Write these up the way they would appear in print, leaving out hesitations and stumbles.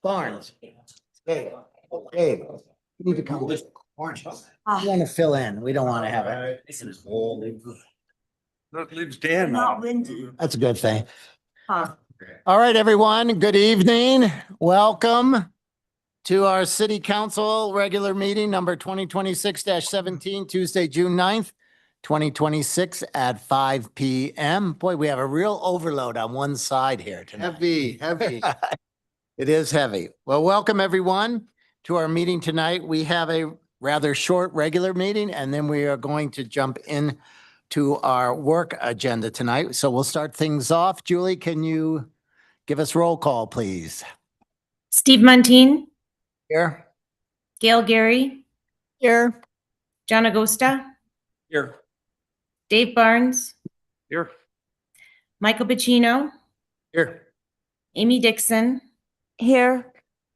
Barnes. Hey, hey, you need to come. You want to fill in. We don't want to have it. That leaves Dan. Not windy. That's a good thing. Huh. All right, everyone. Good evening. Welcome to our city council regular meeting number 2026-17, Tuesday, June 9th, 2026 at 5 p.m. Boy, we have a real overload on one side here tonight. Heavy. It is heavy. Well, welcome everyone to our meeting tonight. We have a rather short regular meeting, and then we are going to jump in to our work agenda tonight. So we'll start things off. Julie, can you give us roll call, please? Steve Muntean, Here. Gail Gary, Here. John Agosta, Here. Dave Barnes, Here. Michael Pacino, Here. Amy Dixon, Here.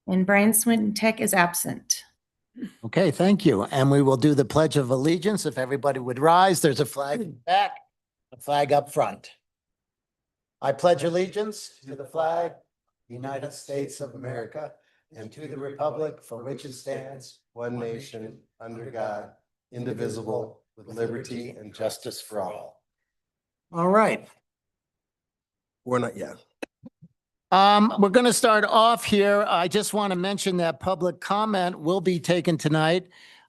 and Brian Swinton is absent. Okay, thank you. And we will do the Pledge of Allegiance. If everybody would rise, there's a flag in the back, a flag up front. I pledge allegiance to the flag, United States of America, and to the republic for which it stands, one nation, under God, indivisible, with liberty and justice for all. All right. We're not yet. We're going to start off here. I just want to mention that public comment will be taken tonight.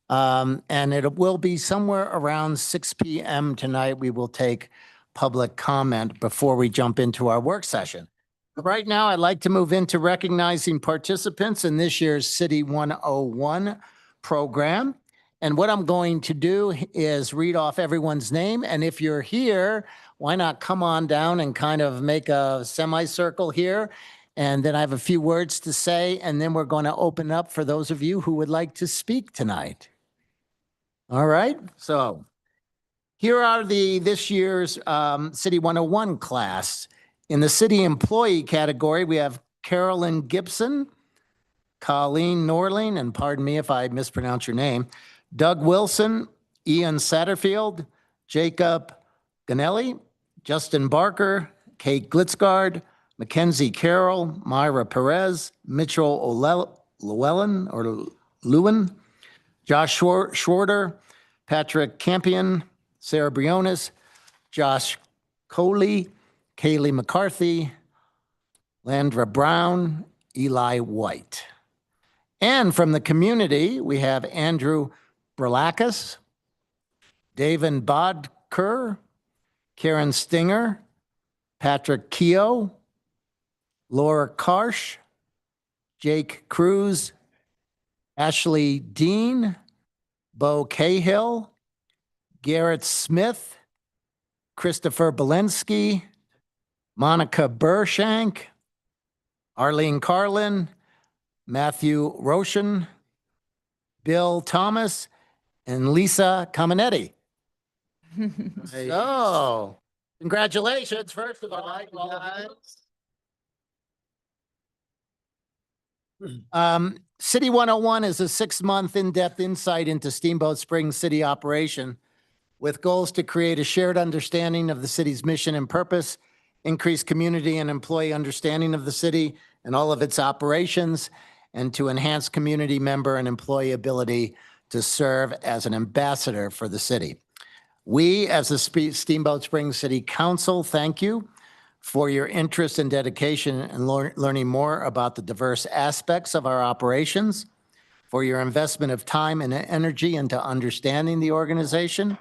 And it will be somewhere around 6 p.m. tonight. We will take public comment before we jump into our work session. Right now, I'd like to move into recognizing participants in this year's City 101 program. And what I'm going to do is read off everyone's name. And if you're here, why not come on down and kind of make a semicircle here? And then I have a few words to say, and then we're going to open up for those of you who would like to speak tonight. All right, so here are this year's City 101 class. In the city employee category, we have Carolyn Gibson, Colleen Norling, and pardon me if I mispronounce your name, Doug Wilson, Ian Satterfield, Jacob Ganelli, Justin Barker, Kate Glitzgard, Mackenzie Carroll, Myra Perez, Mitchell Lewin, Josh Schwarter, Patrick Campion, Sarah Briones, Josh Coley, Kaylee McCarthy, Landra Brown, Eli White. And from the community, we have Andrew Berlakis, David Bodker, Karen Stinger, Patrick Keogh, Laura Karsh, Jake Cruz, Ashley Dean, Bo Cahill, Garrett Smith, Christopher Belensky, Monica Burshank, Arlene Carlin, Matthew Roshan, Bill Thomas, and Lisa Caminetti. So, congratulations, first of all. City 101 is a 6-month in-depth insight into Steamboat Springs city operation with goals to create a shared understanding of the city's mission and purpose, increase community and employee understanding of the city and all of its operations, and to enhance community member and employee ability to serve as an ambassador for the city. We, as the Steamboat Springs City Council, thank you for your interest and dedication in learning more about the diverse aspects of our operations, for your investment of time and energy into understanding the organization,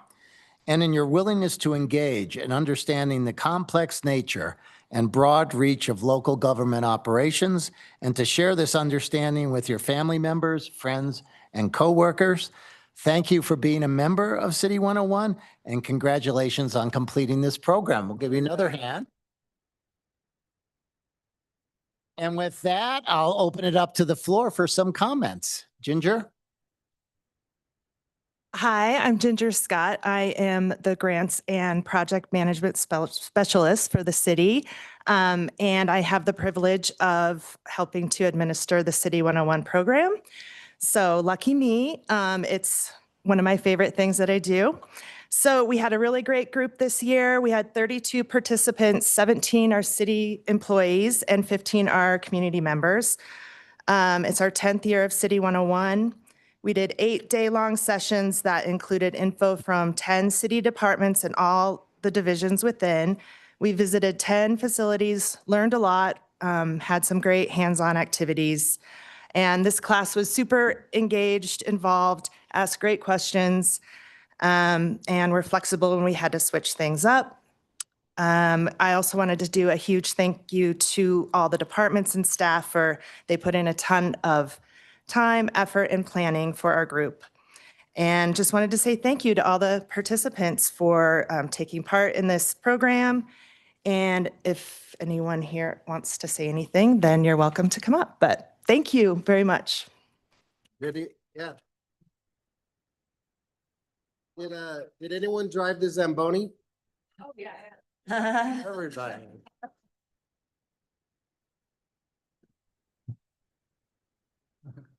and in your willingness to engage in understanding the complex nature and broad reach of local government operations, and to share this understanding with your family members, friends, and coworkers. Thank you for being a member of City 101, and congratulations on completing this program. We'll give you another hand. And with that, I'll open it up to the floor for some comments. Ginger? Hi, I'm Ginger Scott. I am the grants and project management specialist for the city. And I have the privilege of helping to administer the City 101 program. So lucky me, it's one of my favorite things that I do. So we had a really great group this year. We had 32 participants, 17 are city employees and 15 are community members. It's our 10th year of City 101. We did 8 day-long sessions that included info from 10 city departments and all the divisions within. We visited 10 facilities, learned a lot, had some great hands-on activities. And this class was super engaged, involved, asked great questions, and were flexible when we had to switch things up. I also wanted to do a huge thank you to all the departments and staff they put in a ton of time, effort, and planning for our group. And just wanted to say thank you to all the participants for taking part in this program. And if anyone here wants to say anything, then you're welcome to come up. But thank you very much. Ready? Yeah. Did anyone drive the Zamboni? Oh, yeah. Everybody.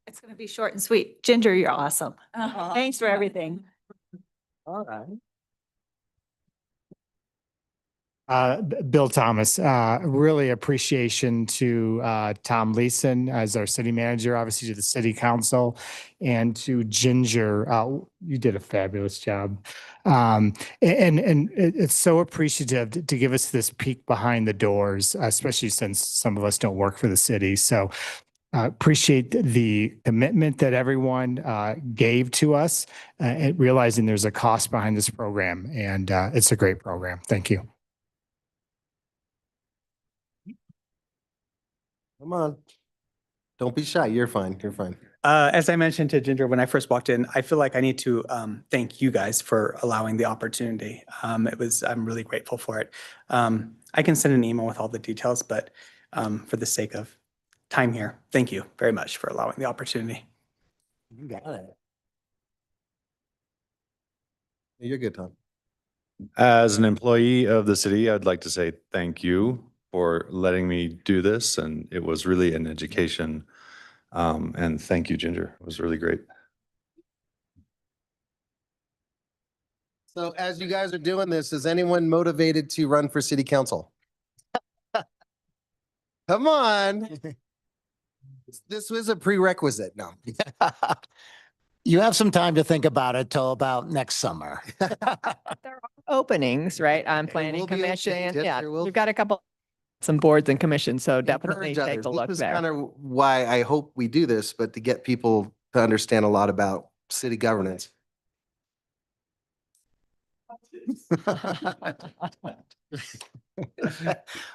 It's going to be short and sweet. Ginger, you're awesome. Aw. Thanks for everything. All right. Bill Thomas, really appreciation to Tom Leeson as our city manager, obviously to the city council, and to Ginger. You did a fabulous job. And it's so appreciative to give us this peek behind the doors, especially since some of us don't work for the city. So appreciate the commitment that everyone gave to us, and realizing there's a cost behind this program. And it's a great program. Thank you. Come on. Don't be shy. You're fine. You're fine. As I mentioned to Ginger when I first walked in, I feel like I need to thank you guys for allowing the opportunity. I'm really grateful for it. I can send an email with all the details, but for the sake of time here, thank you very much for allowing the opportunity. You got it. You're good, Tom. As an employee of the city, I'd like to say thank you for letting me do this, and it was really an education. And thank you, Ginger. It was really great. So as you guys are doing this, is anyone motivated to run for city council? Come on. This was a prerequisite. No. You have some time to think about it till about next summer. Openings, right, on There planning will be commission. openings, yes, Yeah, there will we've got a couple, some boards and commissions, so definitely Encourage take others. a look This is there. kind of why I hope we do this, but to get people to understand a lot about city governance.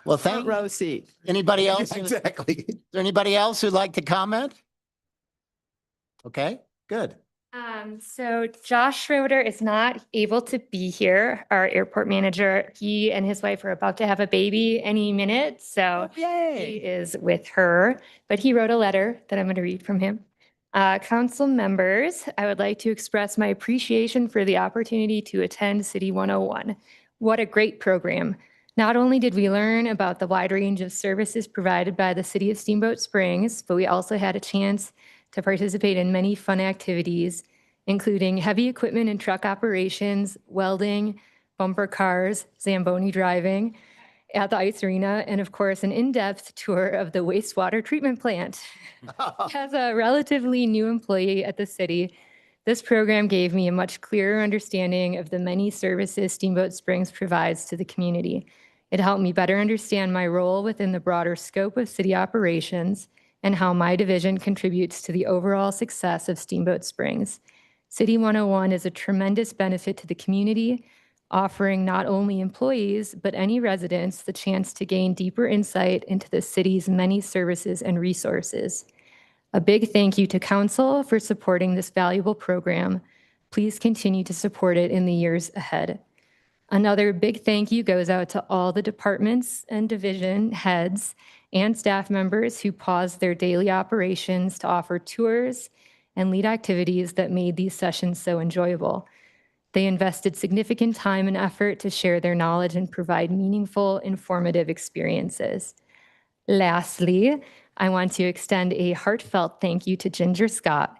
Well, Front row seat. anybody else? Is Exactly. there anybody else who'd like to comment? Okay, good. So Josh Schroeder is not able to be here, our airport manager. He and his wife are about to have a baby any minute, so he Yay. is with her. But he wrote a letter that I'm going to read from him. Council members, I would like to express my appreciation for the opportunity to attend City 101. What a great program. Not only did we learn about the wide range of services provided by the City of Steamboat Springs, but we also had a chance to participate in many fun activities, including heavy equipment and truck operations, welding, bumper cars, Zamboni driving at the ice arena, and of course, an in-depth tour of the wastewater treatment plant. As a relatively new employee at the city, this program gave me a much clearer understanding of the many services Steamboat Springs provides to the community. It helped me better understand my role within the broader scope of city operations and how my division contributes to the overall success of Steamboat Springs. City 101 is a tremendous benefit to the community, offering not only employees, but any residents the chance to gain deeper insight into the city's many services and resources. A big thank you to Council for supporting this valuable program. Please continue to support it in the years ahead. Another big thank you goes out to all the departments and division heads and staff members who paused their daily operations to offer tours and lead activities that made these sessions so enjoyable. They invested significant time and effort to share their knowledge and provide meaningful, informative experiences. Lastly, I want to extend a heartfelt thank you to Ginger Scott.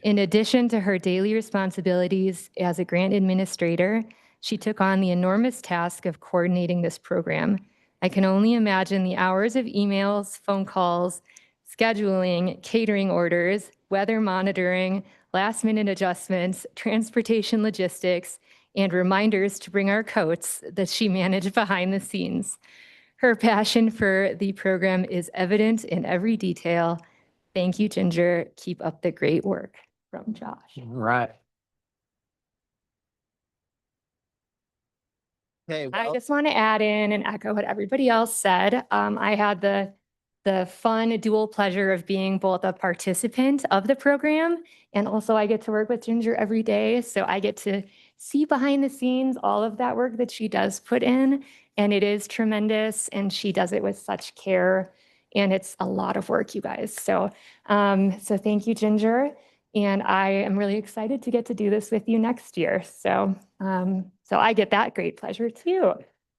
In addition to her daily responsibilities as a grant administrator, she took on the enormous task of coordinating this program. I can only imagine the hours of emails, phone calls, scheduling, catering orders, weather monitoring, last-minute adjustments, transportation logistics, and reminders to bring our coats that she managed behind the scenes. Her passion for the program is evident in every detail. Thank you, Ginger. Keep up the great work. From Josh. Right. Okay. I well, just want to add in and echo what everybody else said. I had the fun dual pleasure of being both a participant of the program and also I get to work with Ginger every day. So I get to see behind the scenes all of that work that she does put in. And it is tremendous. And she does it with such care. And it's a lot of work, you guys. So thank you, Ginger. And I am really excited to get to do this with you next year. So I get that great pleasure too.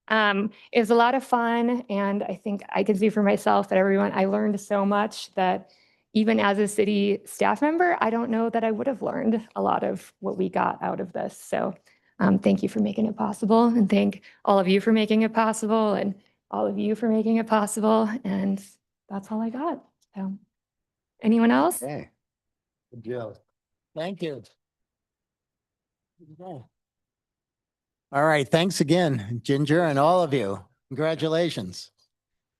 It was a lot of fun. And I think I can see for myself that I learned so much that even as a city staff member, I don't know that I would have learned a lot of what we got out of this. So thank you for making it possible, and thank all of you for making it possible, and all of you for making it possible. And that's all I got. So anyone else? Okay. Good job. Thank you. Okay. All right. Thanks again, Ginger, and all of you. Congratulations.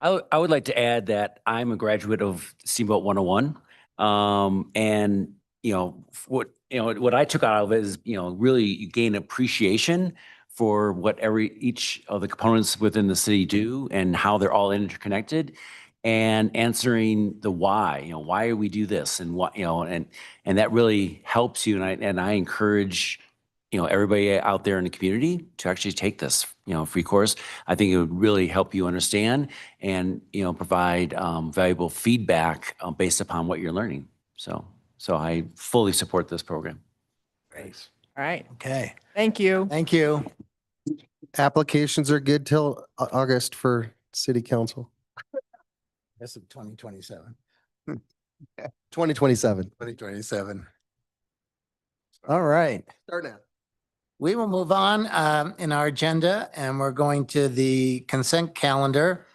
I would like to add that I'm a graduate of Steamboat 101. And what I took out of it is, really you gain appreciation for what each of the components within the city do and how they're all interconnected, and answering the why, why we do this, and what, and that really helps you. And I encourage, everybody out there in the community to actually take this, free course. I think it would really help you understand and, provide valuable feedback based upon what you're learning. So I fully support this program. Great. All right. Okay. Thank you. Thank you. Applications are good till August for city council. This is 2027. 2027. 2027. All right. Start now. We will move on in our agenda, and we're going to the consent calendar.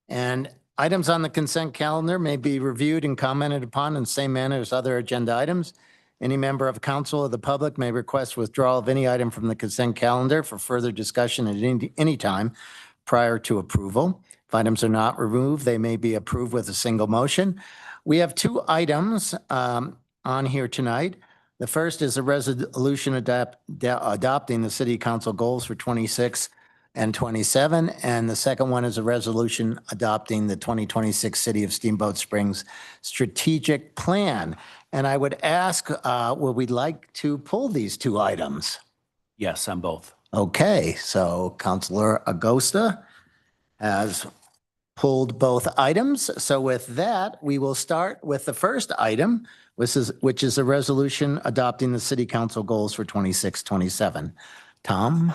And items on the consent calendar may be reviewed and commented upon in the same manner as other agenda items. Any member of council or the public may request withdrawal of any item from the consent calendar for further discussion at any time prior to approval. If items are not removed, they may be approved with a single motion. We have two items on here tonight. The first is a resolution adopting the city council goals for 26 and 27. And the second one is a resolution adopting the 2026 City of Steamboat Springs strategic plan. And I would ask, would we like to pull these two items? Yes, on both. Okay, so Councilor Agosta has pulled both items. So with that, we will start with the first item, which is a resolution adopting the city council goals for 26-27. Tom?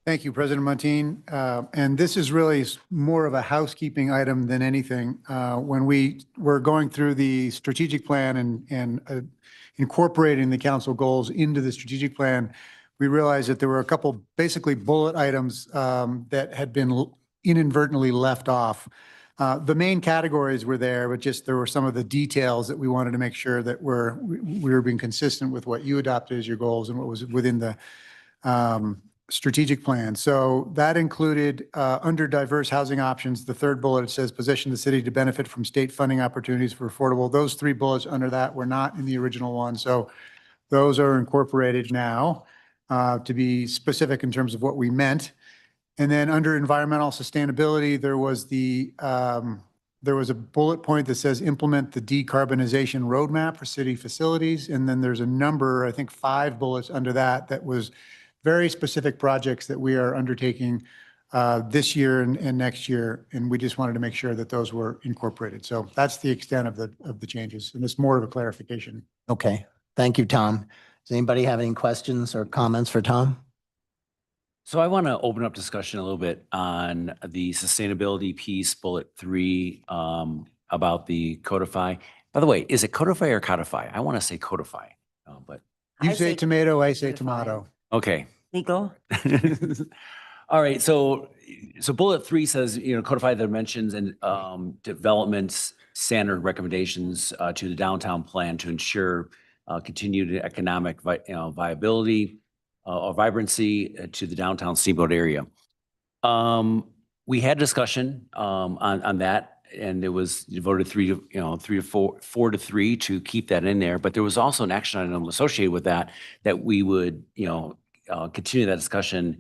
Thank you, President Montine. And this is really more of a housekeeping item than anything. When we were going through the strategic plan and incorporating the council goals into the strategic plan, we realized that there were a couple basically bullet items that had been inadvertently left off. The main categories were there, but just there were some of the details that we wanted to make sure that we were being consistent with what you adopted as your goals and what was within the strategic plan. So that included under diverse housing options, the third bullet, it says position the city to benefit from state funding opportunities for affordable. Those three bullets under that were not in the original one. So those are incorporated now to be specific in terms of what we meant. And then under environmental sustainability, there was a bullet point that says implement the decarbonization roadmap for city facilities. And then there's a number, I think 5 bullets under that was very specific projects that we are undertaking this year and next year. And we just wanted to make sure that those were incorporated. So that's the extent of the changes. And it's more of a clarification. Okay, thank you, Tom. Does anybody have any questions or comments for Tom? So I want to open up discussion a little bit on the sustainability piece, bullet 3, about the codify. By the way, is it codify or codify? I want to say codify, but You I say say tomato, I say codify. tomato. okay. Legal. All right, so bullet 3 says, codify the dimensions and developments standard recommendations to the downtown plan to ensure continued economic viability or vibrancy to the downtown Steamboat area. We had discussion on that, and it was voted 4 to 3 to keep that in there. But there was also an action item associated with that we would continue that discussion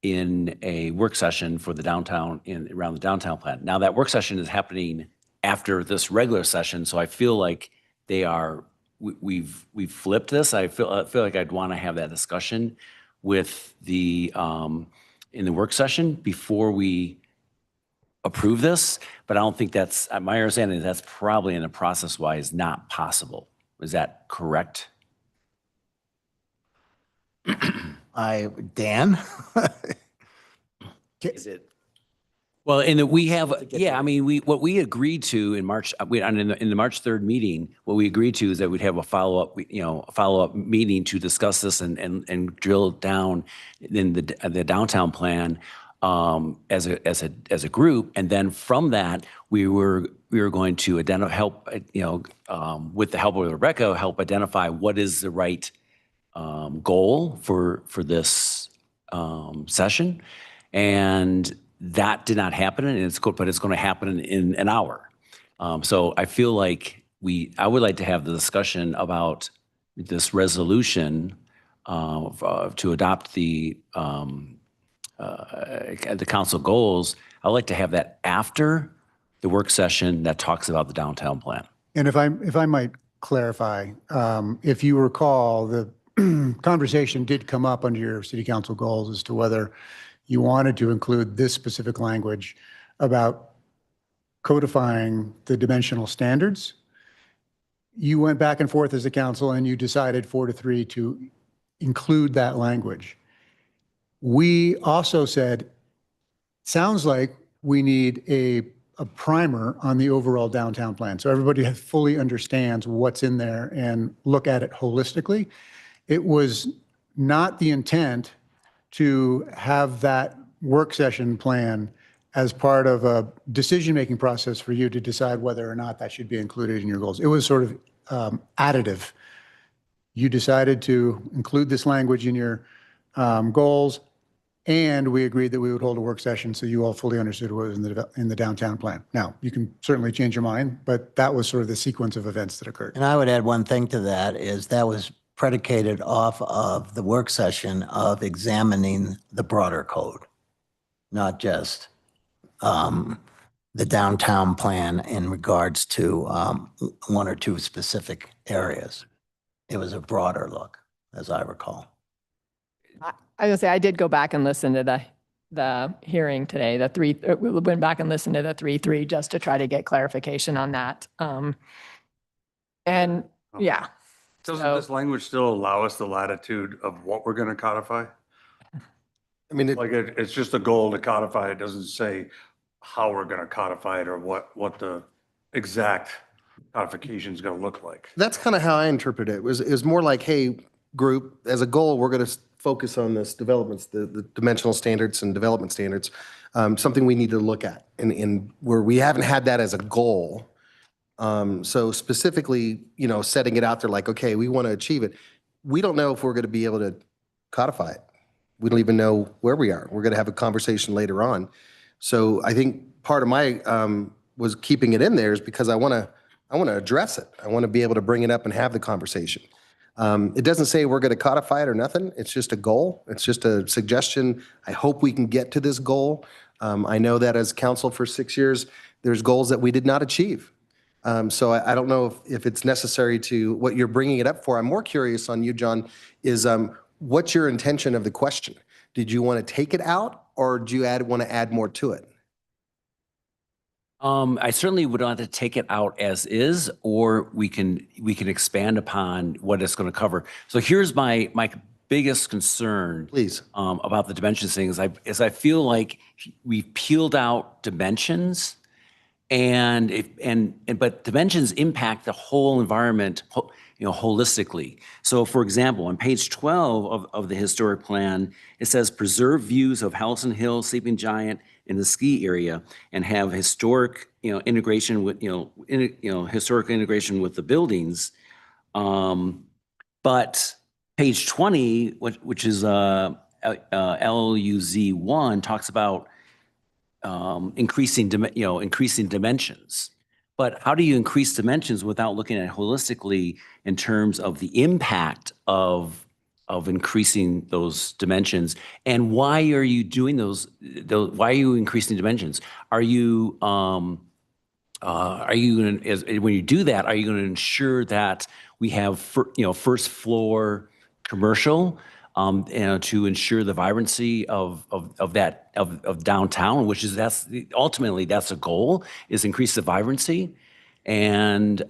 in a work session for the downtown around the downtown plan. Now that work session is happening after this regular session, so I feel like we've flipped this. I feel like I'd want to have that discussion with the in the work session before we approve this, but I don't think that's, my understanding is that's probably in the process-wise not possible. Is that correct? Dan? Is it? Well, we have, what we agreed to in March, in the March 3rd meeting, what we agreed to is that we'd have a follow-up meeting to discuss this and drill down in the downtown plan as a group. And then from that, we were going to with the help of Rebecca, help identify what is the right goal for this session. And that did not happen, but it's going to happen in an hour. So I feel like I would like to have the discussion about this resolution to adopt the council goals. I'd like to have that after the work session that talks about the downtown plan. And if I might clarify, if you recall, the conversation did come up under your city council goals as to whether you wanted to include this specific language about codifying the dimensional standards. You went back and forth as a council and you decided 4 to 3 to include that language. We also said, sounds like we need a primer on the overall downtown plan. So everybody fully understands what's in there and look at it holistically. It was not the intent to have that work session plan as part of a decision-making process for you to decide whether or not that should be included in your goals. It was sort of additive. You decided to include this language in your goals, and we agreed that we would hold a work session so you all fully understood what was in the downtown plan. Now, you can certainly change your mind, but that was sort of the sequence of events that occurred. And I would add one thing to that is that was predicated off of the work session of examining the broader code, not just the downtown plan in regards to 1 or 2 specific areas. It was a broader look, as I recall. I was gonna say, I did go back and listen to the hearing today, we went back and listened to the 3-3 just to try to get clarification on that. And yeah. Doesn't this language still allow us the latitude of what we're going to codify? I mean, Like it's just a goal to codify. It doesn't say how we're going to codify it or what the exact codification is going to look like. that's kind of how I interpret it. It was more like, hey, group, as a goal, we're going to focus on this developments, the dimensional standards and development standards, something we need to look at. And where we haven't had that as a goal. So specifically, setting it out there like, okay, we want to achieve it. We don't know if we're going to be able to codify it. We don't even know where we are. We're going to have a conversation later on. So I think part of my was keeping it in there is because I want to address it. I want to be able to bring it up and have the conversation. It doesn't say we're going to codify it or nothing. It's just a goal. It's just a suggestion. I hope we can get to this goal. I know that as council for 6 years, there's goals that we did not achieve. So I don't know if it's necessary to what you're bringing it up for. I'm more curious on you, John, is what's your intention of the question? Did you want to take it out or do you want to add more to it? I certainly would want to take it out as is, or we can expand upon what it's going to cover. So here's my biggest concern, please, about the dimensions thing is I feel like we've peeled out dimensions But dimensions impact the whole environment, holistically. So for example, on page 12 of the historic plan, it says preserve views of Howson Hill, Sleeping Giant, in the ski area, and have historic, integration with, historic integration with the buildings. But page 20, which is LUZ1, talks about increasing dimensions. But how do you increase dimensions without looking at it holistically in terms of the impact of increasing those dimensions? And why are you doing those? Why are you increasing dimensions? Are you when you do that, are you going to ensure that we have first floor commercial? To ensure the vibrancy of downtown, which is ultimately that's a goal, is increase the vibrancy and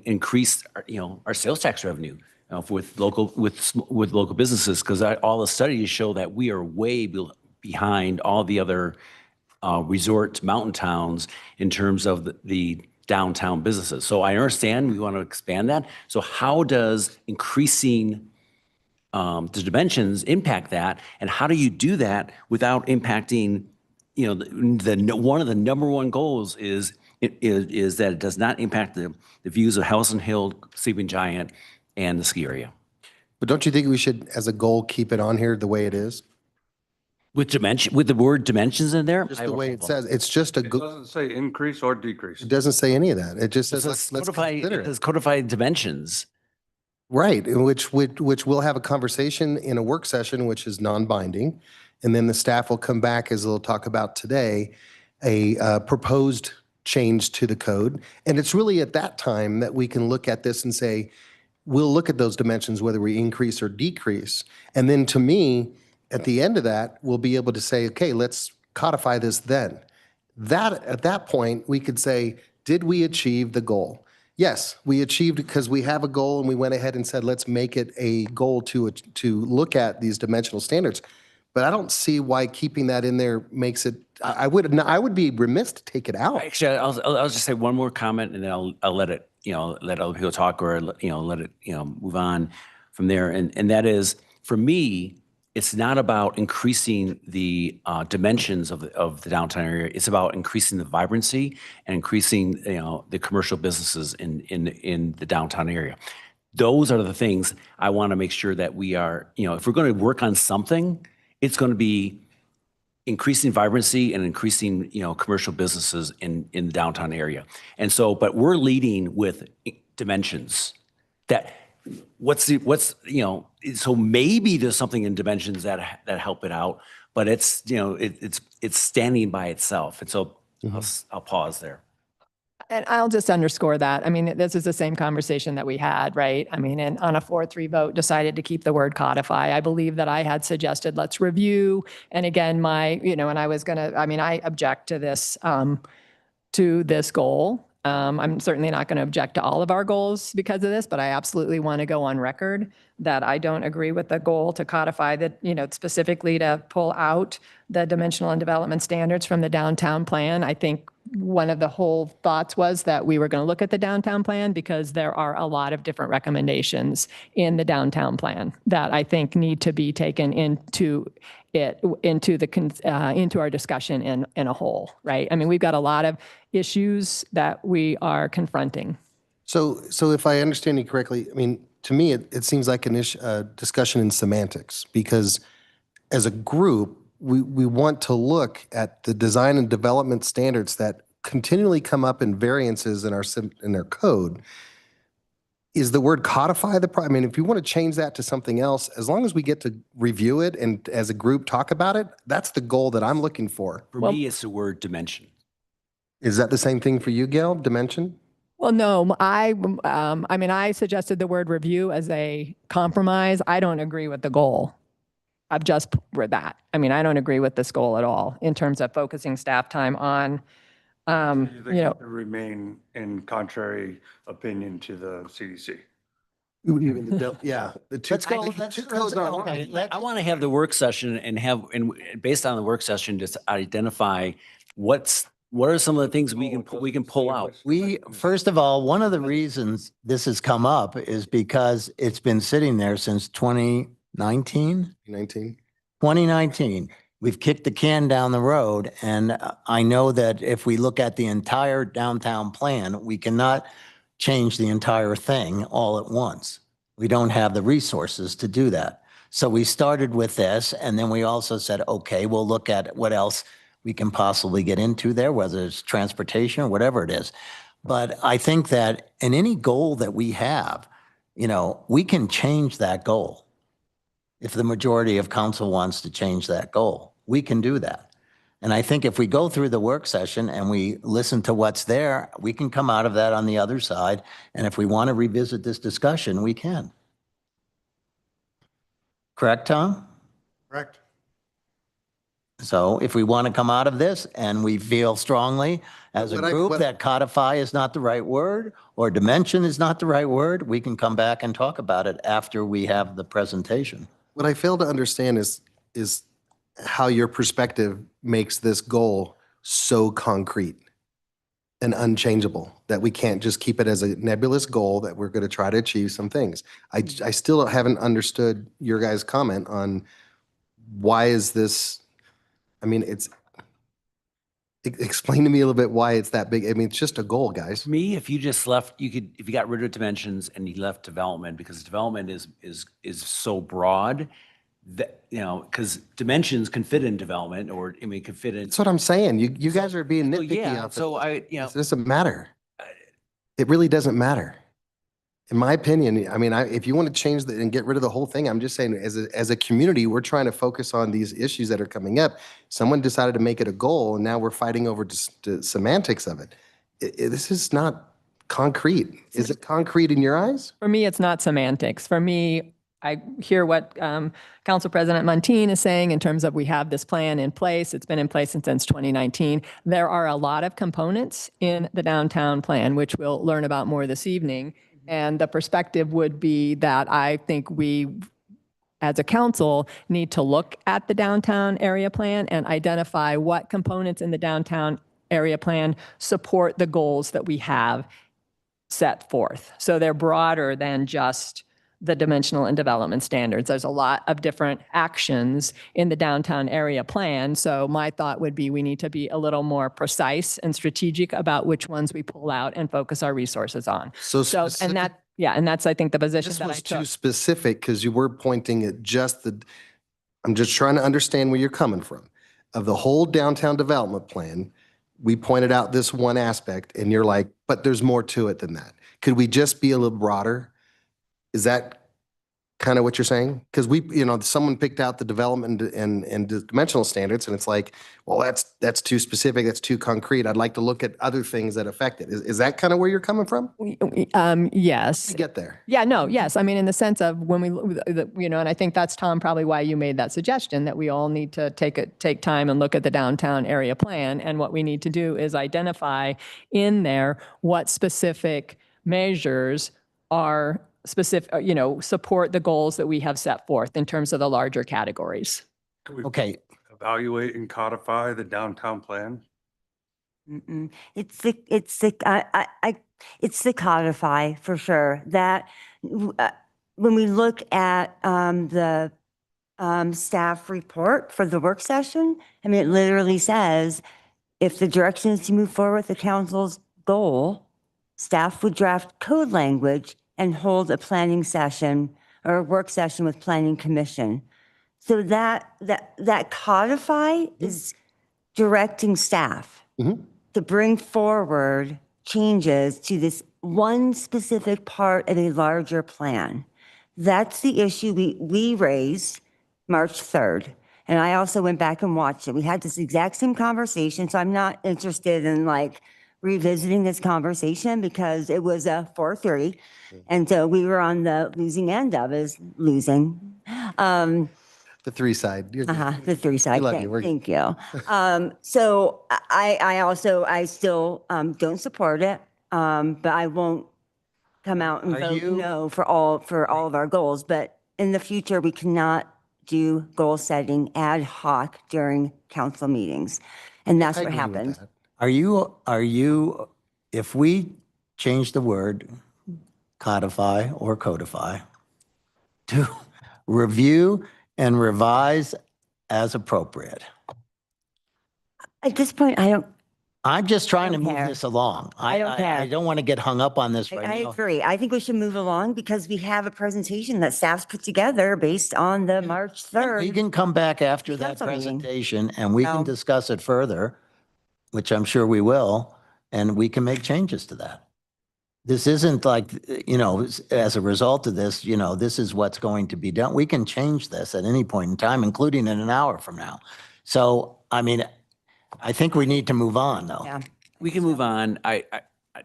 increase our sales tax revenue with local businesses, because all the studies show that we are way behind all the other resort mountain towns in terms of the downtown businesses. So I understand we want to expand that. So how does increasing the dimensions impact that, and how do you do that without impacting, one of the number one goals is that it does not impact the views of Howson Hill, Sleeping Giant, and the ski area. But don't you think we should, as a goal, keep it on here the way it is? With the word dimensions in there? Just the way it says, it's just a It doesn't say increase or decrease. It doesn't say any of that. It just It says, says let's consider it it. says codified dimensions. Right, in which we'll have a conversation in a work session, which is non-binding. And then the staff will come back, as they'll talk about today, a proposed change to the code. And it's really at that time that we can look at this and say, we'll look at those dimensions, whether we increase or decrease. And then to me, at the end of that, we'll be able to say, okay, let's codify this then. At that point, we could say, did we achieve the goal? Yes, we achieved it because we have a goal, and we went ahead and said, let's make it a goal to look at these dimensional standards. But I don't see why keeping that in there makes it, I would be remiss to take it out. Actually, I'll just say one more comment, and then I'll let it, let other people talk, or, let it, move on from there. And that is, for me, it's not about increasing the dimensions of the downtown area. It's about increasing the vibrancy and increasing, the commercial businesses in the downtown area. Those are the things I want to make sure that we are, if we're going to work on something, it's going to be increasing vibrancy and increasing, commercial businesses in the downtown area. And so, but we're leading with dimensions that. So maybe there's something in dimensions that help it out, but it's, it's standing by itself. And so I'll pause there. And I'll just underscore that. I mean, this is the same conversation that we had, right? I mean, and on a 4-3 vote, decided to keep the word codify. I believe that I had suggested, let's review. And again, and I was I object to this goal. I'm certainly not going to object to all of our goals because of this, but I absolutely want to go on record that I don't agree with the goal to codify specifically to pull out the dimensional and development standards from the downtown plan. I think one of the whole thoughts was that we were going to look at the downtown plan because there are a lot of different recommendations in the downtown plan that I think need to be taken into our discussion in a whole, right? I mean, we've got a lot of issues that we are confronting. So if I understand you correctly, I mean, to me, it seems like a discussion in semantics, because as a group, we want to look at the design and development standards that continually come up in variances in our code. Is the word codify I mean, if you want to change that to something else, as long as we get to review it and as a group talk about it, that's the goal that I'm looking for. For me, it's the word dimension. Is that the same thing for you, Gail? Dimension? Well, no, I suggested the word review as a compromise. I don't agree with the goal. I've just read that. I mean, I don't agree with this goal at all in terms of focusing staff time on, You think it remain in contrary opinion to the CDC? Yeah. The two codes aren't one. I want to have the work session and based on the work session, just identify what's What are some of the things we can pull out? First of all, one of the reasons this has come up is because it's been sitting there since 2019. 19. 2019, we've kicked the can down the road. And I know that if we look at the entire downtown plan, we cannot change the entire thing all at once. We don't have the resources to do that. So we started with this, and then we also said, okay, we'll look at what else we can possibly get into there, whether it's transportation or whatever it is. But I think that in any goal that we have, we can change that goal. If the majority of council wants to change that goal, we can do that. And I think if we go through the work session and we listen to what's there, we can come out of that on the other side. And if we want to revisit this discussion, we can. Correct, Tom? Correct. So if we want to come out of this and we feel strongly as a What I- group what- that codify is not the right word or dimension is not the right word, we can come back and talk about it after we have the presentation. What I fail to understand is how your perspective makes this goal so concrete and unchangeable that we can't just keep it as a nebulous goal that we're going to try to achieve some things. I still haven't understood your guys' comment on why is this, I mean, explain to me a little bit why it's that big. I mean, it's just a goal, guys. To me, if you just left, if you got rid of dimensions and you left development, because development is so broad that, because dimensions can fit in development, or, can fit in. That's what I'm saying. You guys are being So, nitpicky. yeah, off so it. I. It doesn't matter. It really doesn't matter. In my opinion, I mean, if you want to change and get rid of the whole thing, I'm just saying, as a community, we're trying to focus on these issues that are coming up. Someone decided to make it a goal, and now we're fighting over just the semantics of it. This is not concrete. Is it concrete in your eyes? For me, it's not semantics. For me, I hear what Council President Montine is saying in terms of we have this plan in place. It's been in place since 2019. There are a lot of components in the downtown plan, which we'll learn about more this evening. And the perspective would be that I think we, as a council, need to look at the downtown area plan and identify what components in the downtown area plan support the goals that we have set forth. So they're broader than just the dimensional and development standards. There's a lot of different actions in the downtown area plan. So my thought would be we need to be a little more precise and strategic about which ones we pull out and focus our resources on. So And that's, I think, the position this that I was too took. specific because you were pointing at I'm just trying to understand where you're coming from. Of the whole downtown development plan, we pointed out this one aspect and you're like, but there's more to it than that. Could we just be a little broader? Is that kind of what you're saying? Because someone picked out the development and the dimensional standards, and it's like, well, that's too specific, that's too concrete. I'd like to look at other things that affect it. Is that kind of where you're coming from? Yes. Get there. Yeah, no, yes. I mean, in the sense of when and I think that's, Tom, probably why you made that suggestion, that we all need to take time and look at the downtown area plan. And what we need to do is identify in there what specific measures are specific, support the goals that we have set forth in terms of the larger categories. Can we Okay. evaluate and codify the downtown plan? It's the codify for sure. That when we look at the staff report for the work session, I mean, it literally says, if the direction is to move forward with the council's goal, staff would draft code language and hold a planning session or a work session with planning commission. So that codify is directing staff to bring forward changes to this one specific part of a larger plan. That's the issue we raised March 3rd. And I also went back and watched it. We had this exact same conversation. So I'm not interested in revisiting this conversation because it was a 4-3. And so we were on the losing end of it, losing. The three side. The 3 side. We love you. Thank you. So I still don't support it, but I won't come out and vote no for all of our goals. But in the future, we cannot do goal setting ad hoc during council meetings. And that's what happened. Are you, if we change the word codify or codify to review and revise as appropriate? At this point, I don't, I'm just trying to don't move care. this along. I don't I care. don't want to get hung up on this I right now. agree. I think we should move along because we have a presentation that staff's put together based on the March We 3rd. can come back after that council meeting. presentation and we can No. discuss it further, which I'm sure we will, and we can make changes to that. This isn't like, as a result of this, this is what's going to be done. We can change this at any point in time, including in an hour from now. So, I mean, I think we need to move on though. Yeah. We can move on.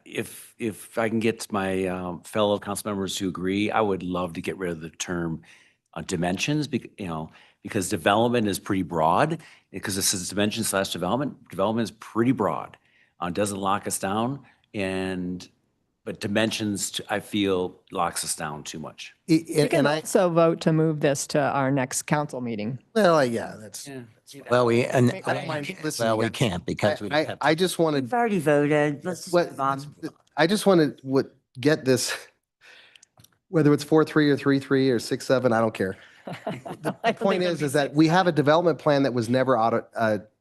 If I can get my fellow council members to agree, I would love to get rid of the term dimensions, because development is pretty broad. Because this is dimension/development. Development is pretty broad. Doesn't lock us down, but dimensions, I feel, locks us down too much. We can also vote to move this to our next council meeting. Well, yeah, that's. Well, we Listen, can't because we have. I just wanted. We've already voted. Let's just move on. I just want to get this, whether it's 4-3 or 3-3 or 6-7, I don't care. The point is that we have a development plan that was never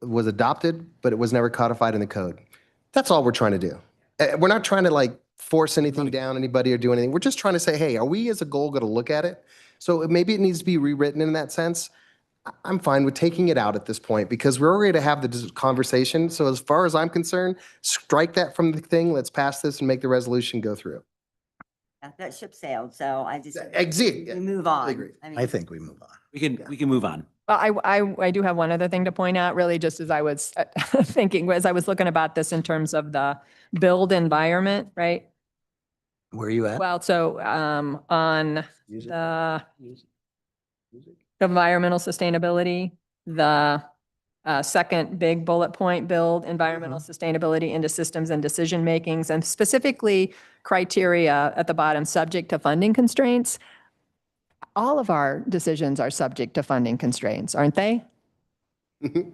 was adopted, but it was never codified in the code. That's all we're trying to do. We're not trying to like force anything down anybody or do anything. We're just trying to say, hey, are we as a goal going to look at it? So maybe it needs to be rewritten in that sense. I'm fine with taking it out at this point because we're already to have the conversation. So as far as I'm concerned, strike that from the thing. Let's pass this and make the resolution go through. That ship sailed, so I just. Exit. We move on. I agree. mean, I think we move on. We can move on. Well, I do have one other thing to point out, really, just as I was thinking, as I was looking about this in terms of the build environment, right? Where are you at? Well, so on the environmental sustainability, the second big bullet point, build environmental sustainability into systems and decision makings, and specifically criteria at the bottom, subject to funding constraints. All of our decisions are subject to funding constraints, aren't they?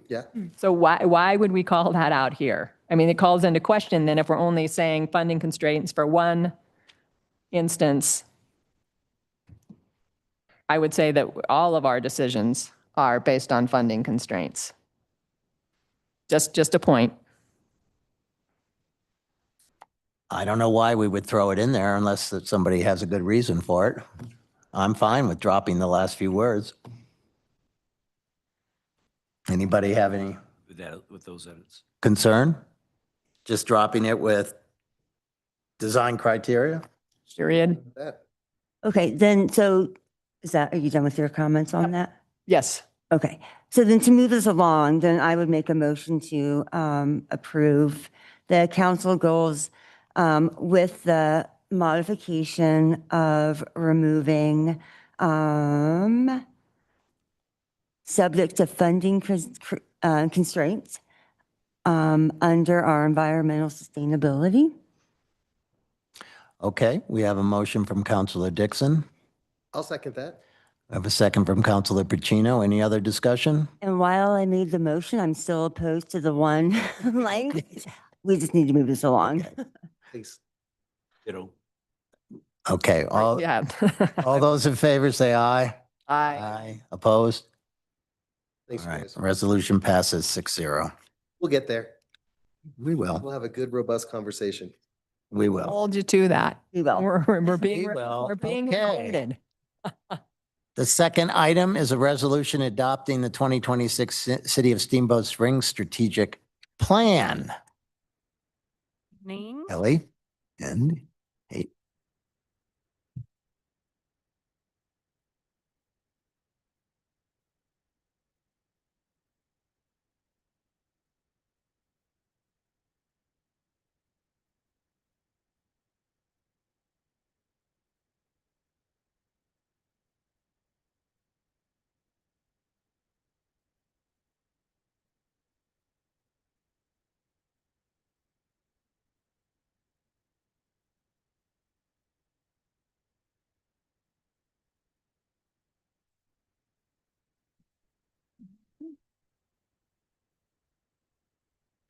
Yeah. So why would we call that out here? I mean, it calls into question then if we're only saying funding constraints for one instance. I would say that all of our decisions are based on funding constraints. Just a point. I don't know why we would throw it in there unless that somebody has a good reason for it. I'm fine with dropping the last few words. Anybody have any With those edits. concern? Just dropping it with design criteria? Period. Okay, then, so are you done with your comments on that? Yes. Okay, so then to move this along, then I would make a motion to approve the council goals with the modification of removing subject to funding constraints under our environmental sustainability. Okay, we have a motion from Councilor Dixon. I'll second that. I have a second from Councilor Pacino. Any other discussion? And while I made the motion, I'm still opposed to the one language. We just need to move this along. Please. Ditto. Okay, all Yeah. those in favor say aye. Aye. Aye. Opposed? Thanks, All right, guys. resolution passes 6-0. We'll get there. We will. We'll have a good, robust conversation. We will. Hold you to that. We will. We're being, We will. we're being Okay. recorded. The second item is a resolution adopting the 2026 City of Steamboat Springs Strategic Plan. Name? Kelly and Kate.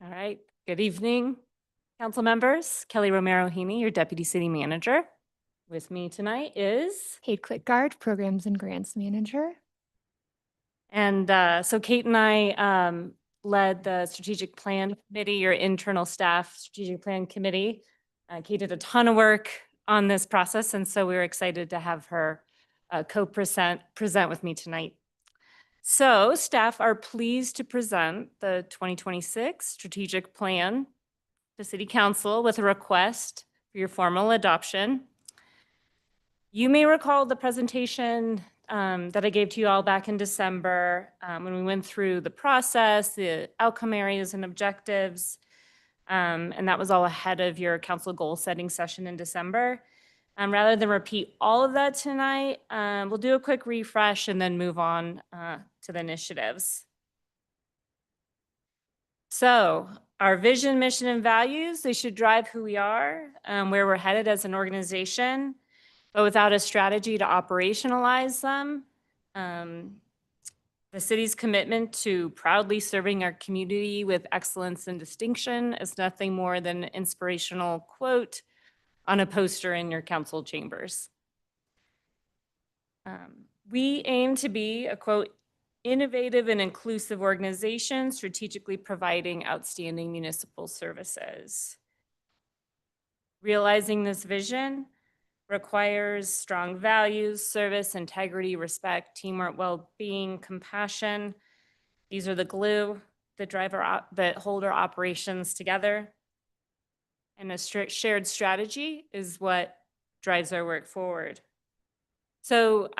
All right. Good evening, council members. Kelly Romero Heaney, your Deputy City Manager. With me tonight is, Kate Clickguard, Programs and Grants Manager. and so Kate and I led the Strategic Plan Committee, your internal staff Strategic Plan Committee. Kate did a ton of work on this process, and so we were excited to have her present with me tonight. So staff are pleased to present the 2026 Strategic Plan to City Council with a request for your formal adoption. You may recall the presentation that I gave to you all back in December when we went through the process, the outcome areas and objectives, and that was all ahead of your council goal setting session in December. Rather than repeat all of that tonight, we'll do a quick refresh and then move on to the initiatives. So our vision, mission, and values, they should drive who we are, where we're headed as an organization, but without a strategy to operationalize them, the city's commitment to proudly serving our community with excellence and distinction is nothing more than an inspirational quote on a poster in your council chambers. We aim to be a quote, innovative and inclusive organization strategically providing outstanding municipal services. Realizing this vision requires strong values, service, integrity, respect, teamwork, well-being, compassion. These are the glue that drive that hold our operations together. And a shared strategy is what drives our work forward. So,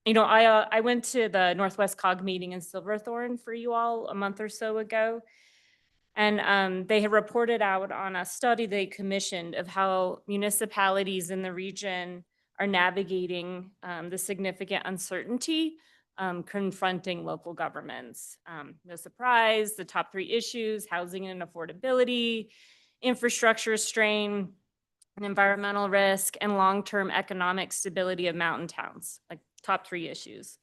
you know, I went to the Northwest COG meeting in Silverthorne for you all a month or so ago. And they have reported out on a study they commissioned of how municipalities in the region are navigating the significant uncertainty confronting local governments. No surprise, the top 3 issues: housing and affordability, infrastructure strain, and environmental risk, and long-term economic stability of mountain towns, like top 3 issues.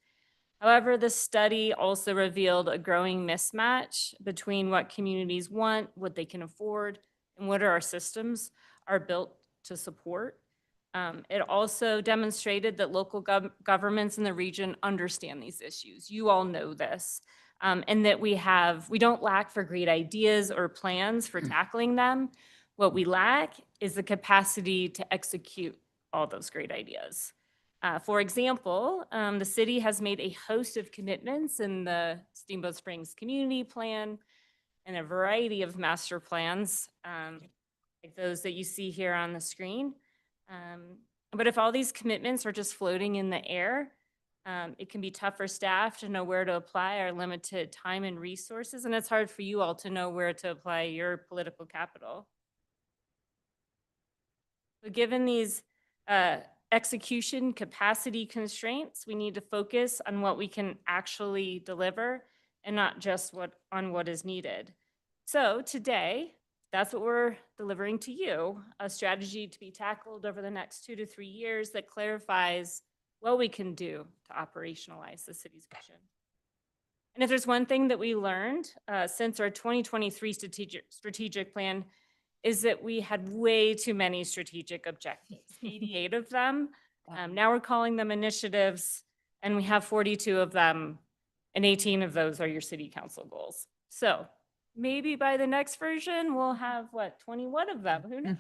However, the study also revealed a growing mismatch between what communities want, what they can afford, and what our systems are built to support. It also demonstrated that local governments in the region understand these issues. You all know this. And that we don't lack for great ideas or plans for tackling them. What we lack is the capacity to execute all those great ideas. For example, the city has made a host of commitments in the Steamboat Springs Community Plan and a variety of master plans, like those that you see here on the screen. But if all these commitments are just floating in the air, it can be tough for staff to know where to apply our limited time and resources, and it's hard for you all to know where to apply your political capital. So given these execution capacity constraints, we need to focus on what we can actually deliver and not just on what is needed. So today, that's what we're delivering to you, a strategy to be tackled over the next 2 to 3 years that clarifies what we can do to operationalize the city's vision. And if there's one thing that we learned since our 2023 strategic plan is that we had way too many strategic objectives, 88 of them. Now we're calling them initiatives, and we have 42 of them, and 18 of those are your city council goals. So maybe by the next version, we'll have, 21 of them? Who knows?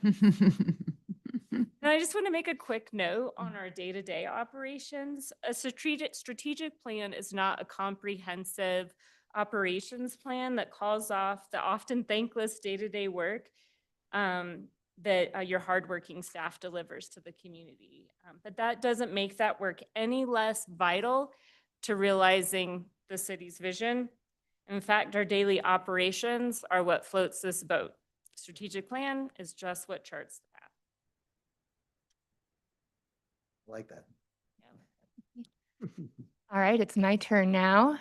And I just want to make a quick note on our day-to-day operations. A strategic plan is not a comprehensive operations plan that calls off the often thankless day-to-day work that your hardworking staff delivers to the community. But that doesn't make that work any less vital to realizing the city's vision. In fact, our daily operations are what floats this boat. Strategic plan is just what charts the path. I like that. All right, it's my turn now.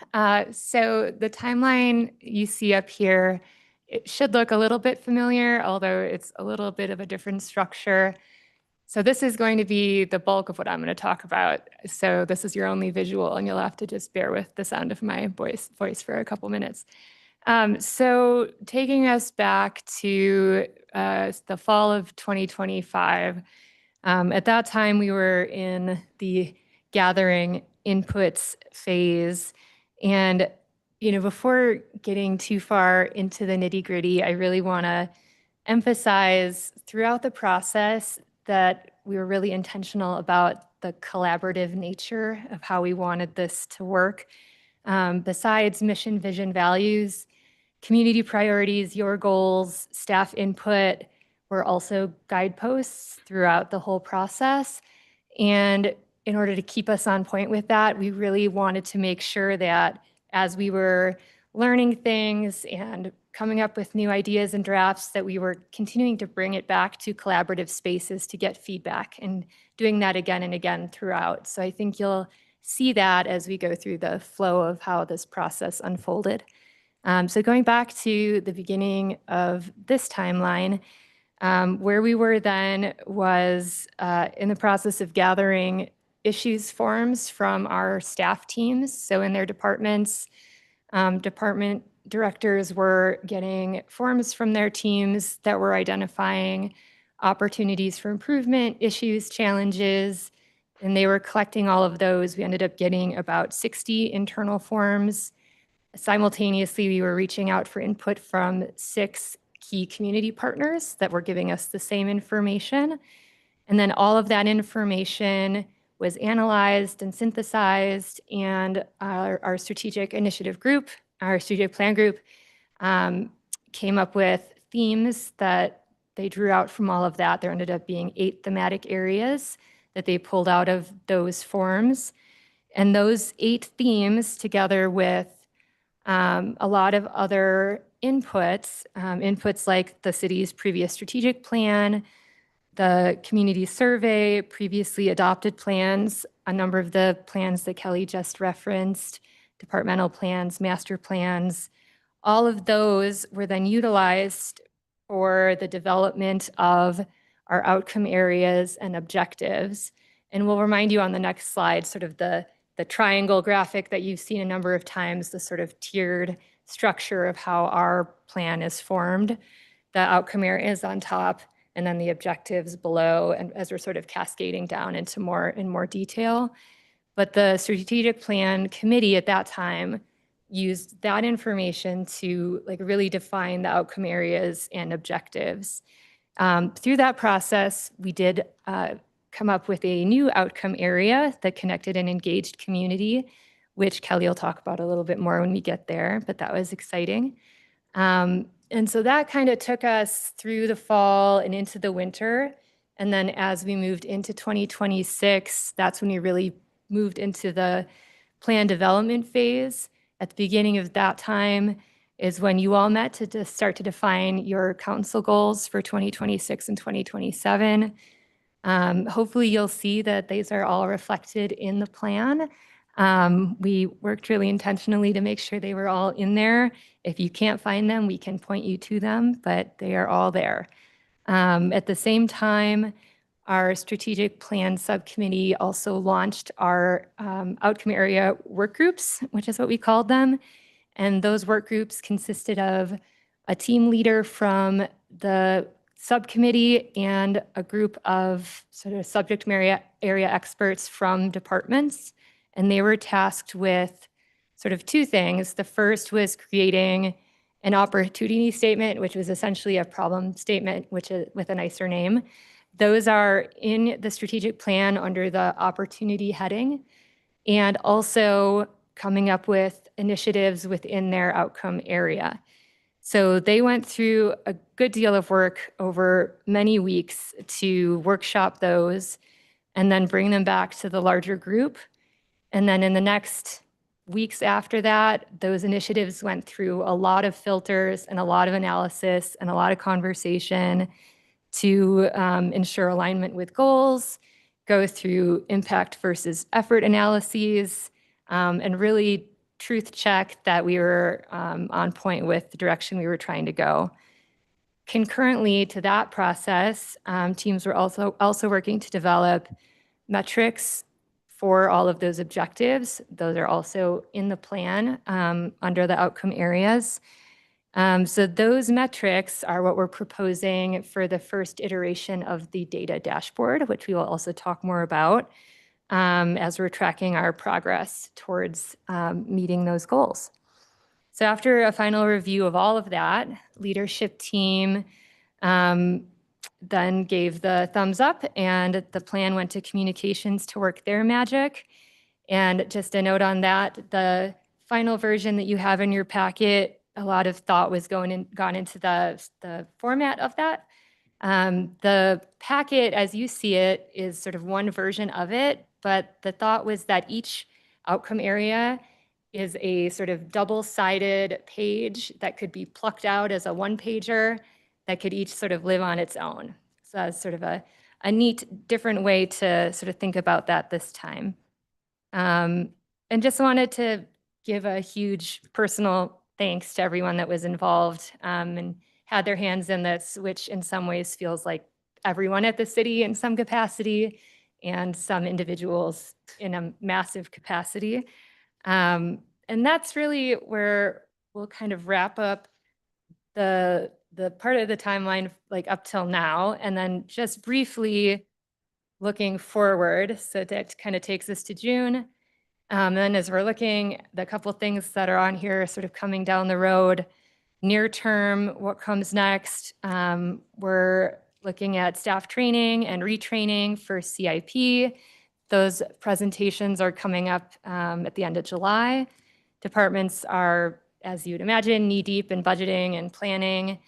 So the timeline you see up here, it should look a little bit familiar, although it's a little bit of a different structure. So this is going to be the bulk of what I'm going to talk about. So this is your only visual, and you'll have to just bear with the sound of my voice for a couple minutes. So taking us back to the fall of 2025, at that time we were in the gathering inputs phase. And, before getting too far into the nitty gritty, I really want to emphasize throughout the process that we were really intentional about the collaborative nature of how we wanted this to work. Besides mission, vision, values, community priorities, your goals, staff input were also guideposts throughout the whole process. And in order to keep us on point with that, we really wanted to make sure that as we were learning things and coming up with new ideas and drafts, that we were continuing to bring it back to collaborative spaces to get feedback and doing that again and again throughout. So I think you'll see that as we go through the flow of how this process unfolded. So going back to the beginning of this timeline, where we were then was in the process of gathering issues forms from our staff teams. So in their departments, department directors were getting forms from their teams that were identifying opportunities for improvement, issues, challenges, and they were collecting all of those. We ended up getting about 60 internal forms. Simultaneously, we were reaching out for input from 6 key community partners that were giving us the same information. And then all of that information was analyzed and synthesized, and our strategic initiative group, our strategic plan group, came up with themes that they drew out from all of that. There ended up being 8 thematic areas that they pulled out of those forms. And those 8 themes, together with a lot of other inputs like the city's previous strategic plan, the community survey, previously adopted plans, a number of the plans that Kelly just referenced, departmental plans, master plans, all of those were then utilized for the development of our outcome areas and objectives. And we'll remind you on the next slide, sort of the triangle graphic that you've seen a number of times, the sort of tiered structure of how our plan is formed, the outcome areas on top, and then the objectives below, and as we're sort of cascading down into more detail. But the strategic plan committee at that time used that information to really define the outcome areas and objectives. Through that process, we did come up with a new outcome area that connected an engaged community, which Kelly will talk about a little bit more when we get there, but that was exciting. And so that kind of took us through the fall and into the winter. And then as we moved into 2026, that's when we really moved into the plan development phase. At the beginning of that time is when you all met to start to define your council goals for 2026 and 2027. Hopefully you'll see that these are all reflected in the plan. We worked really intentionally to make sure they were all in there. If you can't find them, we can point you to them, but they are all there. At the same time, our strategic plan subcommittee also launched our outcome area work groups, which is what we called them. And those work groups consisted of a team leader from the subcommittee and a group of sort of subject area experts from departments. And they were tasked with sort of 2 things. The first was creating an opportunity statement, which was essentially a problem statement, which is with a nicer name. Those are in the strategic plan under the opportunity heading, and also coming up with initiatives within their outcome area. So they went through a good deal of work over many weeks to workshop those and then bring them back to the larger group. And then in the next weeks after that, those initiatives went through a lot of filters and a lot of analysis and a lot of conversation to ensure alignment with goals, go through impact versus effort analyses, and really truth check that we were on point with the direction we were trying to go. Concurrently to that process, teams were also working to develop metrics for all of those objectives. Those are also in the plan under the outcome areas. So those metrics are what we're proposing for the first iteration of the data dashboard, which we will also talk more about as we're tracking our progress towards meeting those goals. So after a final review of all of that, leadership team then gave the thumbs up and the plan went to communications to work their magic. And just a note on that, the final version that you have in your packet, a lot of thought was gone into the format of that. The packet, as you see it, is sort of one version of it, but the thought was that each outcome area is a sort of double-sided page that could be plucked out as a one-pager that could each sort of live on its own. So that's sort of a neat, different way to sort of think about that this time. And just wanted to give a huge personal thanks to everyone that was involved and had their hands in this, which in some ways feels like everyone at the city in some capacity and some individuals in a massive capacity. And that's really where we'll kind of wrap up the part of the timeline like up till now, and then just briefly looking forward. So that kind of takes us to June. Then as we're looking, the couple things that are on here sort of coming down the road, near term, what comes next? We're looking at staff training and retraining for CIP. Those presentations are coming up at the end of July. Departments are, as you'd imagine, knee-deep in budgeting and planning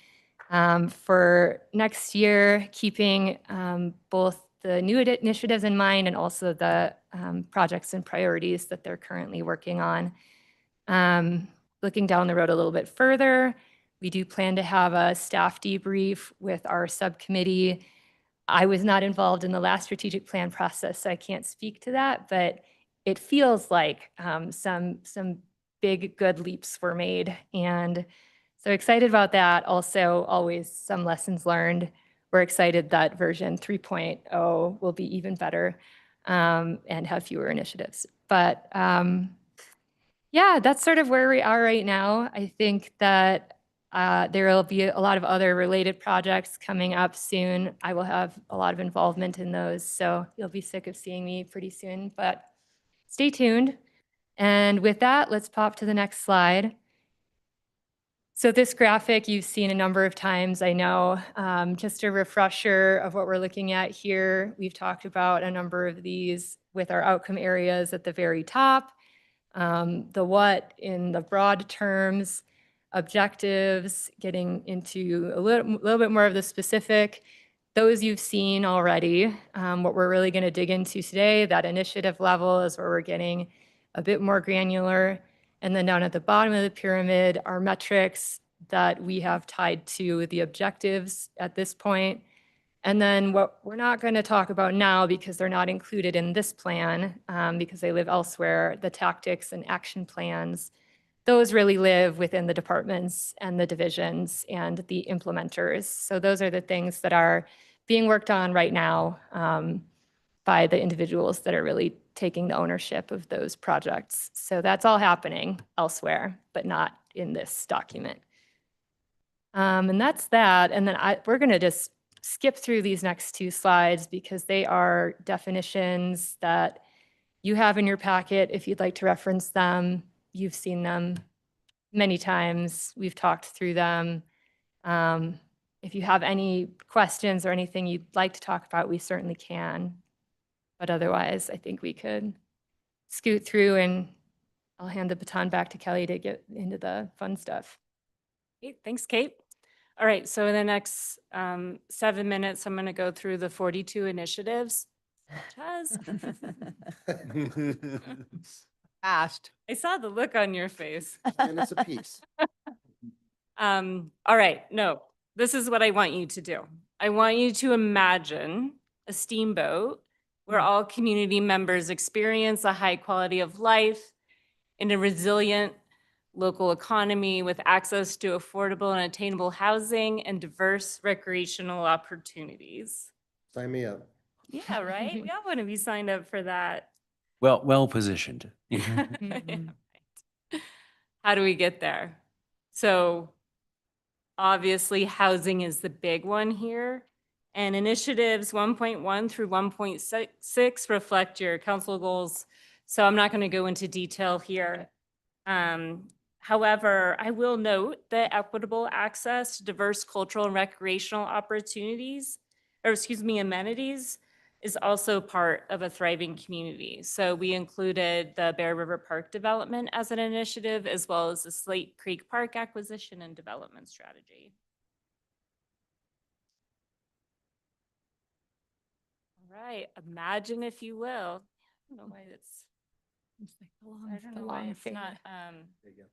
for next year, keeping both the new initiatives in mind and also the projects and priorities that they're currently working on. Looking down the road a little bit further, we do plan to have a staff debrief with our subcommittee. I was not involved in the last strategic plan process, so I can't speak to that, but it feels like some big, good leaps were made. And so excited about that. Also, always some lessons learned. We're excited that version 3.0 will be even better and have fewer initiatives. But yeah, that's sort of where we are right now. I think that there will be a lot of other related projects coming up soon. I will have a lot of involvement in those, so you'll be sick of seeing me pretty soon, but stay tuned. And with that, let's pop to the next slide. So this graphic you've seen a number of times, I know. Just a refresher of what we're looking at here. We've talked about a number of these with our outcome areas at the very top. The what in the broad terms, objectives, getting into a little bit more of the specific. Those you've seen already. What we're really going to dig into today, that initiative level is where we're getting a bit more granular. And then down at the bottom of the pyramid are metrics that we have tied to the objectives at this point. And then what we're not going to talk about now because they're not included in this plan because they live elsewhere, the tactics and action plans, those really live within the departments and the divisions and the implementers. So those are the things that are being worked on right now by the individuals that are really taking the ownership of those projects. So that's all happening elsewhere, but not in this document. And that's that. And then we're going to just skip through these next two slides because they are definitions that you have in your packet. If you'd like to reference them, you've seen them many times. We've talked through them. If you have any questions or anything you'd like to talk about, we certainly can. But otherwise, I think we could scoot through and I'll hand the baton back to Kelly to get into the fun stuff. Great, thanks, Kate. All right, so in the next 7 minutes, I'm going to go through the 42 initiatives. Fast. I saw the look on your face. And it's a piece. All right, no, this is what I want you to do. I want you to imagine a steamboat where all community members experience a high quality of life in a resilient local economy with access to affordable and attainable housing and diverse recreational opportunities. Sign me up. Yeah, right? We all want to be signed up for that. Well positioned. How do we get there? So obviously housing is the big one here. And initiatives 1.1 through 1.6 reflect your council goals. So I'm not going to go into detail here. However, I will note that equitable access to diverse cultural and recreational opportunities, or excuse me, amenities, is also part of a thriving community. So we included the Bear River Park development as an initiative, as well as the Slate Creek Park acquisition and development strategy. All right, imagine if you will. I don't know why it's, I don't know why it's not, There you go.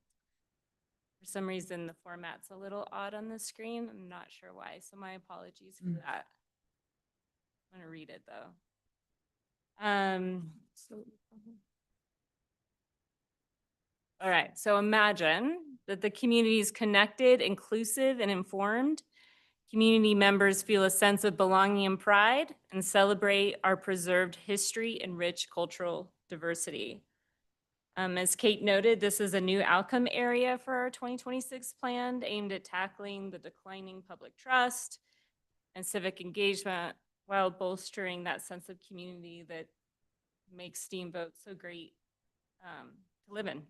for some reason, the format's a little odd on the screen. I'm not sure why, so my apologies for that. I'm gonna read it though. All right, so imagine that the community is connected, inclusive, and informed. Community members feel a sense of belonging and pride and celebrate our preserved history and rich cultural diversity. As Kate noted, this is a new outcome area for our 2026 plan aimed at tackling the declining public trust and civic engagement while bolstering that sense of community that makes Steamboat so great to live in.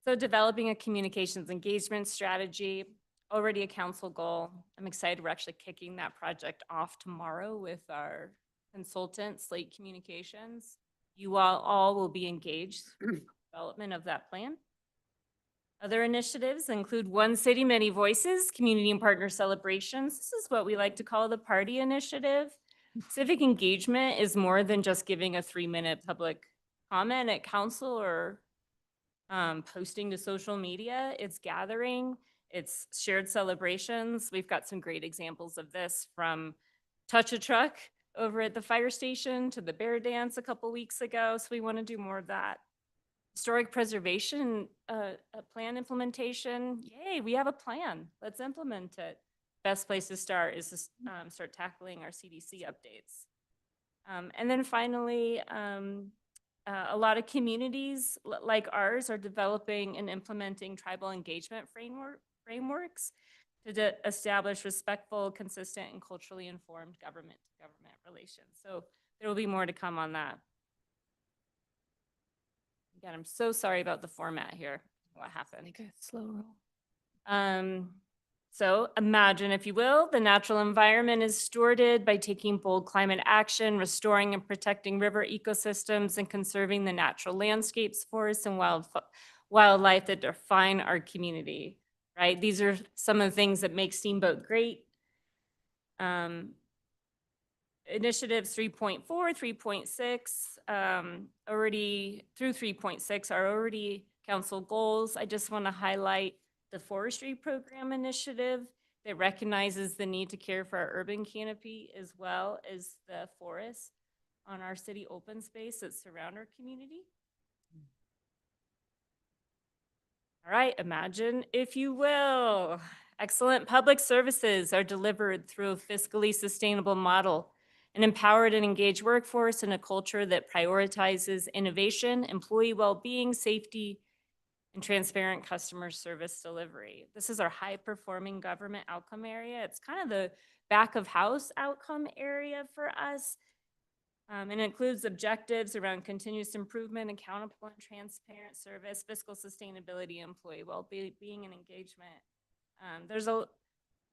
So developing a communications engagement strategy, already a council goal. I'm excited we're actually kicking that project off tomorrow with our consultant, Slate Communications. You all will be engaged in the development of that plan. Other initiatives include One City, Many Voices, community and partner celebrations. This is what we like to call the party initiative. Civic engagement is more than just giving a 3-minute public comment at council or posting to social media. It's gathering, it's shared celebrations. We've got some great examples of this, from Touch a Truck over at the fire station to the Bear Dance a couple weeks ago. So we want to do more of that. Historic preservation plan implementation. Yay, we have a plan. Let's implement it. Best place to start is to start tackling our CDC updates. And then finally, a lot of communities like ours are developing and implementing tribal engagement frameworks to establish respectful, consistent, and culturally informed government-to-government relations. So there will be more to come on that. Again, I'm so sorry about the format here. What happened? Slow roll. So imagine, if you will, the natural environment is stewarded by taking bold climate action, restoring and protecting river ecosystems, and conserving the natural landscapes, forests, and wildlife that define our community, right? These are some of the things that make Steamboat great. Initiatives 3.4, 3.6, already through 3.6 are already council goals. I just want to highlight the forestry program initiative that recognizes the need to care for our urban canopy as well as the forests on our city open space that surround our community. All right, imagine, if you will, excellent public services are delivered through a fiscally sustainable model, an empowered and engaged workforce, and a culture that prioritizes innovation, employee well-being, safety, and transparent customer service delivery. This is our high-performing government outcome area. It's kind of the back of house outcome area for us. And it includes objectives around continuous improvement, accountable and transparent service, fiscal sustainability, employee well-being, and engagement.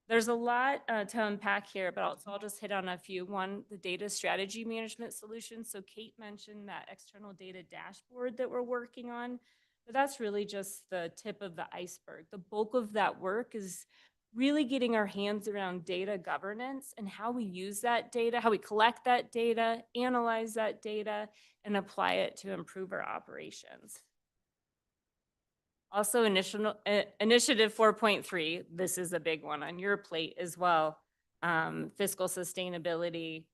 There's a lot to unpack here, but I'll just hit on a few. One, the data strategy management solution. So Kate mentioned that external data dashboard that we're working on, but that's really just the tip of the iceberg. The bulk of that work is really getting our hands around data governance and how we use that data, how we collect that data, analyze that data, and apply it to improve our operations. Also, initiative 4.3, this is a big one on your plate as well. Fiscal sustainability.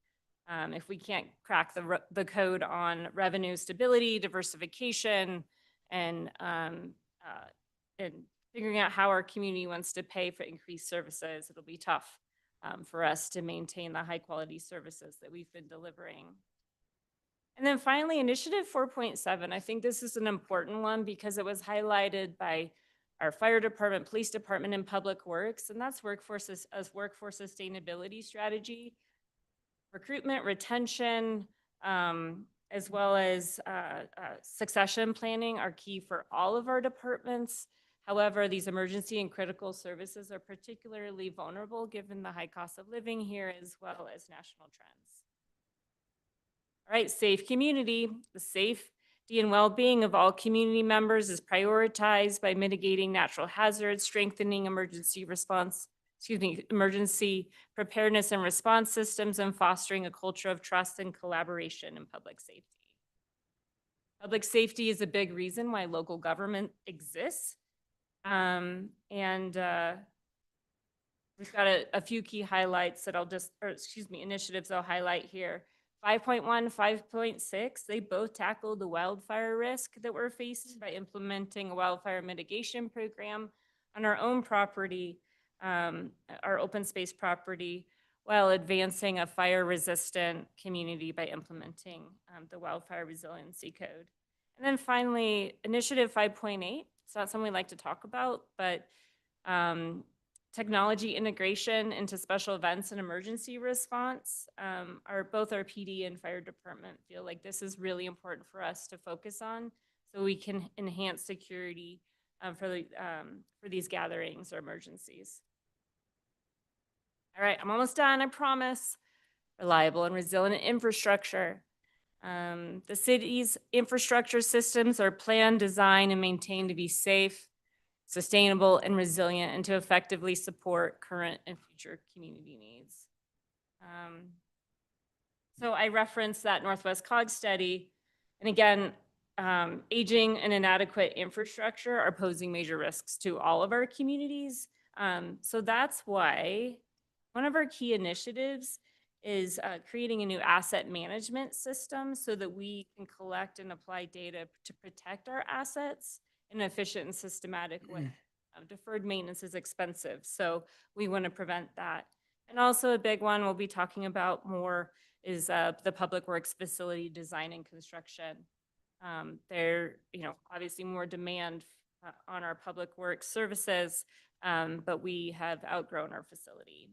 If we can't crack the code on revenue stability, diversification, and figuring out how our community wants to pay for increased services, it'll be tough for us to maintain the high quality services that we've been delivering. And then finally, initiative 4.7. I think this is an important one because it was highlighted by our fire department, police department, and public works, and that's workforce sustainability strategy. Recruitment, retention, as well as succession planning are key for all of our departments. However, these emergency and critical services are particularly vulnerable given the high cost of living here as well as national trends. All right, safe community. The safety and well-being of all community members is prioritized by mitigating natural hazards, strengthening emergency preparedness and response systems, and fostering a culture of trust and collaboration in public safety. Public safety is a big reason why local government exists. We've got a few key highlights that initiatives I'll highlight here. 5.1, 5.6, they both tackle the wildfire risk that we're faced by implementing a wildfire mitigation program on our own property, our open space property, while advancing a fire-resistant community by implementing the Wildfire Resiliency Code. And then finally, Initiative 5.8. It's not something we like to talk about, but technology integration into special events and emergency response. Both our PD and fire department feel like this is really important for us to focus on so we can enhance security for these gatherings or emergencies. All right, I'm almost done, I promise. Reliable and resilient infrastructure. The city's infrastructure systems are planned, designed, and maintained to be safe, sustainable, and resilient, and to effectively support current and future community needs. So I referenced that Northwest COG study, and again, aging and inadequate infrastructure are posing major risks to all of our communities. So that's why one of our key initiatives is creating a new asset management system so that we can collect and apply data to protect our assets in an efficient and systematic way. Deferred maintenance is expensive, so we want to prevent that. And also a big one we'll be talking about more is the public works facility design and construction. There, obviously more demand on our public works services, but we have outgrown our facility.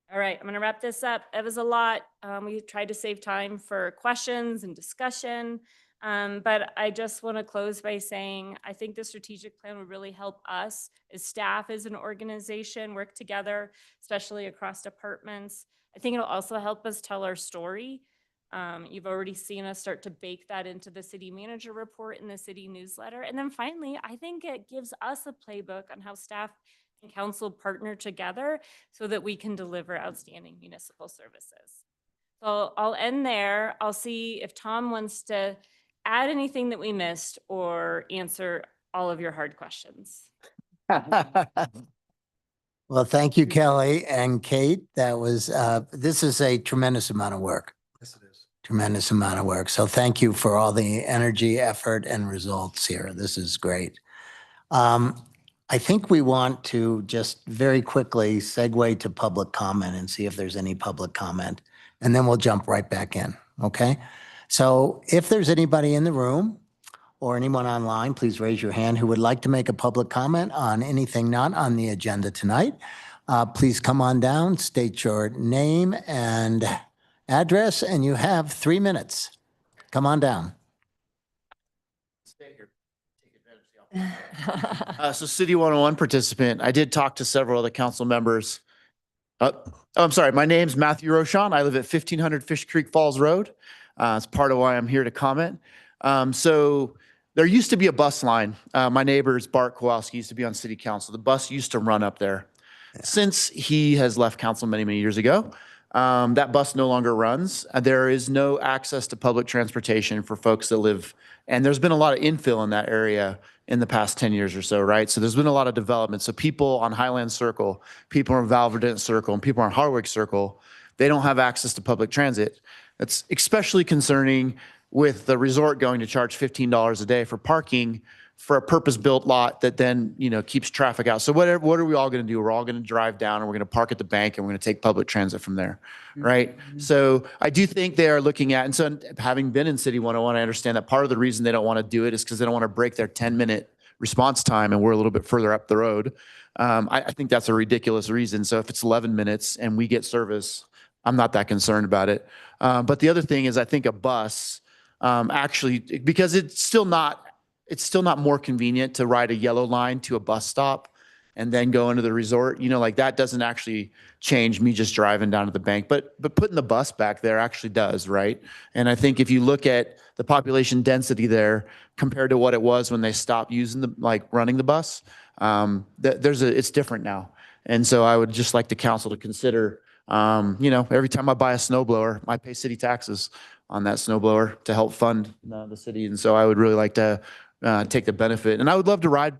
All right, I'm going to wrap this up. It was a lot. We tried to save time for questions and discussion, but I just want to close by saying I think the strategic plan would really help us as staff, as an organization, work together, especially across departments. I think it'll also help us tell our story. You've already seen us start to bake that into the city manager report and the city newsletter. And then finally, I think it gives us a playbook on how staff and council partner together so that we can deliver outstanding municipal services. So I'll end there. I'll see if Tom wants to add anything that we missed or answer all of your hard questions. Well, thank you, Kelly and Kate. That was, this is a tremendous amount of work. Yes, it is. Tremendous amount of work. So thank you for all the energy, effort, and results here. This is great. I think we want to just very quickly segue to public comment and see if there's any public comment, and then we'll jump right back in, okay? So if there's anybody in the room or anyone online, please raise your hand who would like to make a public comment on anything not on the agenda tonight. Please come on down, state your name and address, and you have 3 minutes. Come on down. Stay here. Take advantage of the opportunity. So City 101 participant, I did talk to several other council members. I'm sorry, my name's Matthew Rochon. I live at 1500 Fish Creek Falls Road. It's part of why I'm here to comment. So there used to be a bus line. My neighbor's Bart Kowalski used to be on city council. The bus used to run up there. Since he has left council many, many years ago, that bus no longer runs. There is no access to public transportation for folks that live, and there's been a lot of infill in that area in the past 10 years or so, right? So there's been a lot of development. So people on Highland Circle, people on Val Verdant Circle, and people on Hardwick Circle, they don't have access to public transit. That's especially concerning with the resort going to charge $15 a day for parking for a purpose-built lot that then, keeps traffic out. So what are we all going to do? We're all going to drive down and we're going to park at the bank and we're going to take public transit from there, right? So I do think they are looking at, and so having been in City 101, I understand that part of the reason they don't want to do it is because they don't want to break their 10-minute response time and we're a little bit further up the road. I think that's a ridiculous reason. So if it's 11 minutes and we get service, I'm not that concerned about it. But the other thing is I think a bus actually, because it's still not more convenient to ride a yellow line to a bus stop and then go into the resort, like that doesn't actually change me just driving down to the bank, but putting the bus back there actually does, right? And I think if you look at the population density there compared to what it was when they stopped using running the bus, it's different now. And so I would just like the council to consider, every time I buy a snowblower, I pay city taxes on that snowblower to help fund the city. And so I would really like to take the benefit. And I would love to ride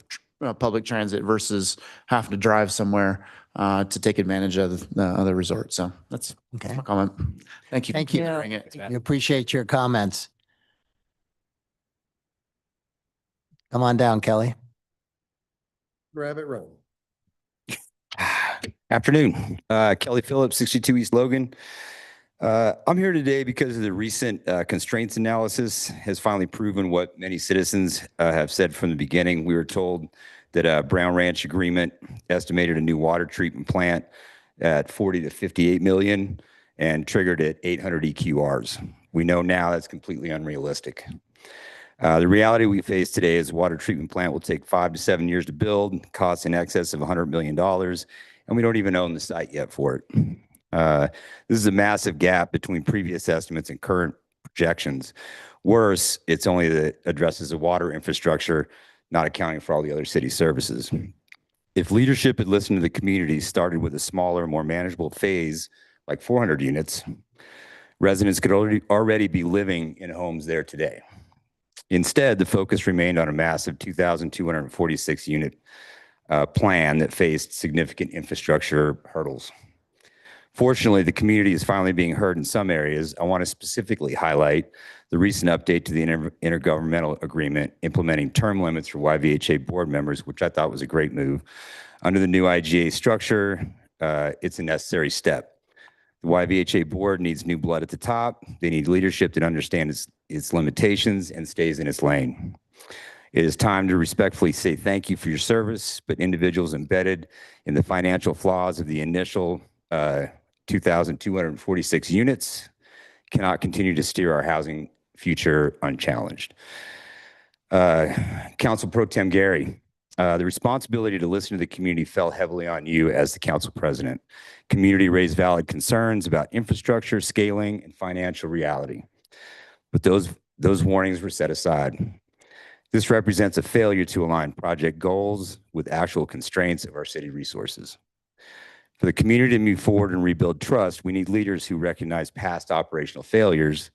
public transit versus having to drive somewhere to take advantage of the other resort. So that's my comment. Thank you. Thank you. for hearing it. We appreciate your comments. Come on down, Kelly. Grab it, run. Afternoon, Kelly Phillips, 62 East Logan. I'm here today because of the recent constraints analysis has finally proven what many citizens have said from the beginning. We were told that a Brown Ranch agreement estimated a new water treatment plant at 40 to 58 million and triggered at 800 EQRs. We know now that's completely unrealistic. The reality we face today is the water treatment plant will take 5 to 7 years to build, costs in excess of $100 million, and we don't even own the site yet for it. This is a massive gap between previous estimates and current projections. Worse, it's only that addresses the water infrastructure, not accounting for all the other city services. If leadership had listened to the community, started with a smaller, more manageable phase, like 400 units, residents could already be living in homes there today. Instead, the focus remained on a massive 2,246 unit plan that faced significant infrastructure hurdles. Fortunately, the community is finally being heard in some areas. I want to specifically highlight the recent update to the intergovernmental agreement implementing term limits for YVHA board members, which I thought was a great move. Under the new IGA structure, it's a necessary step. The YVHA board needs new blood at the top. They need leadership that understands its limitations and stays in its lane. It is time to respectfully say thank you for your service, but individuals embedded in the financial flaws of the initial 2,246 units cannot continue to steer our housing future unchallenged. Council Pro Tem Gary, the responsibility to listen to the community fell heavily on you as the council president. Community raised valid concerns about infrastructure, scaling, and financial reality. But those warnings were set aside. This represents a failure to align project goals with actual constraints of our city resources. For the community to move forward and rebuild trust, we need leaders who recognize past operational failures,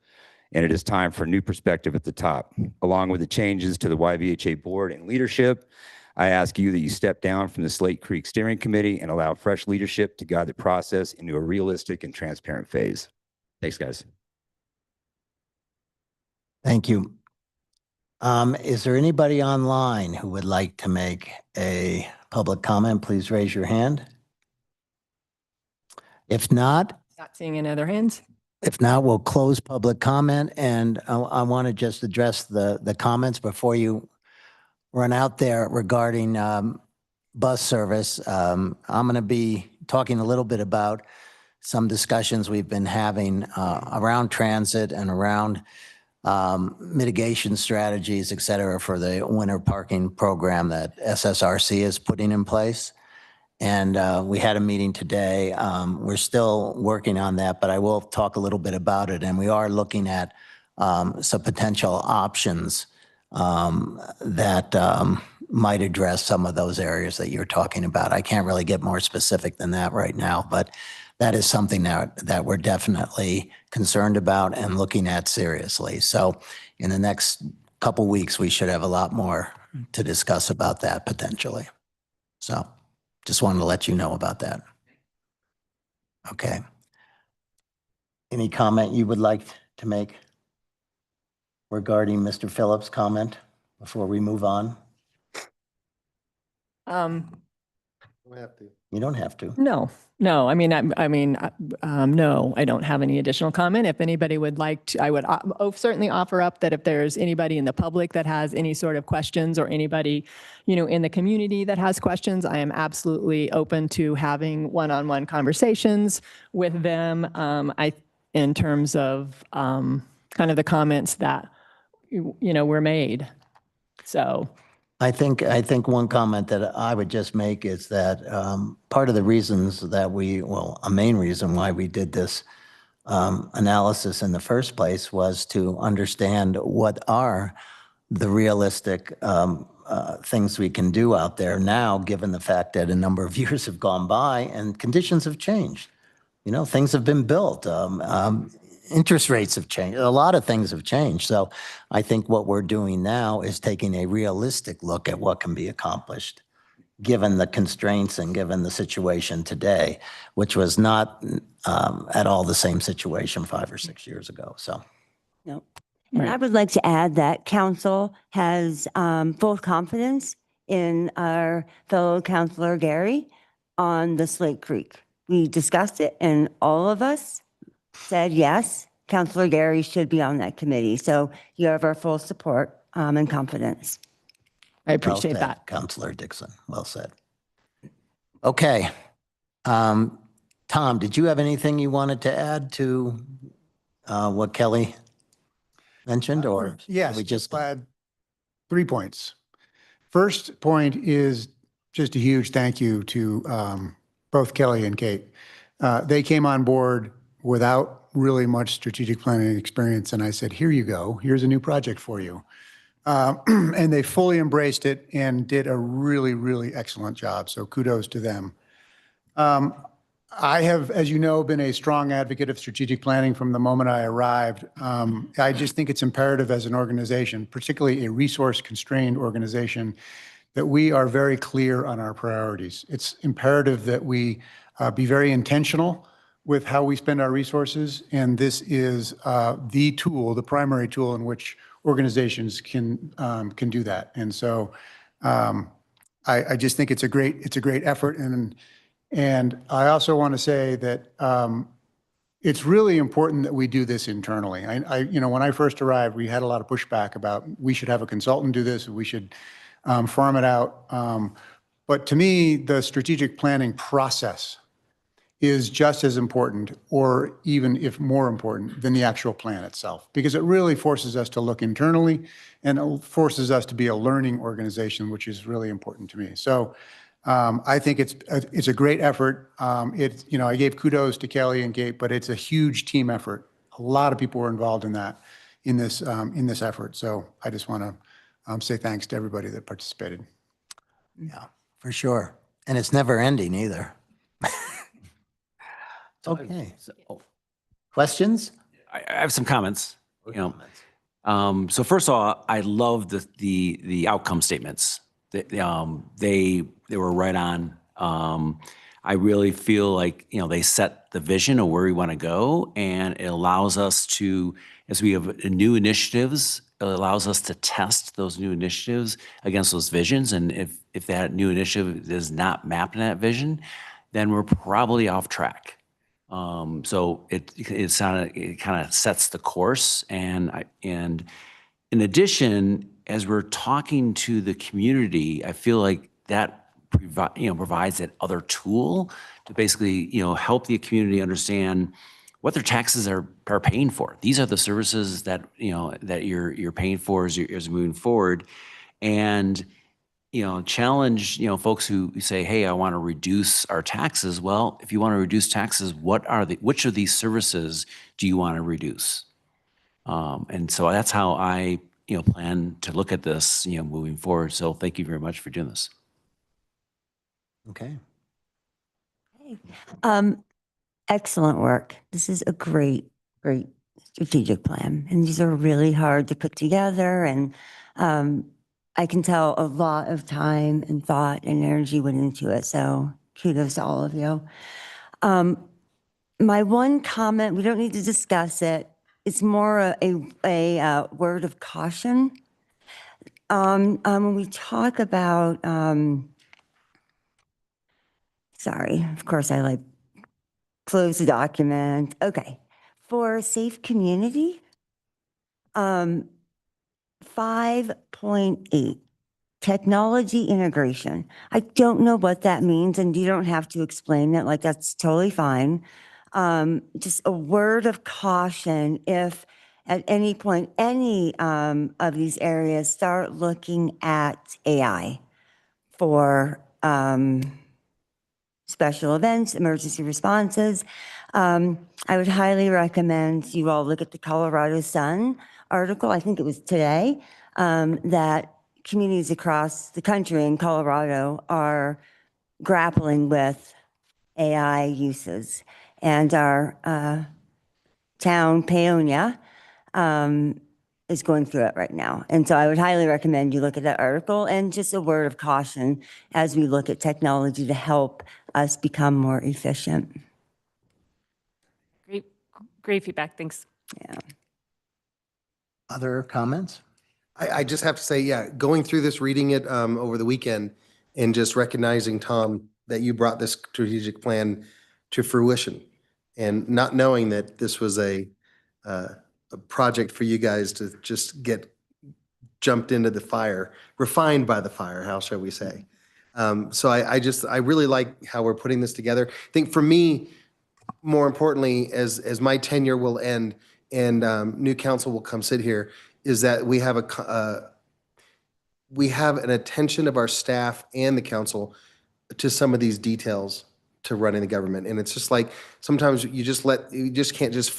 and it is time for a new perspective at the top. Along with the changes to the YVHA board and leadership, I ask you that you step down from the Slate Creek Steering Committee and allow fresh leadership to guide the process into a realistic and transparent phase. Thanks, guys. Thank you. Is there anybody online who would like to make a public comment? Please raise your hand. If not, Not seeing any other hands? we'll close public comment. And I want to just address the comments before you run out there regarding bus service. I'm going to be talking a little bit about some discussions we've been having around transit and around mitigation strategies, et cetera, for the winter parking program that SSRC is putting in place. And we had a meeting today. We're still working on that, but I will talk a little bit about it. And we are looking at some potential options that might address some of those areas that you're talking about. I can't really get more specific than that right now, but that is something that we're definitely concerned about and looking at seriously. So in the next couple weeks, we should have a lot more to discuss about that potentially. So just wanted to let you know about that. Okay. Any comment you would like to make regarding Mr. Phillips' comment before we move on? don't have to. You don't have to. No, no. No, I don't have any additional comment. If anybody would like to, I would certainly offer up that if there's anybody in the public that has any sort of questions or anybody, in the community that has questions, I am absolutely open to having one-on-one conversations with them. In terms of kind of the comments that, were made. So. I think one comment that I would just make is that part of the reasons that a main reason why we did this analysis in the first place was to understand what are the realistic things we can do out there now, given the fact that a number of years have gone by and conditions have changed. Things have been built. Interest rates have changed. A lot of things have changed. So I think what we're doing now is taking a realistic look at what can be accomplished, given the constraints and given the situation today, which was not at all the same situation 5 or 6 years ago. So. No. And I would like to add that council has full confidence in our fellow councilor Gary on the Slate Creek. We discussed it and all of us said, yes, Councilor Gary should be on that committee. So you have our full support and confidence. I appreciate Well said, that. Councilor Dixon. Well said. Okay. Tom, did you have anything you wanted to add to what Kelly mentioned, or Yes, we just add 3 points. First point is just a huge thank you to both Kelly and Kate. They came on board without really much strategic planning experience. And I said, here you go. Here's a new project for you. And they fully embraced it and did a really, really excellent job. So kudos to them. I have, as you know, been a strong advocate of strategic planning from the moment I arrived. I just think it's imperative as an organization, particularly a resource-constrained organization, that we are very clear on our priorities. It's imperative that we be very intentional with how we spend our resources, and this is the tool, the primary tool in which organizations can do that. And so I just think it's a great effort, and I also want to say that it's really important that we do this internally. When I first arrived, we had a lot of pushback about we should have a consultant do this, we should farm it out. But to me, the strategic planning process is just as important, or even if more important, than the actual plan itself, because it really forces us to look internally and it forces us to be a learning organization, which is really important to me. So I think it's a great effort. I gave kudos to Kelly and Kate, but it's a huge team effort. A lot of people were involved in that, in this effort. So I just want to say thanks to everybody that participated. Yeah, for sure. And it's never ending either. Okay. Questions? I have some comments. So first of all, I love the outcome statements. They were right on. I really feel like they set the vision of where we want to go, and it allows us to, as we have new initiatives, it allows us to test those new initiatives against those visions. And if that new initiative is not mapped in that vision, then we're probably off track. So it kind of sets the course, and in addition, as we're talking to the community, I feel like that provides that other tool to basically help the community understand what their taxes are paying for. These are the services that that you're paying for as you're moving forward, and challenge, folks who say, hey, I want to reduce our taxes. Well, if you want to reduce taxes, which of these services do you want to reduce? And so that's how I, plan to look at this, moving forward. So thank you very much for doing this. Okay. Excellent work. This is a great strategic plan. And these are really hard to put together. And I can tell a lot of time and thought and energy went into it. So kudos to all of you. My one comment, we don't need to discuss it. It's more a word of caution. When we talk about Sorry, of course I like close the document. Okay. For safe community, 5.8, technology integration. I don't know what that means, and you don't have to explain it, like that's totally fine. Just a word of caution if at any point, any of these areas start looking at AI for special events, emergency responses. I would highly recommend you all look at the Colorado Sun article, I think it was today, that communities across the country in Colorado are grappling with AI uses. And our town, Paonia, is going through it right now. And so I would highly recommend you look at that article, and just a word of caution as we look at technology to help us become more efficient. Great feedback. Thanks. Yeah. Other comments? I just have to say, yeah, going through this, reading it over the weekend, and just recognizing, Tom, that you brought this strategic plan to fruition, and not knowing that this was a project for you guys to just get jumped into the fire, refined by the fire, how shall we say? So I really like how we're putting this together. I think for me, more importantly, as my tenure will end and new council will come sit here, is that we have an attention of our staff and the council to some of these details to running the government. And it's just like, sometimes you just can't just,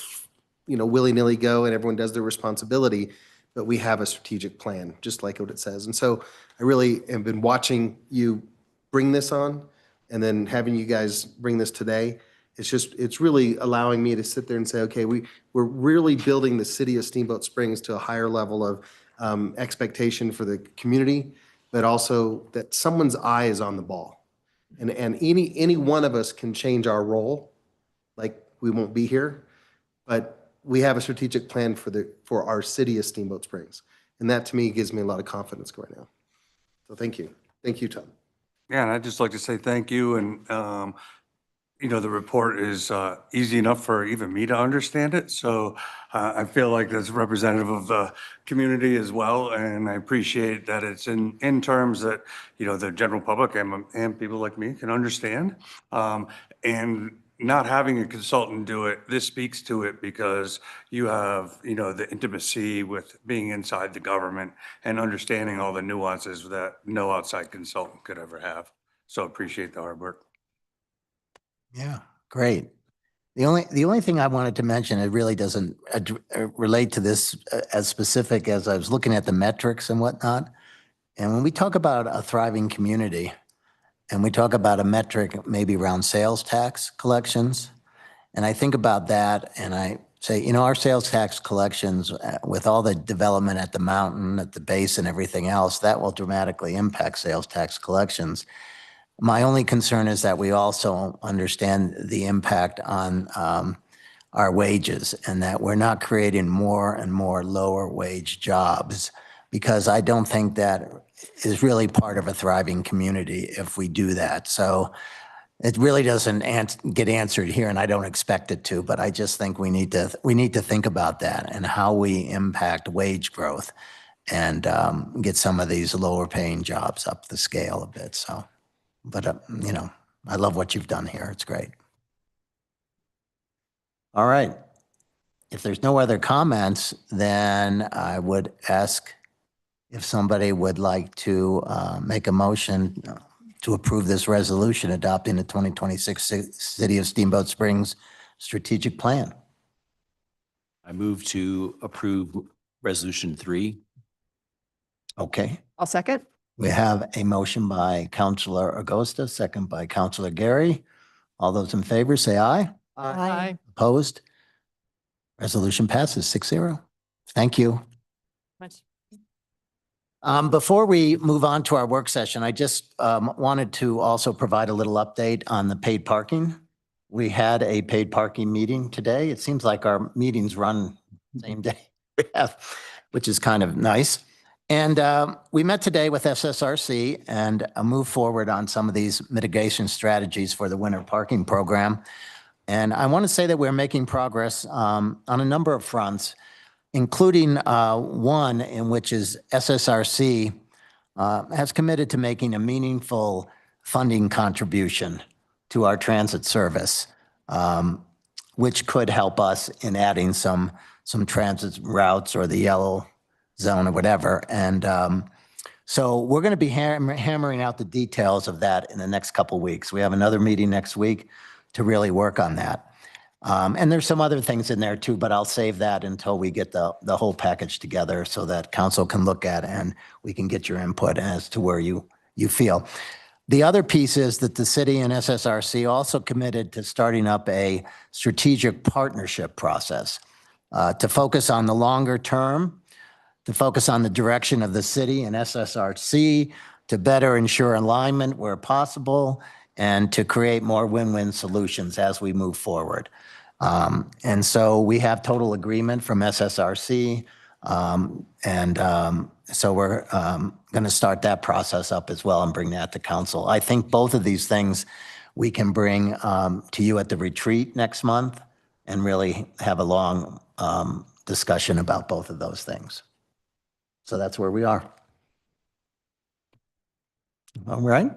willy-nilly go and everyone does their responsibility, but we have a strategic plan, just like what it says. And so I really have been watching you bring this on, and then having you guys bring this today. It's really allowing me to sit there and say, okay, we're really building the city of Steamboat Springs to a higher level of expectation for the community, but also that someone's eye is on the ball. And any one of us can change our role, like we won't be here, but we have a strategic plan for our city of Steamboat Springs. And that to me gives me a lot of confidence going now. So thank you. Thank you, Tom. Yeah, and I'd just like to say thank you. And, the report is easy enough for even me to understand it. So I feel like that's representative of the community as well. And I appreciate that it's in terms that, the general public and people like me can understand. And not having a consultant do it, this speaks to it because you have, the intimacy with being inside the government and understanding all the nuances that no outside consultant could ever have. So appreciate the hard work. Yeah, great. The only thing I wanted to mention, it really doesn't relate to this as specific as I was looking at the metrics and whatnot. And when we talk about a thriving community, and we talk about a metric maybe around sales tax collections, and I think about that and I say, our sales tax collections with all the development at the mountain, at the base and everything else, that will dramatically impact sales tax collections. My only concern is that we also understand the impact on our wages, and that we're not creating more and more lower wage jobs, because I don't think that is really part of a thriving community if we do that. So it really doesn't get answered here, and I don't expect it to, but I just think we need to think about that and how we impact wage growth and get some of these lower paying jobs up the scale a bit. So. But, I love what you've done here. It's great. All right. If there's no other comments, then I would ask if somebody would like to make a motion to approve this resolution adopting the 2026 City of Steamboat Springs Strategic Plan. I move to approve Resolution 3. Okay. I'll second. We have a motion by Councilor Augusta, second by Councilor Gary. All those in favor say aye. Aye. Opposed? Resolution passes 6-0. Thank you. Before we move on to our work session, I just wanted to also provide a little update on the paid parking. We had a paid parking meeting today. It seems like our meetings run the same day we have, which is kind of nice. And we met today with SSRC and moved forward on some of these mitigation strategies for the winter parking program. And I want to say that we're making progress on a number of fronts, including one in which is SSRC has committed to making a meaningful funding contribution to our transit service, which could help us in adding some transit routes or the yellow zone or whatever. And so we're going to be hammering out the details of that in the next couple of weeks. We have another meeting next week to really work on that. And there's some other things in there too, but I'll save that until we get the whole package together so that council can look at it and we can get your input as to where you feel. The other piece is that the city and SSRC also committed to starting up a strategic partnership process to focus on the longer term, to focus on the direction of the city and SSRC, to better ensure alignment where possible, and to create more win-win solutions as we move forward. And so we have total agreement from SSRC, so we're going to start that process up as well and bring that to council. I think both of these things we can bring to you at the retreat next month and really have a long discussion about both of those things. So that's where we are. All right.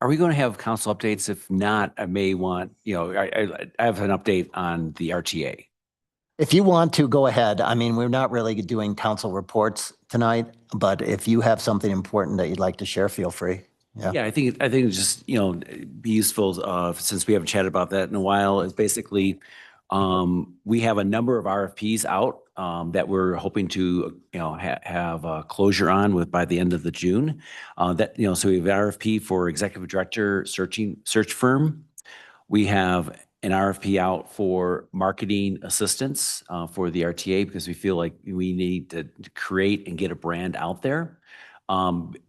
Are we going to have council updates? If not, I may want, I have an update on the RTA. If you want to, go ahead. I mean, we're not really doing council reports tonight, but if you have something important that you'd like to share, feel free. Yeah, I think it's just, be useful since we haven't chatted about that in a while, is basically we have a number of RFPs out that we're hoping to, have closure on by the end of the June. So we have an RFP for executive director search firm. We have an RFP out for marketing assistance for the RTA because we feel like we need to create and get a brand out there.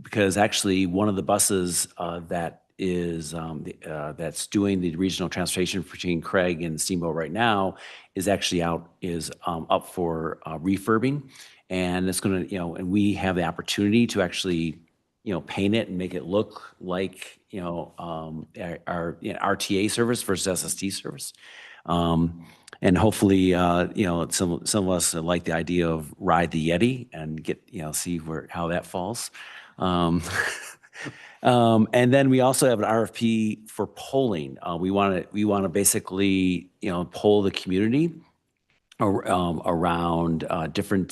Because actually one of the buses that is that's doing the regional transportation between Craig and Steamboat right now is actually up for refurbing, and it's going to, and we have the opportunity to actually, paint it and make it look like, our RTA service versus SST service. And hopefully, some of us like the idea of ride the Yeti and get, see how that falls. And then we also have an RFP for polling. We want to basically, poll the community around different,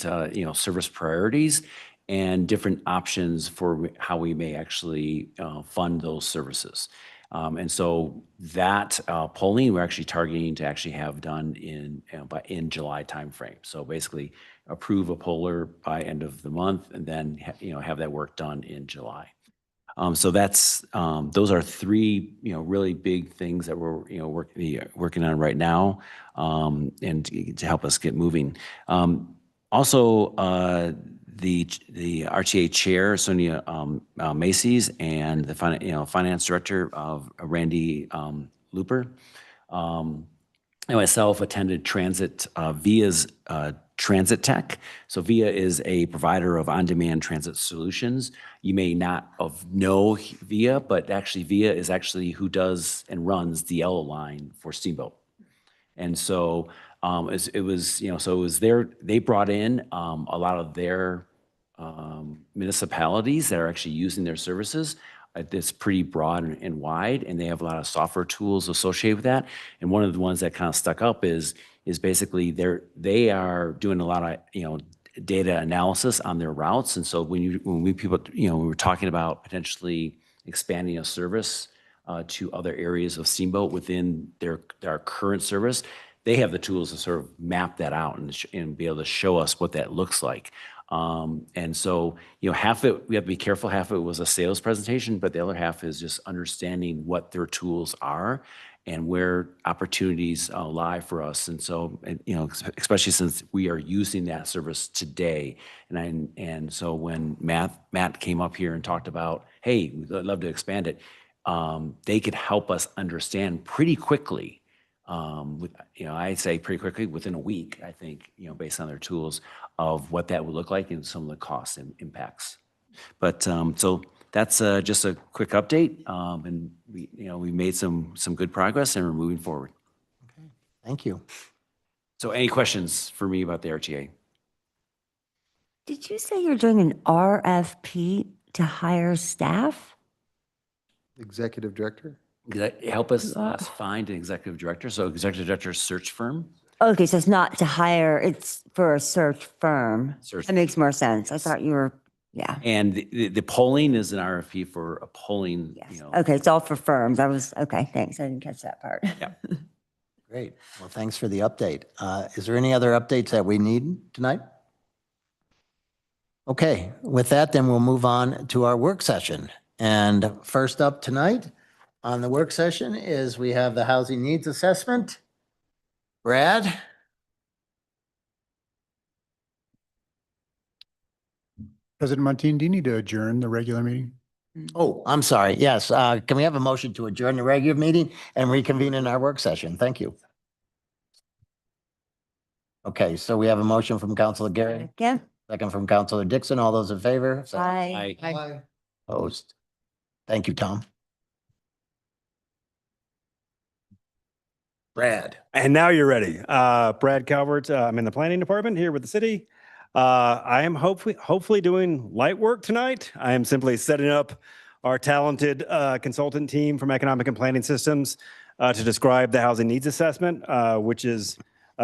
service priorities and different options for how we may actually fund those services. And so that polling, we're actually targeting to actually have done in July timeframe. So basically approve a poller by end of the month and then, have that work done in July. So that's, those are three, really big things that we're, working on right now, and to help us get moving. Also, the RTA chair, Sonia Macy's, and the finance director of Randy Looper, and myself attended VIA's Transit Tech. So VIA is a provider of on-demand transit solutions. You may not know VIA, but actually VIA is actually who does and runs the yellow line for Steamboat. And so it was they brought in a lot of their municipalities that are actually using their services. It's pretty broad and wide, and they have a lot of software tools associated with that. And one of the ones that kind of stuck up is basically they are doing a lot of data analysis on their routes. And so when we were talking about potentially expanding a service to other areas of Steamboat within their current service, they have the tools to sort of map that out and be able to show us what that looks like. And so, half of it, we have to be careful. Half of it was a sales presentation, but the other half is just understanding what their tools are and where opportunities lie for us. And so, especially since we are using that service today. And so when Matt came up here and talked about, hey, we'd love to expand it, they could help us understand pretty quickly. I'd say pretty quickly, within a week, I think, based on their tools, of what that would look like and some of the costs and impacts. But so that's just a quick update. And we made some good progress and we're moving forward. Thank you. So any questions for me about the RTA? Did you say you're doing an RFP to hire staff? Executive director? Help us find an executive director. So executive director search firm. Okay, so it's not to hire, it's for a search firm. Search That makes more sense. I thought you were, yeah. And the polling is an RFP for a polling, Okay, it's all for firms. Okay, thanks. I didn't catch that part. Yeah. Great. Well, thanks for the update. Is there any other updates that we need tonight? Okay, with that, then we'll move on to our work session. And first up tonight on the work session is we have the housing needs assessment. Brad? President Montine, do you need to adjourn the regular meeting? Oh, I'm sorry. Yes. Can we have a motion to adjourn the regular meeting and reconvene in our work session? Thank you. Okay, so we have a motion from Councilor Gary. Again? Second from Councilor Dixon. All those in favor? say Aye. Aye. Opposed? Thank you, Tom. Brad. And now you're ready. Brad Calvert, I'm in the planning department here with the city. I am hopefully doing light work tonight. I am simply setting up our talented consultant team from Economic and Planning Systems to describe the housing needs assessment, which is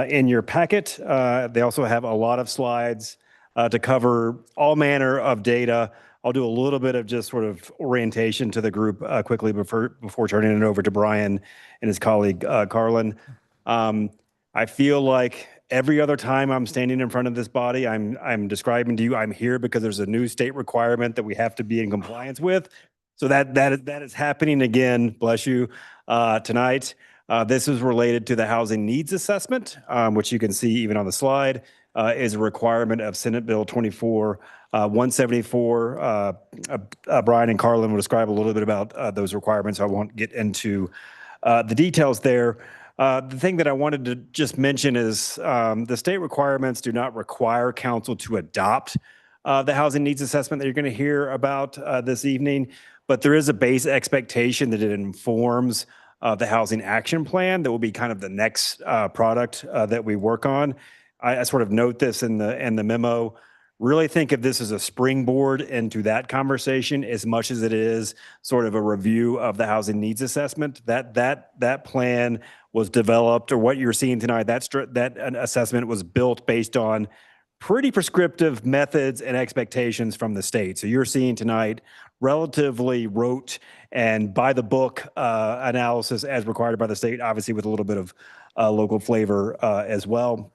in your packet. They also have a lot of slides to cover all manner of data. I'll do a little bit of just sort of orientation to the group quickly before turning it over to Brian and his colleague, Carlin. I feel like every other time I'm standing in front of this body, I'm describing to you, I'm here because there's a new state requirement that we have to be in compliance with. So that is happening again, bless you, tonight. This is related to the housing needs assessment, which you can see even on the slide, is a requirement of Senate Bill 174. Brian and Carlin will describe a little bit about those requirements. I won't get into the details there. The thing that I wanted to just mention is the state requirements do not require council to adopt the housing needs assessment that you're going to hear about this evening, but there is a base expectation that it informs the housing action plan that will be kind of the next product that we work on. I sort of note this in the memo. Really think of this as a springboard into that conversation as much as it is sort of a review of the housing needs assessment. That plan was developed, or what you're seeing tonight, that assessment was built based on pretty prescriptive methods and expectations from the state. So you're seeing tonight relatively rote and by the book analysis as required by the state, obviously with a little bit of local flavor as well.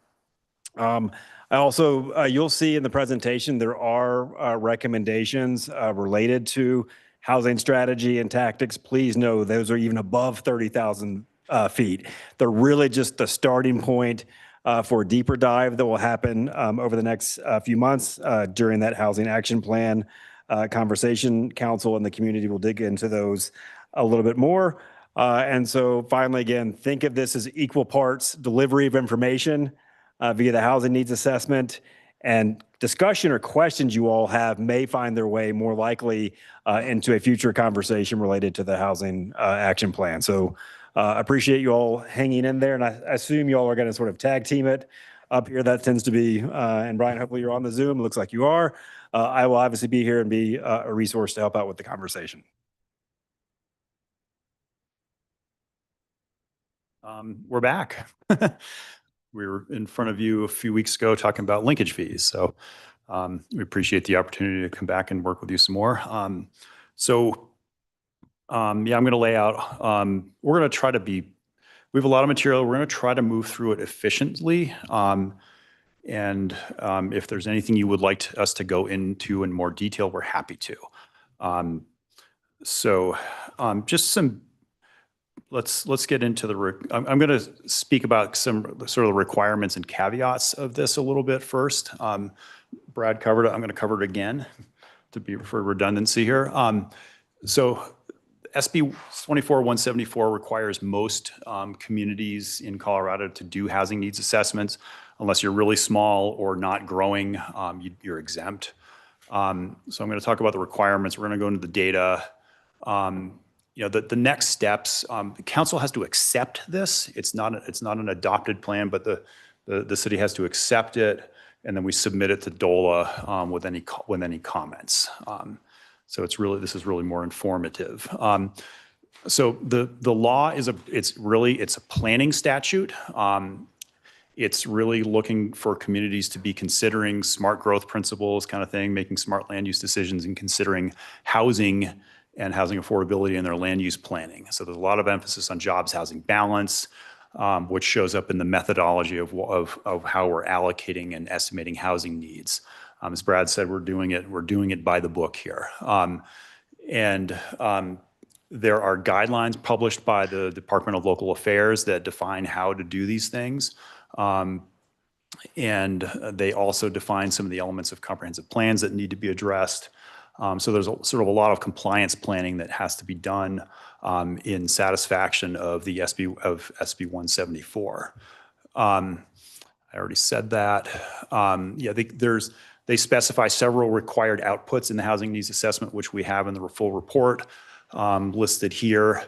I also, you'll see in the presentation, there are recommendations related to housing strategy and tactics. Please know those are even above 30,000 feet. They're really just the starting point for a deeper dive that will happen over the next few months during that housing action plan conversation. Council and the community will dig into those a little bit more. And so finally, again, think of this as equal parts delivery of information via the housing needs assessment, and discussion or questions you all have may find their way more likely into a future conversation related to the housing action plan. So appreciate you all hanging in there, and I assume you all are going to sort of tag team it up here. That tends to be, and Brian, hopefully you're on the Zoom. It looks like you are. I will obviously be here and be a resource to help out with the conversation. We're back. We were in front of you a few weeks ago talking about linkage fees. So we appreciate the opportunity to come back and work with you some more. I'm going to lay out, we're going to try to we have a lot of material. We're going to try to move through it efficiently. If there's anything you would like us to go into in more detail, we're happy to. Just some, let's get into I'm going to speak about some sort of the requirements and caveats of this a little bit first. Brad covered it. I'm going to cover it again for redundancy here. SB 24-174 requires most communities in Colorado to do housing needs assessments. unless you're really small or not growing, you're exempt. So I'm going to talk about the requirements. We're going to go into the data. The next steps, the council has to accept this. It's not an adopted plan, but the city has to accept it, and then we submit it to DOLA with any comments. So this is really more informative. So the law it's a planning statute. It's really looking for communities to be considering smart growth principles kind of thing, making smart land use decisions and considering housing and housing affordability in their land use planning. So there's a lot of emphasis on jobs housing balance, which shows up in the methodology of how we're allocating and estimating housing needs. As Brad said, we're doing it by the book here. There are guidelines published by the Department of Local Affairs that define how to do these things. And they also define some of the elements of comprehensive plans that need to be addressed. So there's sort of a lot of compliance planning that has to be done in satisfaction of the SB 174. I already said that. They specify several required outputs in the housing needs assessment, which we have in the full report listed here.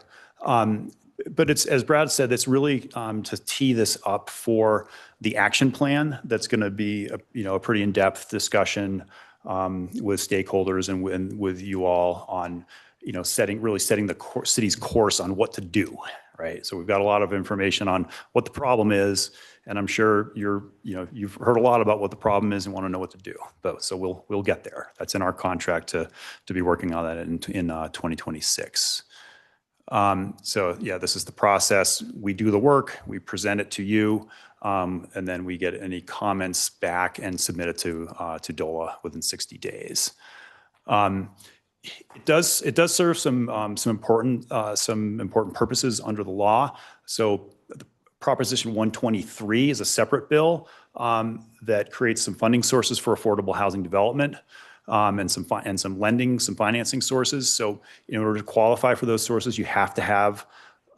But it's, as Brad said, it's really to tee this up for the action plan. That's going to be a pretty in-depth discussion with stakeholders and with you all on, setting the city's course on what to do, right? So we've got a lot of information on what the problem is, and I'm sure you've heard a lot about what the problem is and want to know what to do. So we'll get there. That's in our contract to be working on that in 2026. This is the process. We do the work, we present it to you, and then we get any comments back and submit it to DOLA within 60 days. It does serve some important purposes under the law. So Proposition 123 is a separate bill that creates some funding sources for affordable housing development. And some lending, some financing sources. So in order to qualify for those sources, you have to have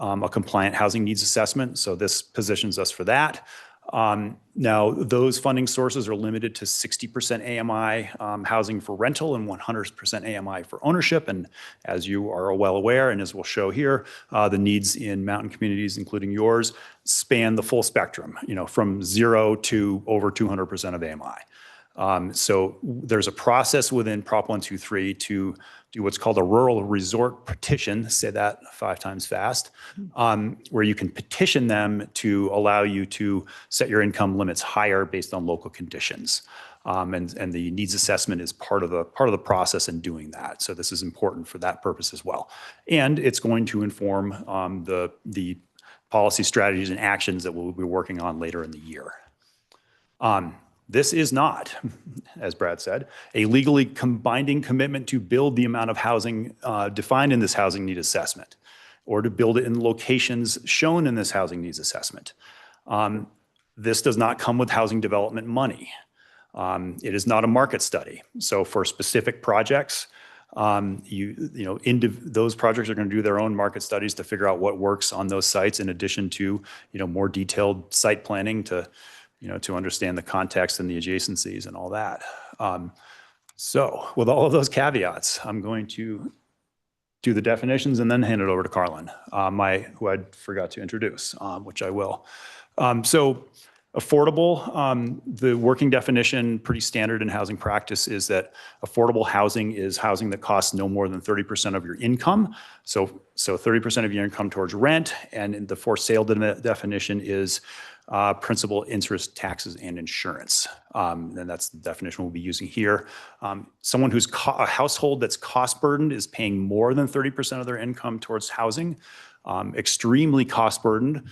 a compliant housing needs assessment. So this positions us for that. Now, those funding sources are limited to 60% AMI housing for rental and 100% AMI for ownership. And as you are well aware, and as we'll show here, the needs in mountain communities, including yours, span the full spectrum, from 0 to over 200% of AMI. So there's a process within Prop 123 to do what's called a rural resort petition, say that 5 times fast, where you can petition them to allow you to set your income limits higher based on local conditions. And the needs assessment is part of the process in doing that. So this is important for that purpose as well. And it's going to inform the policy strategies and actions that we'll be working on later in the year. This is not, as Brad said, a legally binding commitment to build the amount of housing defined in this housing need assessment, or to build it in locations shown in this housing needs assessment. This does not come with housing development money. It is not a market study. So for specific projects, those projects are going to do their own market studies to figure out what works on those sites, in addition to more detailed site planning to understand the context and the adjacencies and all that. So with all of those caveats, I'm going to do the definitions and then hand it over to Carlin, who I forgot to introduce, which I will. So affordable, the working definition, pretty standard in housing practice, is that affordable housing is housing that costs no more than 30% of your income. So 30% of your income towards rent, and the for sale definition is principal, interest, taxes, and insurance. And that's the definition we'll be using here. Someone who's a household that's cost burdened is paying more than 30% of their income towards housing. Extremely cost burdened,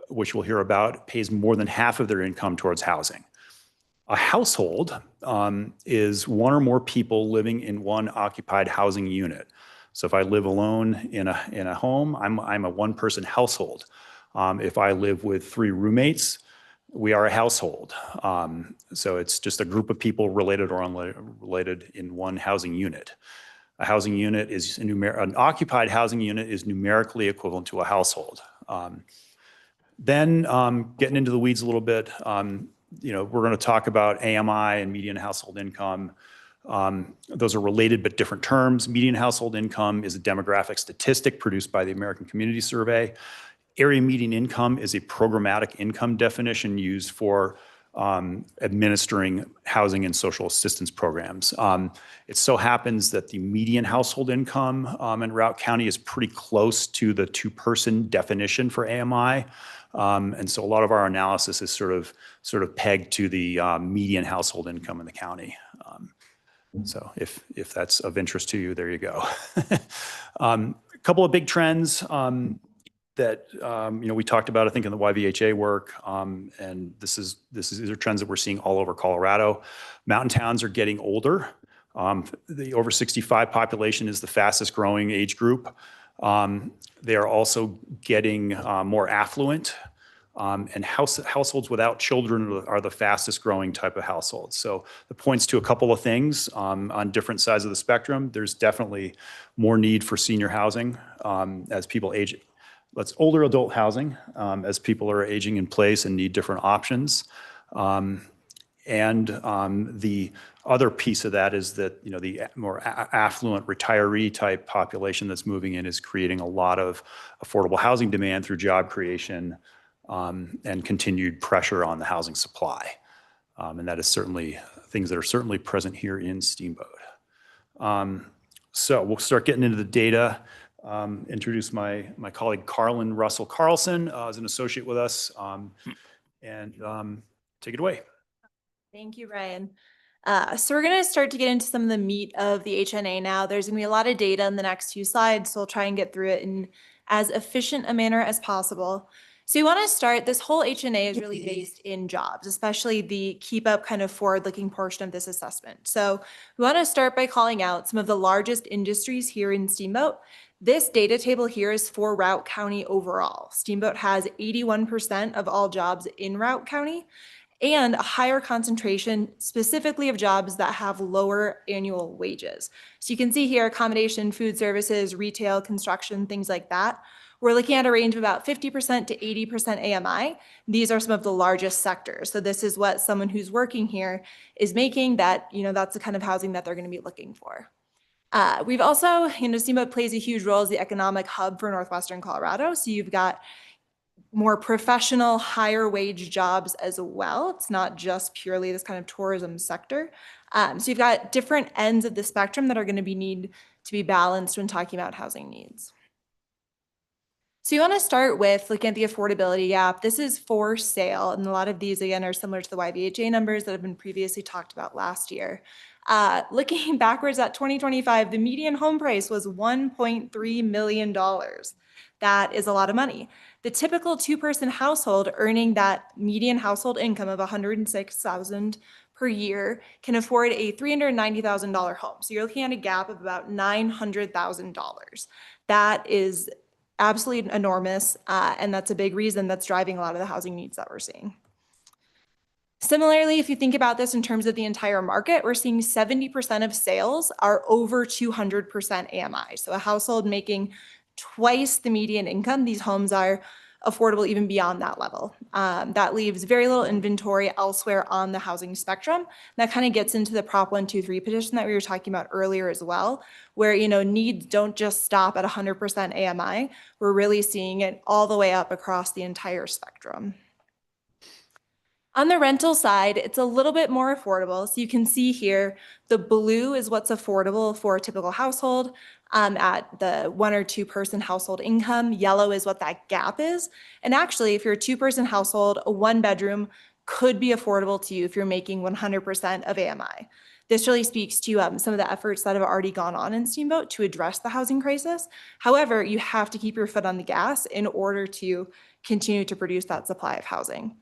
which we'll hear about, pays more than half of their income towards housing. A household is one or more people living in one occupied housing unit. So if I live alone in a home, I'm a one-person household. If I live with 3 roommates, we are a household. So it's just a group of people related or unrelated in one housing unit. A housing unit is an occupied housing unit is numerically equivalent to a household. Then getting into the weeds a little bit, We're going to talk about AMI and median household income. Those are related but different terms. Median household income is a demographic statistic produced by the American Community Survey. Area median income is a programmatic income definition used for administering housing and social assistance programs. It so happens that the median household income in Routt County is pretty close to the two-person definition for AMI. And so a lot of our analysis is sort of pegged to the median household income in the county. So if that's of interest to you, there you go. A couple of big trends that we talked about, I think, in the YVHA work, and these are trends that we're seeing all over Colorado. Mountain towns are getting older. The over 65 population is the fastest growing age group. They are also getting more affluent, and households without children are the fastest growing type of households. So it points to a couple of things on different sides of the spectrum. There's definitely more need for senior housing as people age. That's older adult housing as people are aging in place and need different options. And the other piece of that is that the more affluent retiree type population that's moving in is creating a lot of affordable housing demand through job creation and continued pressure on the housing supply. And that is certainly things that are certainly present here in Steamboat. So we'll start getting into the data. Introduce my colleague Carlin Russell Carlson as an associate with us, and take it away. Thank you, Ryan. So we're going to start to get into some of the meat of the HNA now. There's going to be a lot of data in the next few slides, so we'll try and get through it in as efficient a manner as possible. So you want to start, this whole HNA is really based in jobs, especially the keep up kind of forward-looking portion of this assessment. So we want to start by calling out some of the largest industries here in Steamboat. This data table here is for Routt County overall. Steamboat has 81% of all jobs in Routt County and a higher concentration specifically of jobs that have lower annual wages. So you can see here accommodation, food services, retail, construction, things like that. We're looking at a range of about 50% to 80% AMI. These are some of the largest sectors. So this is what someone who's working here is making, that, that's the kind of housing that they're going to be looking for. We've also, Steamboat plays a huge role as the economic hub for Northwestern Colorado. So you've got more professional, higher wage jobs as well. It's not just purely this kind of tourism sector. So you've got different ends of the spectrum that are going to need to be balanced when talking about housing needs. So you want to start with looking at the affordability gap. This is for sale, and a lot of these, again, are similar to the YVHA numbers that have been previously talked about last year. Looking backwards at 2025, the median home price was $1.3 million. That is a lot of money. The typical two-person household earning that median household income of $106,000 per year can afford a $390,000 home. So you're looking at a gap of about $900,000. That is absolutely enormous, and that's a big reason that's driving a lot of the housing needs that we're seeing. Similarly, if you think about this in terms of the entire market, we're seeing 70% of sales are over 200% AMI. So a household making twice the median income, these homes are affordable even beyond that level. That leaves very little inventory elsewhere on the housing spectrum. That kind of gets into the Prop 123 petition that we were talking about earlier as well, where needs don't just stop at 100% AMI. We're really seeing it all the way up across the entire spectrum. On the rental side, it's a little bit more affordable. So you can see here, the blue is what's affordable for a typical household at the 1 or 2 person household income. Yellow is what that gap is. And actually, if you're a 2-person household, a 1-bedroom could be affordable to you if you're making 100% of AMI. This really speaks to some of the efforts that have already gone on in Steamboat to address the housing crisis. However, you have to keep your foot on the gas in order to continue to produce that supply of housing.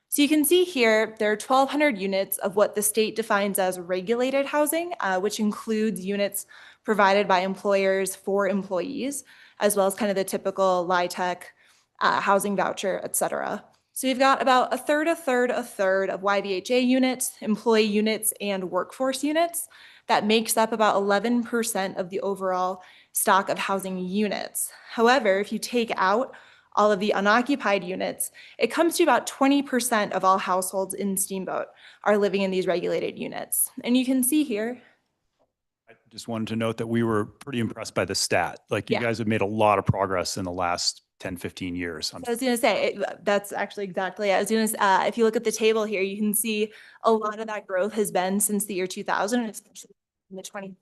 So you can see here, there are 1,200 units of what the state defines as regulated housing, which includes units provided by employers for employees, as well as kind of the typical LIHTC housing voucher, et cetera. So you've got about a third of YVHA units, employee units, and workforce units. That makes up about 11% of the overall stock of housing units. However, if you take out all of the unoccupied units, it comes to about 20% of all households in Steamboat are living in these regulated units. And you can see here, I just wanted to note that we were pretty impressed by the stat. Like you Yeah. guys have made a lot of progress in the last 10, 15 years. I was going to say, that's actually exactly it. I was going to, if you look at the table here, you can see a lot of that growth has been since the year 2000, and especially in the 20.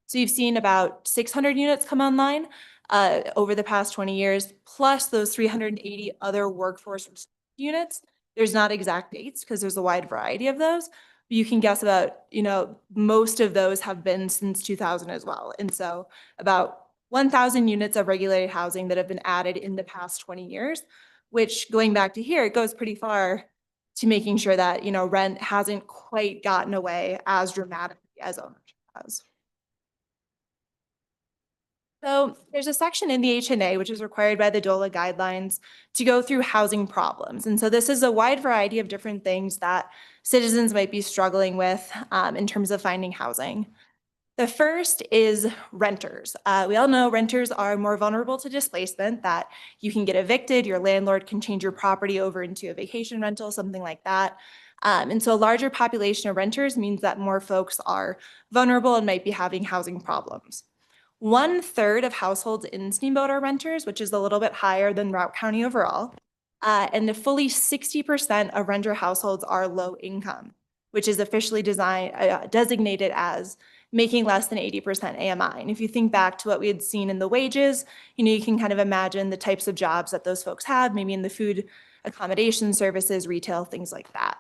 So you've seen about 600 units come online over the past 20 years, plus those 380 other workforce units. There's not exact dates because there's a wide variety of those. But you can guess about, most of those have been since 2000 as well. And so about 1,000 units of regulated housing that have been added in the past 20 years, which going back to here, it goes pretty far to making sure that, rent hasn't quite gotten away as dramatically as ownership has. So there's a section in the HNA, which is required by the DOLA guidelines, to go through housing problems. And so this is a wide variety of different things that citizens might be struggling with in terms of finding housing. The first is renters. We all know renters are more vulnerable to displacement, that you can get evicted, your landlord can change your property over into a vacation rental, something like that. And so a larger population of renters means that more folks are vulnerable and might be having housing problems. 1/3 of households in Steamboat are renters, which is a little bit higher than Routt County overall. And fully 60% of renter households are low income, which is officially designated as making less than 80% AMI. And if you think back to what we had seen in the wages, you can kind of imagine the types of jobs that those folks have, maybe in the food, accommodation services, retail, things like that.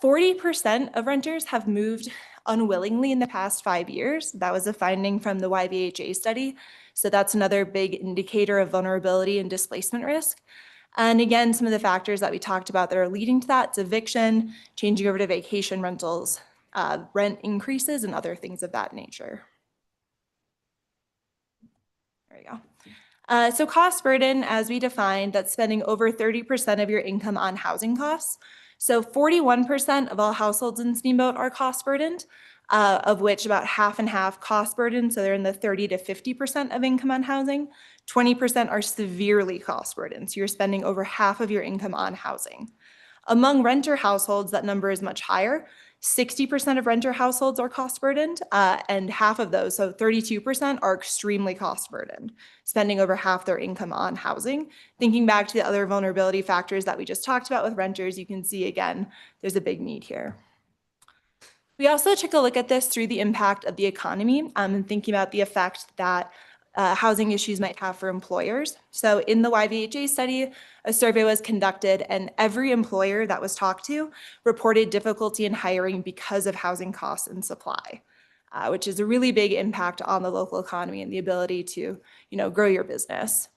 40% of renters have moved unwillingly in the past 5 years. That was a finding from the YVHA study. So that's another big indicator of vulnerability and displacement risk. And again, some of the factors that we talked about that are leading to that, it's eviction, changing over to vacation rentals, rent increases, and other things of that nature. There we go. So cost burden, as we defined, that's spending over 30% of your income on housing costs. So 41% of all households in Steamboat are cost burdened, of which about half and half cost burdened. So they're in the 30 to 50% of income on housing. 20% are severely cost burdened. So you're spending over half of your income on housing. Among renter households, that number is much higher. 60% of renter households are cost burdened, and half of those, so 32%, are extremely cost burdened, spending over half their income on housing. Thinking back to the other vulnerability factors that we just talked about with renters, you can see again, there's a big need here. We also took a look at this through the impact of the economy and thinking about the effect that housing issues might have for employers. So in the YVHA study, a survey was conducted and every employer that was talked to reported difficulty in hiring because of housing costs and supply, which is a really big impact on the local economy and the ability to, grow your business.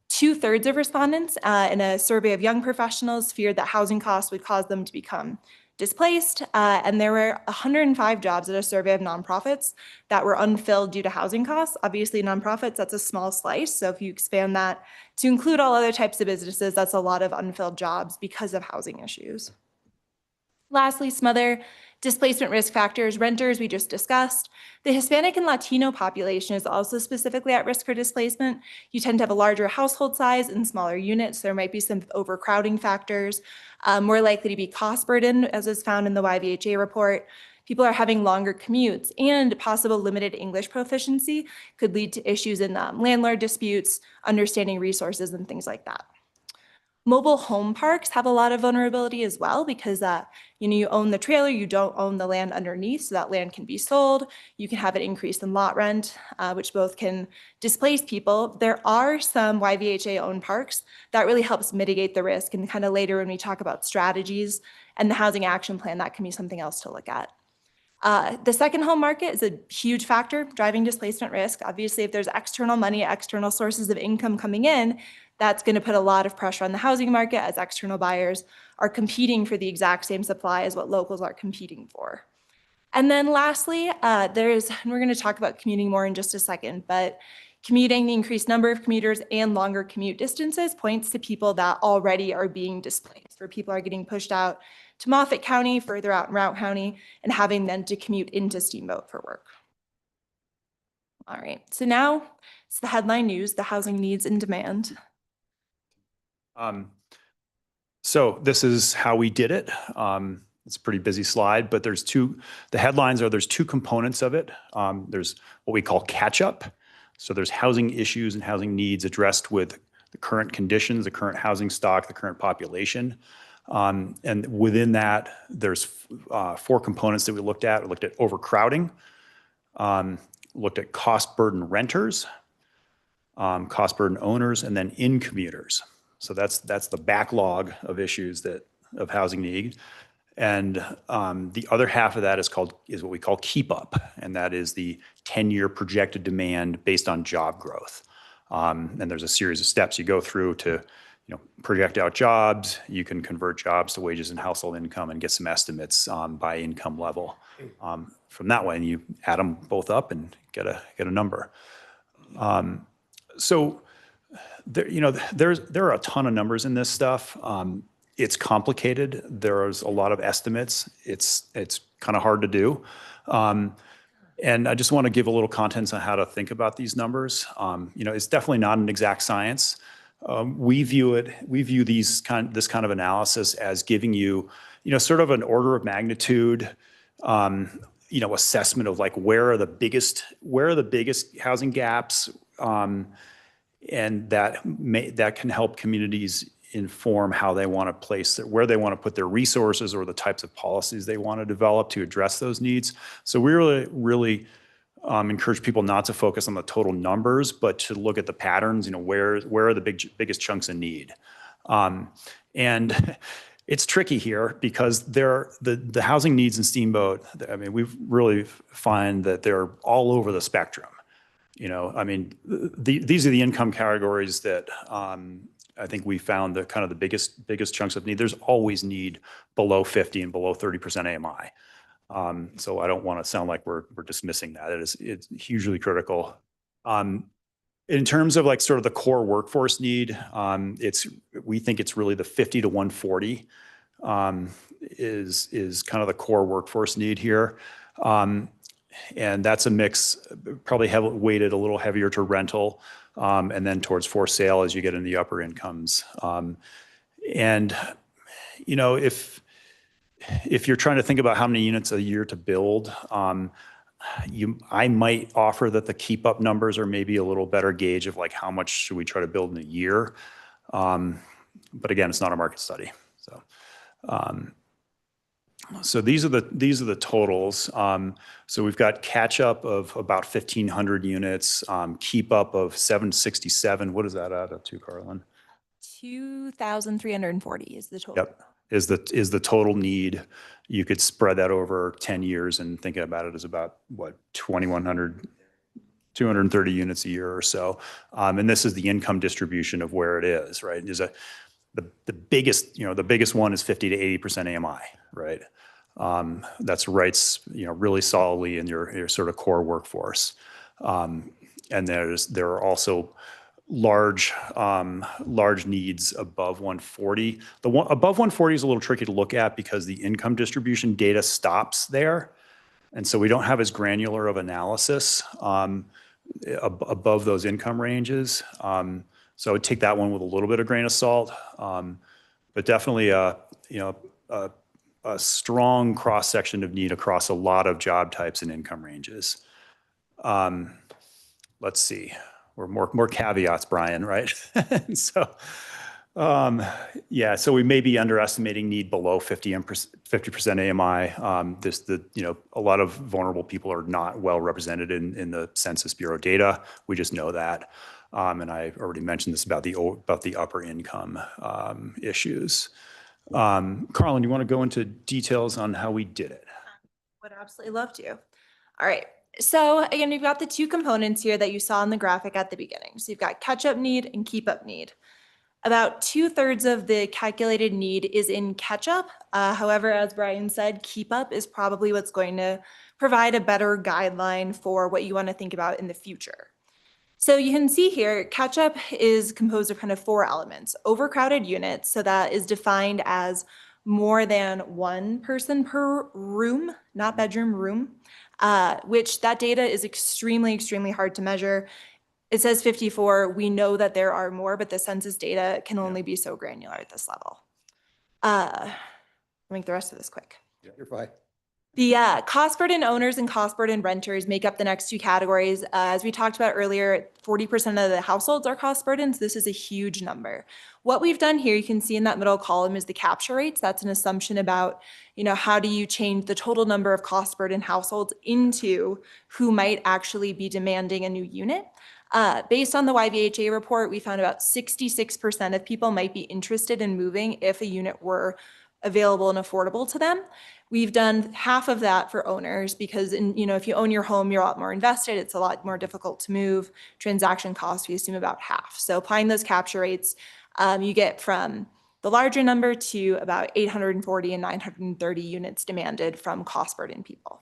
2/3 of respondents in a survey of young professionals feared that housing costs would cause them to become displaced, and there were 105 jobs at a survey of nonprofits that were unfilled due to housing costs. Obviously, nonprofits, that's a small slice. So if you expand that to include all other types of businesses, that's a lot of unfilled jobs because of housing issues. Lastly, some other displacement risk factors. Renters, we just discussed. The Hispanic and Latino population is also specifically at risk for displacement. You tend to have a larger household size and smaller units. So there might be some overcrowding factors, more likely to be cost burden, as is found in the YVHA report. People are having longer commutes, and possible limited English proficiency could lead to issues in landlord disputes, understanding resources, and things like that. Mobile home parks have a lot of vulnerability as well because you own the trailer, you don't own the land underneath, so that land can be sold. You can have an increase in lot rent, which both can displace people. There are some YVHA-owned parks that really helps mitigate the risk, and kind of later when we talk about strategies and the housing action plan, that can be something else to look at. The second home market is a huge factor driving displacement risk. Obviously, if there's external money, external sources of income coming in, that's going to put a lot of pressure on the housing market as external buyers are competing for the exact same supply as what locals are competing for. And then lastly, and we're going to talk about commuting more in just a second, but commuting, the increased number of commuters and longer commute distances points to people that already are being displaced, where people are getting pushed out to Moffat County, further out in Routt County, and having then to commute into Steamboat for work. All right, so now it's the headline news, the housing needs and demand. So this is how we did it. It's a pretty busy slide, but the headlines are there's two components of it. There's what we call catch up. So there's housing issues and housing needs addressed with the current conditions, the current housing stock, the current population. And within that, there's 4 components that we looked at. We looked at overcrowding, looked at cost burden renters, cost burden owners, and then in commuters. So that's the backlog of issues of housing need. And the other half of that is what we call keep up, and that is the 10-year projected demand based on job growth. And there's a series of steps you go through to project out jobs. You can convert jobs to wages and household income and get some estimates by income level. From that way, and you add them both up and get a number. So there are a ton of numbers in this stuff. It's complicated. There's a lot of estimates. It's kind of hard to do. And I just want to give a little context on how to think about these numbers. It's definitely not an exact science. We view this kind of analysis as giving you, sort of an order of magnitude, assessment of like where are the biggest housing gaps, and that can help communities inform how they want to where they want to put their resources or the types of policies they want to develop to address those needs. So we really encourage people not to focus on the total numbers, but to look at the patterns, where are the biggest chunks of need. And it's tricky here because the housing needs in Steamboat, we really find that they're all over the spectrum. These are the income categories that I think we found the biggest chunks of need. There's always need below 50 and below 30% AMI. So I don't want to sound like we're dismissing that. It's hugely critical. In terms of like sort of the core workforce need, we think it's really the 50 to 140 is kind of the core workforce need here. And that's a mix, probably weighted a little heavier to rental, and then towards for sale as you get into the upper incomes. If you're trying to think about how many units a year to build, I might offer that the keep up numbers are maybe a little better gauge of like how much should we try to build in a year. But again, it's not a market study. So these are the totals. So we've got catch up of about 1,500 units, keep up of 767. What does that add up to, Carlin? 2,340 is the total. Yep, is the total need. You could spread that over 10 years and think about it as about 2,100, 230 units a year or so. And this is the income distribution of where it is, right? The biggest one is 50 to 80% AMI, right? That's really solidly in your sort of core workforce. And there are also large needs above 140. Above 140 is a little tricky to look at because the income distribution data stops there. And so we don't have as granular of analysis above those income ranges. So I would take that one with a little bit of grain of salt, but definitely a strong cross-section of need across a lot of job types and income ranges. Let's see, we're more caveats, Brian, right? So so we may be underestimating need below 50% AMI. A lot of vulnerable people are not well represented in the Census Bureau data. We just know that. And I already mentioned this about the upper income issues. Carlin, you want to go into details on how we did it? Would absolutely love to. All right. So again, we've got the two components here that you saw in the graphic at the beginning. So you've got catch-up need and keep-up need. About 2/3 of the calculated need is in catch-up. However, as Brian said, keep-up is probably what's going to provide a better guideline for what you want to think about in the future. So you can see here, catch-up is composed of kind of 4 elements. Overcrowded units, so that is defined as more than one person per room, not bedroom, room, which that data is extremely hard to measure. It says 54. We know that there are more, but the census data can only be so granular at this level. I'll make the rest of this quick. Yeah, you're fine. The cost burden owners and cost burden renters make up the next two categories. As we talked about earlier, 40% of the households are cost burdens. This is a huge number. What we've done here, you can see in that middle column, is the capture rates. That's an assumption about, how do you change the total number of cost burden households into who might actually be demanding a new unit. Based on the YVHA report, we found about 66% of people might be interested in moving if a unit were available and affordable to them. We've done half of that for owners because, if you own your home, you're a lot more invested. It's a lot more difficult to move. Transaction costs, we assume about half. So applying those capture rates, you get from the larger number to about 840 and 930 units demanded from cost burden people.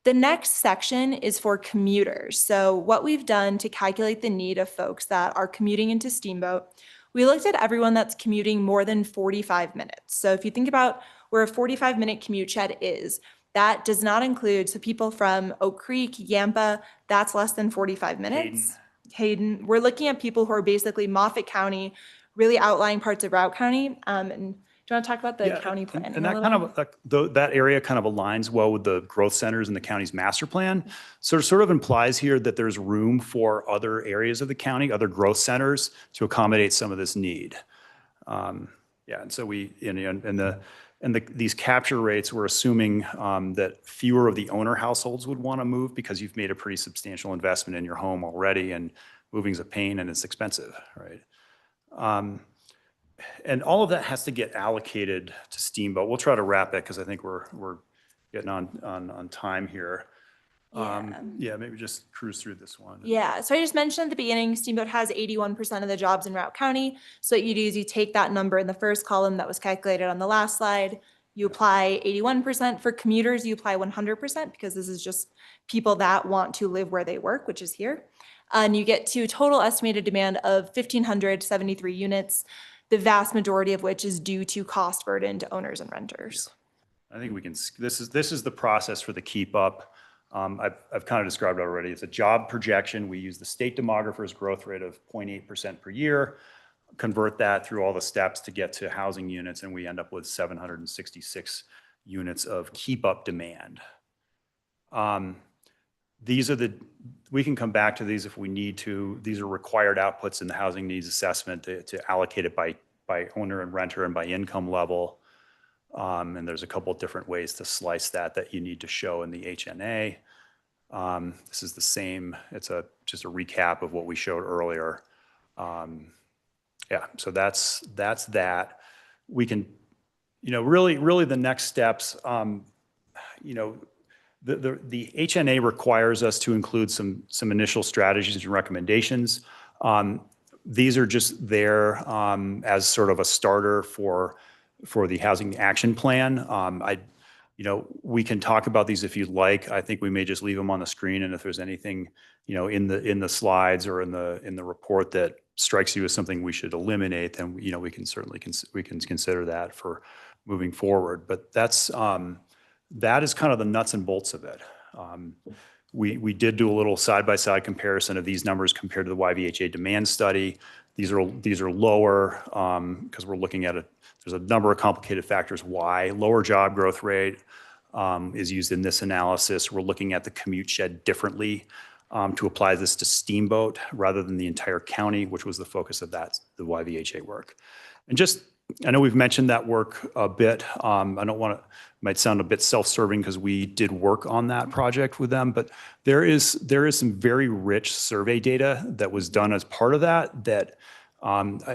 The next section is for commuters. So what we've done to calculate the need of folks that are commuting into Steamboat, we looked at everyone that's commuting more than 45 minutes. So if you think about where a 45-minute commute shed is, that does not include, so people from Oak Creek, Yampa, that's less than 45 minutes. Hayden. We're looking at people who are basically Moffett County, really outlying parts of Routt County. And do you want to talk about the county planning? And a that little? kind of, that area kind of aligns well with the growth centers in the county's master plan. So it sort of implies here that there's room for other areas of the county, other growth centers to accommodate some of this need. And so these capture rates, we're assuming that fewer of the owner households would want to move because you've made a pretty substantial investment in your home already, and moving's a pain and it's expensive, right? And all of that has to get allocated to Steamboat. We'll try to wrap it because I think we're getting on time here. Maybe just cruise through this one. Yeah, so I just mentioned at the beginning, Steamboat has 81% of the jobs in Routt County. So what you do is you take that number in the first column that was calculated on the last slide, you apply 81%. For commuters, you apply 100% because this is just people that want to live where they work, which is here. And you get to a total estimated demand of 1,573 units, the vast majority of which is due to cost burden to owners and renters. I think we can, this is the process for the keep up. I've kind of described it already. It's a job projection. We use the state demographer's growth rate of 0.8% per year, convert that through all the steps to get to housing units, and we end up with 766 units of keep up demand. We can come back to these if we need to. These are required outputs in the housing needs assessment to allocate it by owner and renter and by income level. And there's a couple of different ways to slice that you need to show in the HNA. This is the same. It's just a recap of what we showed earlier. So that's that. We can, really the next steps, the HNA requires us to include some initial strategies and recommendations. These are just there as sort of a starter for the housing action plan. We can talk about these if you'd like. I think we may just leave them on the screen, and if there's anything, in the slides or in the report that strikes you as something we should eliminate, then we can certainly consider that for moving forward. But that is kind of the nuts and bolts of it. We did do a little side-by-side comparison of these numbers compared to the YVHA demand study. These are lower because we're looking at there's a number of complicated factors why. Lower job growth rate is used in this analysis. We're looking at the commute shed differently to apply this to Steamboat rather than the entire county, which was the focus of the YVHA work. And I know we've mentioned that work a bit. I don't want to, might sound a bit self-serving because we did work on that project with them, but there is some very rich survey data that was done as part of that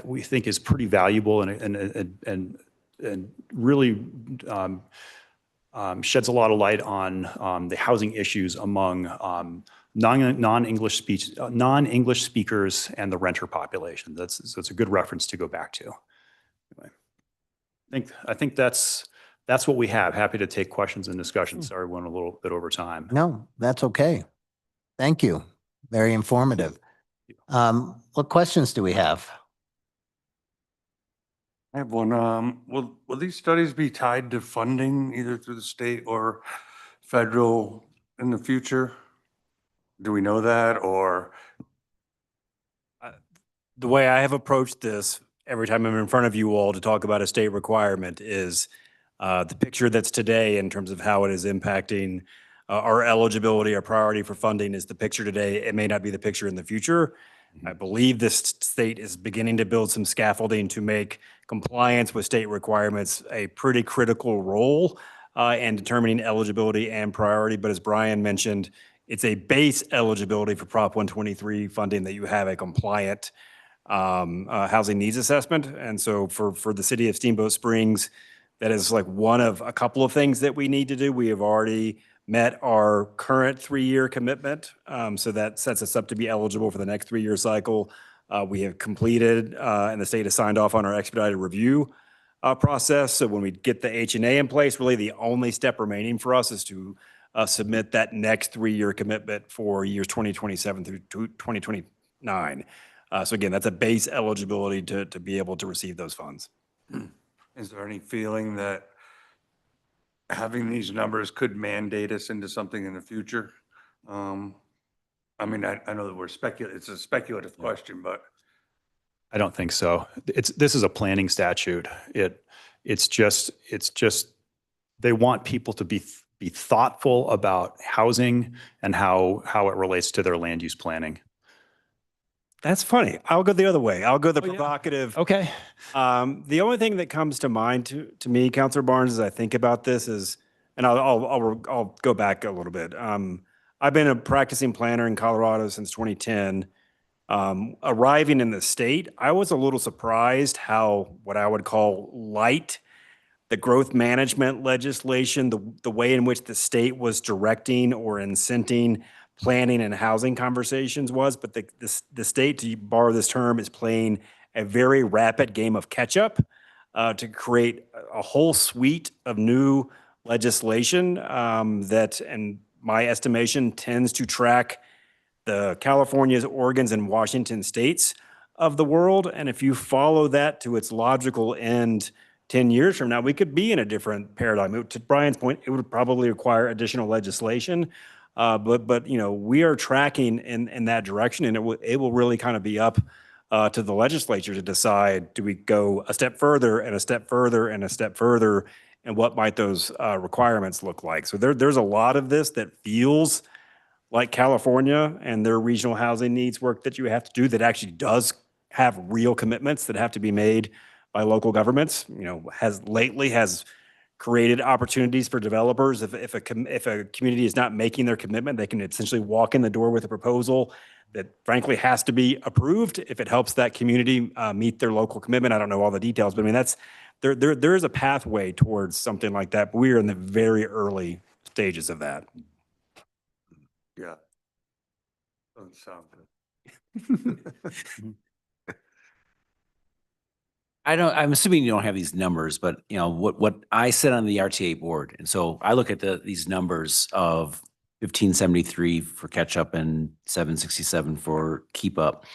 we think is pretty valuable and really sheds a lot of light on the housing issues among non-English speakers and the renter population. So it's a good reference to go back to. Anyway, I think that's what we have. Happy to take questions and discussions. Sorry, we went a little bit over time. No, that's okay. Thank you. Very informative. What questions do we have? I have one. Will these studies be tied to funding either through the state or federal in the future? Do we know that, or the way I have approached this every time I'm in front of you all to talk about a state requirement is the picture that's today in terms of how it is impacting our eligibility, our priority for funding is the picture today. It may not be the picture in the future. I believe this state is beginning to build some scaffolding to make compliance with state requirements a pretty critical role in determining eligibility and priority. But as Brian mentioned, it's a base eligibility for Prop 123 funding that you have a compliant housing needs assessment. And so for the city of Steamboat Springs, that is like one of a couple of things that we need to do. We have already met our current 3-year commitment. So that sets us up to be eligible for the next 3-year cycle. We have completed and the state has signed off on our expedited review process. So when we get the HNA in place, really the only step remaining for us is to submit that next 3-year commitment for years 2027 through 2029. So again, that's a base eligibility to be able to receive those funds. Is there any feeling that having these numbers could mandate us into something in the future? I mean, I know that it's a speculative question, but. I don't think so. This is a planning statute. It's just, they want people to be thoughtful about housing and how it relates to their land use planning. That's funny. I'll go the other way. I'll go the provocative. Okay. The only thing that comes to mind to me, Councilor Barnes, as I think about this is, and I'll go back a little bit. I've been a practicing planner in Colorado since 2010. Arriving in the state, I was a little surprised how what I would call light the growth management legislation, the way in which the state was directing or incenting planning and housing conversations was, but the state, to borrow this term, is playing a very rapid game of catch up to create a whole suite of new legislation that, in my estimation, tends to track the Californias, Oregons, and Washington states of the world. And if you follow that to its logical end 10 years from now, we could be in a different paradigm. To Brian's point, it would probably require additional legislation. But you know, we are tracking in that direction, and it will really kind of be up to the legislature to decide, do we go a step further and a step further and a step further, and what might those requirements look like? So there's a lot of this that feels like California and their regional housing needs work that you have to do that actually does have real commitments that have to be made by local governments. You know, has created opportunities for developers. If a community is not making their commitment, they can essentially walk in the door with a proposal that frankly has to be approved if it helps that community meet their local commitment. I don't know all the details, but I mean, there is a pathway towards something like that. But we are in the very early stages of that. Yeah. Doesn't sound good. I'm assuming you don't have these numbers, but you know, what I sit on the RTA board. And so I look at these numbers of 1573 for catch up and 767 for keep up,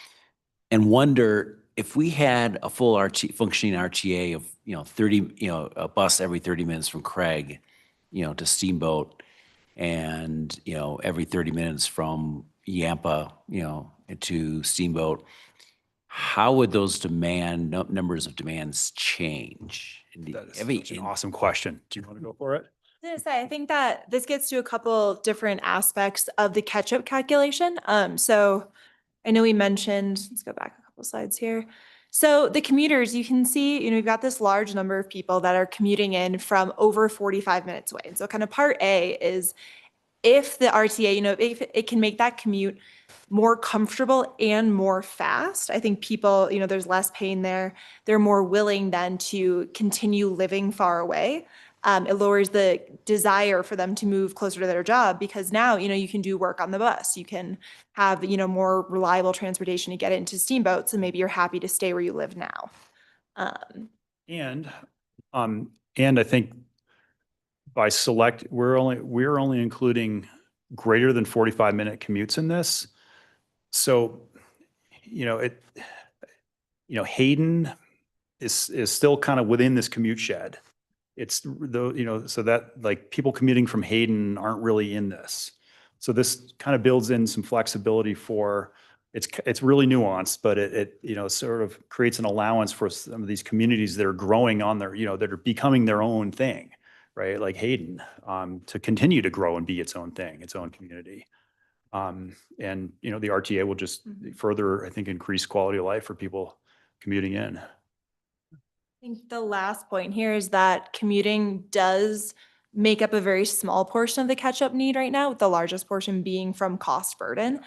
and wonder if we had a full functioning RTA of, 30, a bus every 30 minutes from Craig, to Steamboat, and, every 30 minutes from Yampa, to Steamboat, how would those numbers of demands change? That is such an awesome question. Do you want to go for it? I was gonna say, I think that this gets to a couple different aspects of the catch-up calculation. So I know we mentioned, let's go back a couple slides here. So the commuters, you can see, we've got this large number of people that are commuting in from over 45 minutes away. And so kind of part A is if the RTA, if it can make that commute more comfortable and more fast, I think people, there's less pain there. They're more willing then to continue living far away. It lowers the desire for them to move closer to their job because now, you can do work on the bus. You can have, more reliable transportation to get into Steamboat. So maybe you're happy to stay where you live now. And I think by we're only including greater than 45-minute commutes in this. So, Hayden is still kind of within this commute shed. It's so that like people commuting from Hayden aren't really in this. So this kind of builds in some flexibility for it's really nuanced, but it, you know, sort of creates an allowance for some of these communities that are growing on their, you know, that are becoming their own thing, right? Like Hayden, to continue to grow and be its own thing, its own community. And, you know, the RTA will just further, I think, increase quality of life for people commuting in. I think the last point here is that commuting does make up a very small portion of the catch-up need right now, with the largest portion being from cost burden.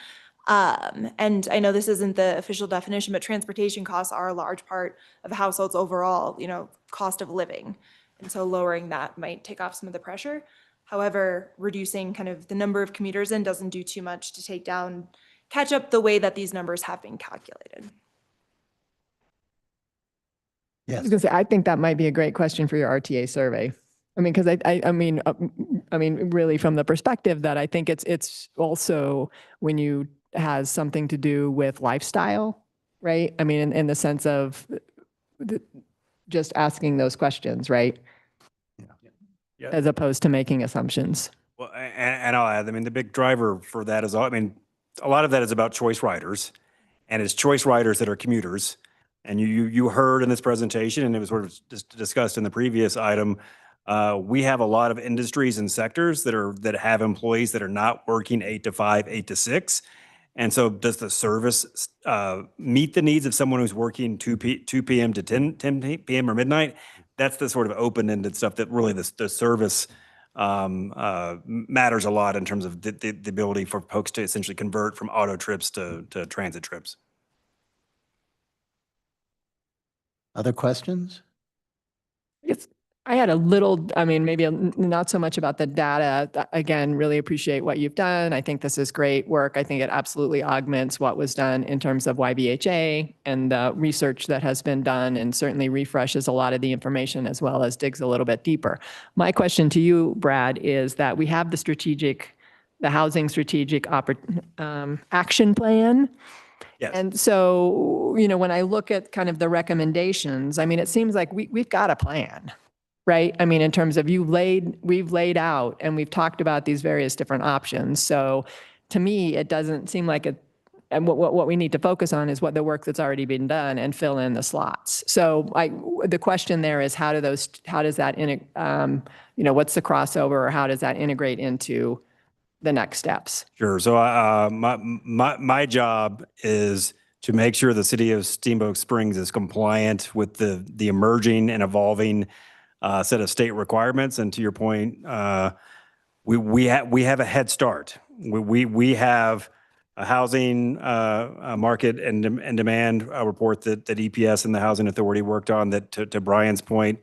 And I know this isn't the official definition, but transportation costs are a large part of a household's overall, you know, cost of living. And so lowering that might take off some of the pressure. However, reducing kind of the number of commuters in doesn't do too much to take down, catch up the way that these numbers have been calculated. Yes. Because I think that might be a great question for your RTA survey. I mean, because I mean, really from the perspective that I think it's also when you has something to do with lifestyle, right? I mean, in the sense of just asking those questions, right? Yeah. As opposed to making assumptions. Well, and I'll add, I mean, the big driver for that is, I mean, a lot of that is about choice riders, and it's choice riders that are commuters. And you heard in this presentation, and it was sort of just discussed in the previous item, we have a lot of industries and sectors that have employees that are not working 8 to 5, 8 to 6. And so does the service meet the needs of someone who's working 2 p.m. to 10 p.m. or midnight? That's the sort of open-ended stuff that really the service matters a lot in terms of the ability for folks to essentially convert from auto trips to transit trips. Other questions? Yes. I had a little, I mean, maybe not so much about the data. Again, really appreciate what you've done. I think this is great work. I think it absolutely augments what was done in terms of YBHA and the research that has been done, and certainly refreshes a lot of the information as well as digs a little bit deeper. My question to you, Brad, is that we have the housing strategic action plan. Yes. And so, you know, when I look at kind of the recommendations, I mean, it seems like we've got a plan, right? I mean, in terms of we've laid out and we've talked about these various different options. So to me, it doesn't seem like and what we need to focus on is what the work that's already been done and fill in the slots. So the question there is how does that, you know, what's the crossover, or how does that integrate into the next steps? Sure. So my job is to make sure the city of Steamboat Springs is compliant with the emerging and evolving set of state requirements. And to your point, we have a head start. We have a housing market and demand report that EPS and the Housing Authority worked on that, to Brian's point,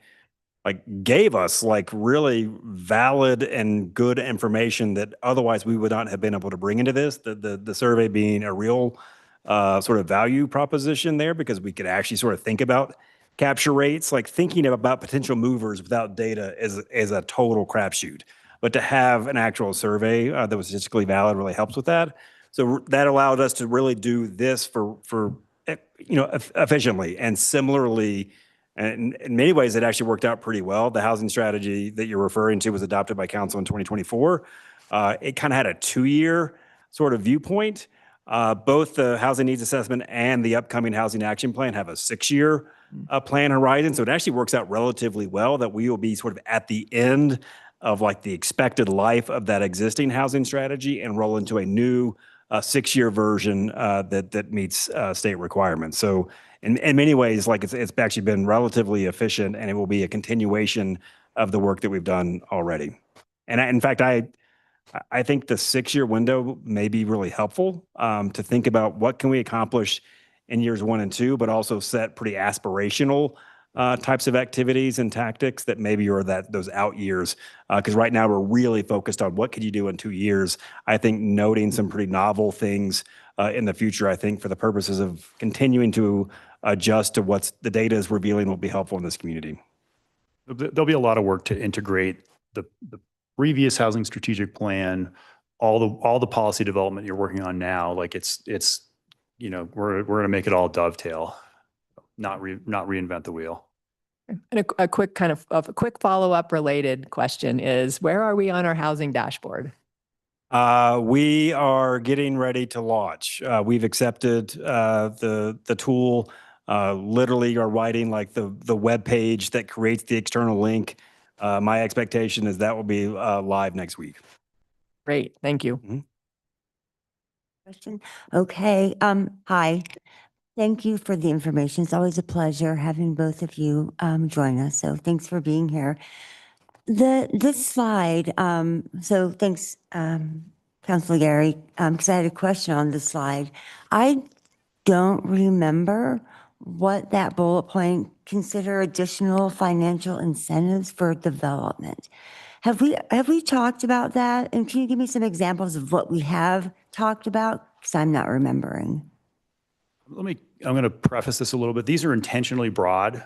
like gave us like really valid and good information that otherwise we would not have been able to bring into this. The survey being a real sort of value proposition there, because we could actually sort of think about capture rates. Like thinking about potential movers without data is a total crapshoot. But to have an actual survey that was statistically valid really helps with that. So that allowed us to really do this for you know, efficiently. And similarly, and in many ways, it actually worked out pretty well. The housing strategy that you're referring to was adopted by council in 2024. It kind of had a 2-year sort of viewpoint. Both the housing needs assessment and the upcoming housing action plan have a 6-year plan horizon. So it actually works out relatively well that we will be sort of at the end of like the expected life of that existing housing strategy and roll into a new 6-year version that meets state requirements. So in many ways, like it's actually been relatively efficient, and it will be a continuation of the work that we've done already. And in fact, I think the 6-year window may be really helpful to think about what can we accomplish in years 1 and 2, but also set pretty aspirational types of activities and tactics that maybe are those out years. Because right now we're really focused on what could you do in 2 years. I think noting some pretty novel things in the future, I think for the purposes of continuing to adjust to what's the data is revealing will be helpful in this community. There'll be a lot of work to integrate the previous housing strategic plan, all the policy development you're working on now. Like it's you know, we're going to make it all dovetail, not reinvent the wheel. And a quick follow-up related question is, where are we on our housing dashboard? We are getting ready to launch. We've accepted the tool. Literally are writing like the web page that creates the external link. My expectation is that will be live next week. Great, thank you. Question? Okay, hi. Thank you for the information. It's always a pleasure having both of you join us. So thanks for being here. This slide, so thanks, Councilor Gary, because I had a question on this slide. I don't remember what that bullet point, consider additional financial incentives for development. Have we talked about that? And can you give me some examples of what we have talked about? Because I'm not remembering. I'm going to preface this a little bit. These are intentionally broad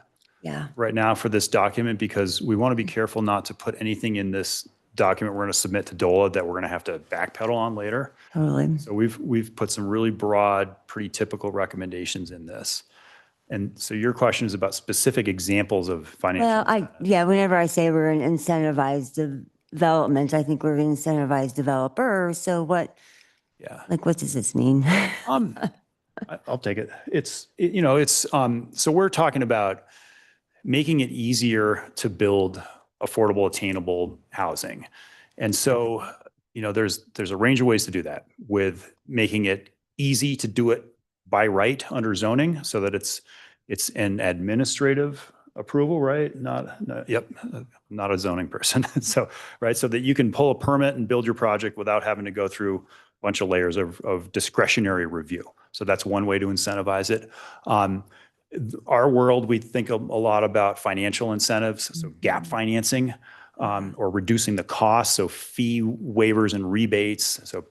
right now for this document because we want to be careful not to put anything in this document we're going to submit to DOLA that we're going to have to backpedal on later. Totally. So we've put some really broad, pretty typical recommendations in this. And so your question is about specific examples of financial. Well, whenever I say we're an incentivized development, I think we're an incentivized developer. So what does this mean? I'll take it. So we're talking about making it easier to build affordable, attainable housing. And so, there's a range of ways to do that with making it easy to do it by right under zoning so that it's an administrative approval, right? Not a zoning person. So that you can pull a permit and build your project without having to go through a bunch of layers of discretionary review. So that's one way to incentivize it. Our world, we think a lot about financial incentives, so gap financing, or reducing the cost, so fee waivers and rebates. So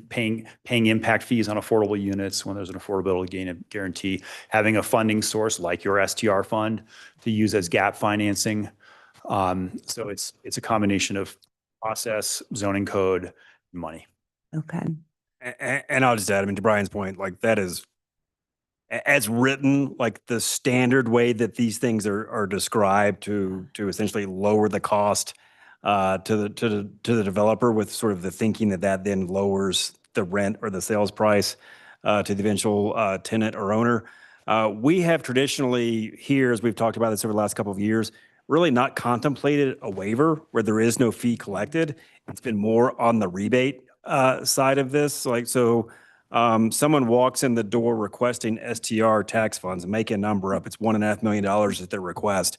paying impact fees on affordable units when there's an affordability guarantee, having a funding source like your STR fund to use as gap financing. So it's a combination of process, zoning code, money. Okay. And I'll just add, to Brian's point, like that is as written, like the standard way that these things are described to essentially lower the cost to the developer, with sort of the thinking that then lowers the rent or the sales price to the eventual tenant or owner. We have traditionally here, as we've talked about this over the last couple of years, really not contemplated a waiver where there is no fee collected. It's been more on the rebate side of this. Someone walks in the door requesting STR tax funds, make a number up. It's $1.5 million at their request.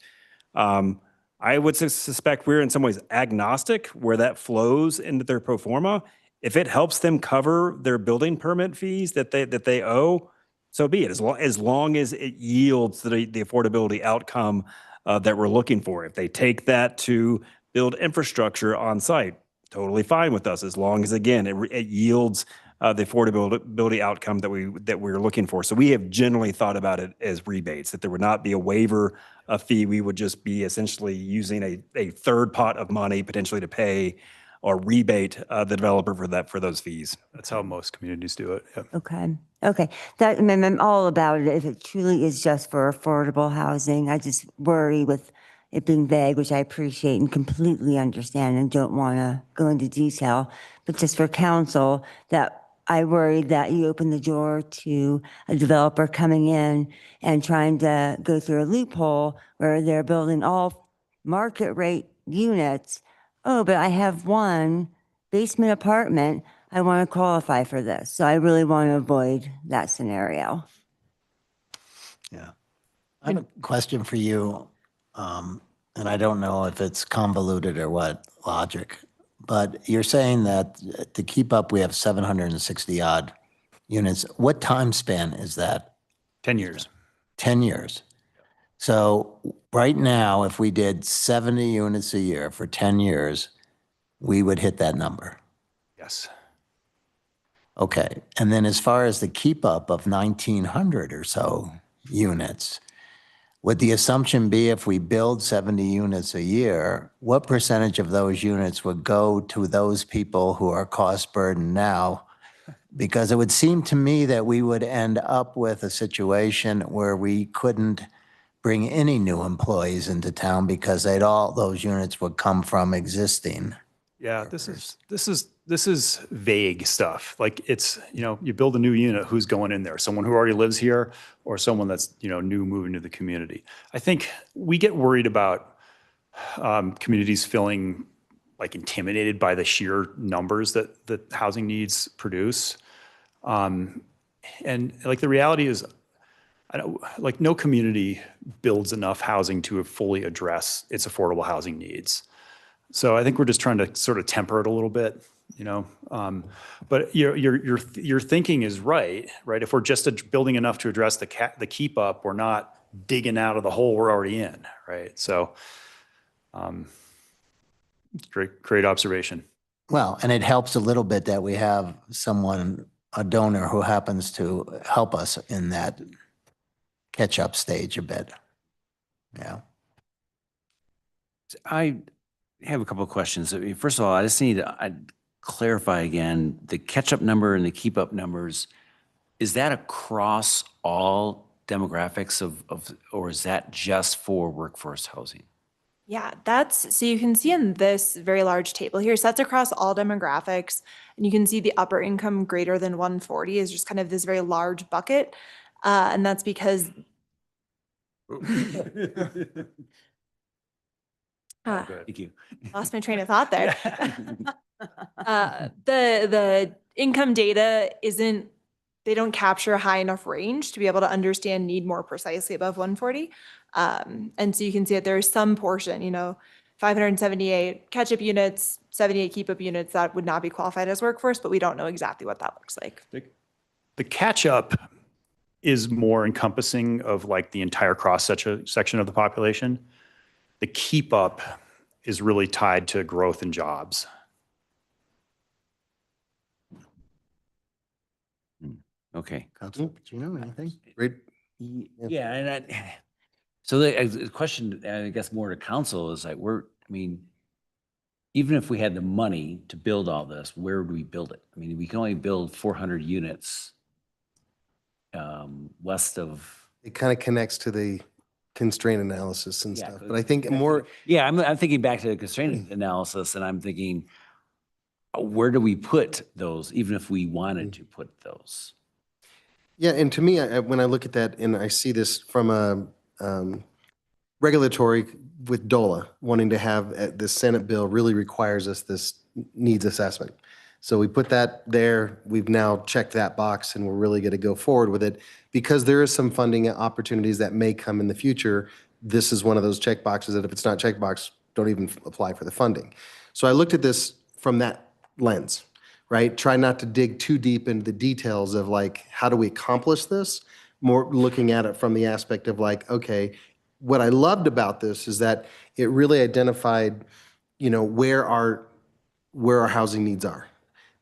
I would suspect we're in some ways agnostic where that flows into their pro forma. If it helps them cover their building permit fees that they owe, so be it. As long as it yields the affordability outcome that we're looking for. If they take that to build infrastructure on site, totally fine with us, as long as, again, it yields the affordability outcome that we're looking for. So we have generally thought about it as rebates, that there would not be a waiver of fee. We would just be essentially using a third pot of money potentially to pay or rebate the developer for those fees. That's how most communities do it. Yep. Okay. I'm all about it if it truly is just for affordable housing. I just worry with it being vague, which I appreciate and completely understand and don't want to go into detail, but just for council, that I worry that you open the door to a developer coming in and trying to go through a loophole where they're building all market rate units. Oh, but I have one basement apartment. I want to qualify for this. So I really want to avoid that scenario. Yeah. I have a question for you. And I don't know if it's convoluted or what logic, but you're saying that to keep up, we have 760 odd units. What time span is that? 10 years. 10 years. So right now, if we did 70 units a year for 10 years, we would hit that number. Yes. Okay. And then as far as the keep up of 1,900 or so units, would the assumption be if we build 70 units a year, what percentage of those units would go to those people who are cost burdened now? Because it would seem to me that we would end up with a situation where we couldn't bring any new employees into town because those units would come from existing. Yeah, this is vague stuff. Like it's, you build a new unit, who's going in there? Someone who already lives here or someone that's, new moving to the community? I think we get worried about communities feeling like intimidated by the sheer numbers that housing needs produce. And like the reality is, like no community builds enough housing to fully address its affordable housing needs. So I think we're just trying to sort of temper it a little bit, but your thinking is right? If we're just building enough to address the keep up, we're not digging out of the hole we're already in, right? So, great observation. Well, and it helps a little bit that we have someone, a donor who happens to help us in that catch-up stage a bit. Yeah. I have a couple of questions. I mean, first of all, I just need to clarify again, the catch-up number and the keep-up numbers, is that across all demographics or is that just for workforce housing? Yeah, so you can see in this very large table here, so that's across all demographics. And you can see the upper income greater than 140 is just kind of this very large bucket. And that's because Thank you. lost my train of thought there. The income data they don't capture a high enough range to be able to understand need more precisely above 140. And so you can see that there is some portion, 578 catch-up units, 78 keep-up units that would not be qualified as workforce, but we don't know exactly what that looks like. The catch-up is more encompassing of like the entire section of the population. The keep-up is really tied to growth in jobs. Okay. Council, do you know anything? Great. Yeah, and so the question, I guess more to council is like, even if we had the money to build all this, where would we build it? I mean, we can only build 400 units west of. It kind of connects to the constraint analysis and stuff, but I think more. Yeah, I'm thinking back to the constraint analysis and I'm thinking, where do we put those, even if we wanted to put those? Yeah, and to me, when I look at that and I see this from a regulatory with DOLA wanting to have the Senate bill really requires us this needs assessment. So we put that there. We've now checked that box and we're really going to go forward with it because there is some funding opportunities that may come in the future. This is one of those check boxes that if it's not checkbox, don't even apply for the funding. So I looked at this from that lens. Right? Try not to dig too deep into the details of like, how do we accomplish this? More looking at it from the aspect of like, okay, what I loved about this is that it really identified, where our housing needs are.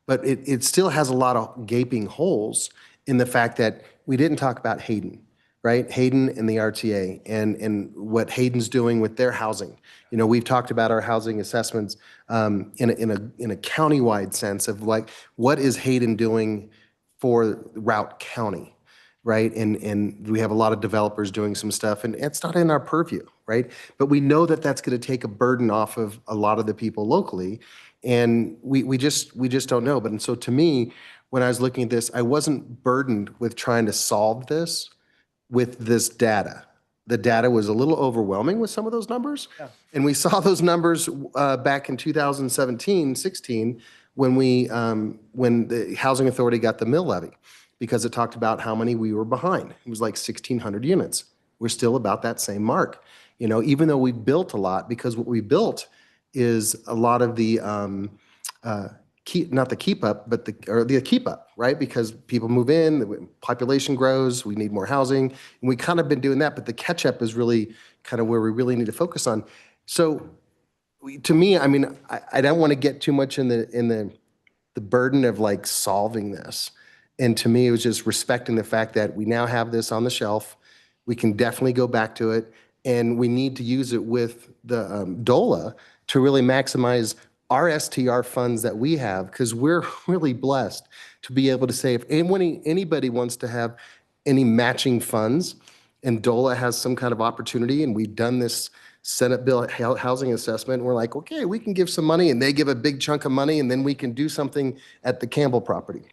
But it still has a lot of gaping holes in the fact that we didn't talk about Hayden, right? Hayden and the RTA and what Hayden's doing with their housing. We've talked about our housing assessments in a countywide sense of like, what is Hayden doing for Routt County, right? And we have a lot of developers doing some stuff and it's not in our purview, right? But we know that that's going to take a burden off of a lot of the people locally. And we just don't know. And so to me, when I was looking at this, I wasn't burdened with trying to solve this with this data. The data was a little overwhelming with some of those numbers. Yeah. And we saw those numbers back in 2017, 16, when when the Housing Authority got the mill levy, because it talked about how many we were behind. It was like 1,600 units. We're still about that same mark. Even though we built a lot, because what we built is a lot of the not the keep up, but the keep up, right? Because people move in, the population grows, we need more housing, and we kind of been doing that, but the catch up is really kind of where we really need to focus on. So to me, I don't want to get too much in the burden of like solving this. And to me, it was just respecting the fact that we now have this on the shelf. We can definitely go back to it, and we need to use it with the DOLA to really maximize our STR funds that we have, because we're really blessed to be able to say if anybody wants to have any matching funds and DOLA has some kind of opportunity, and we've done this Senate bill housing assessment. And we're like, okay, we can give some money, and they give a big chunk of money, and then we can do something at the Campbell property,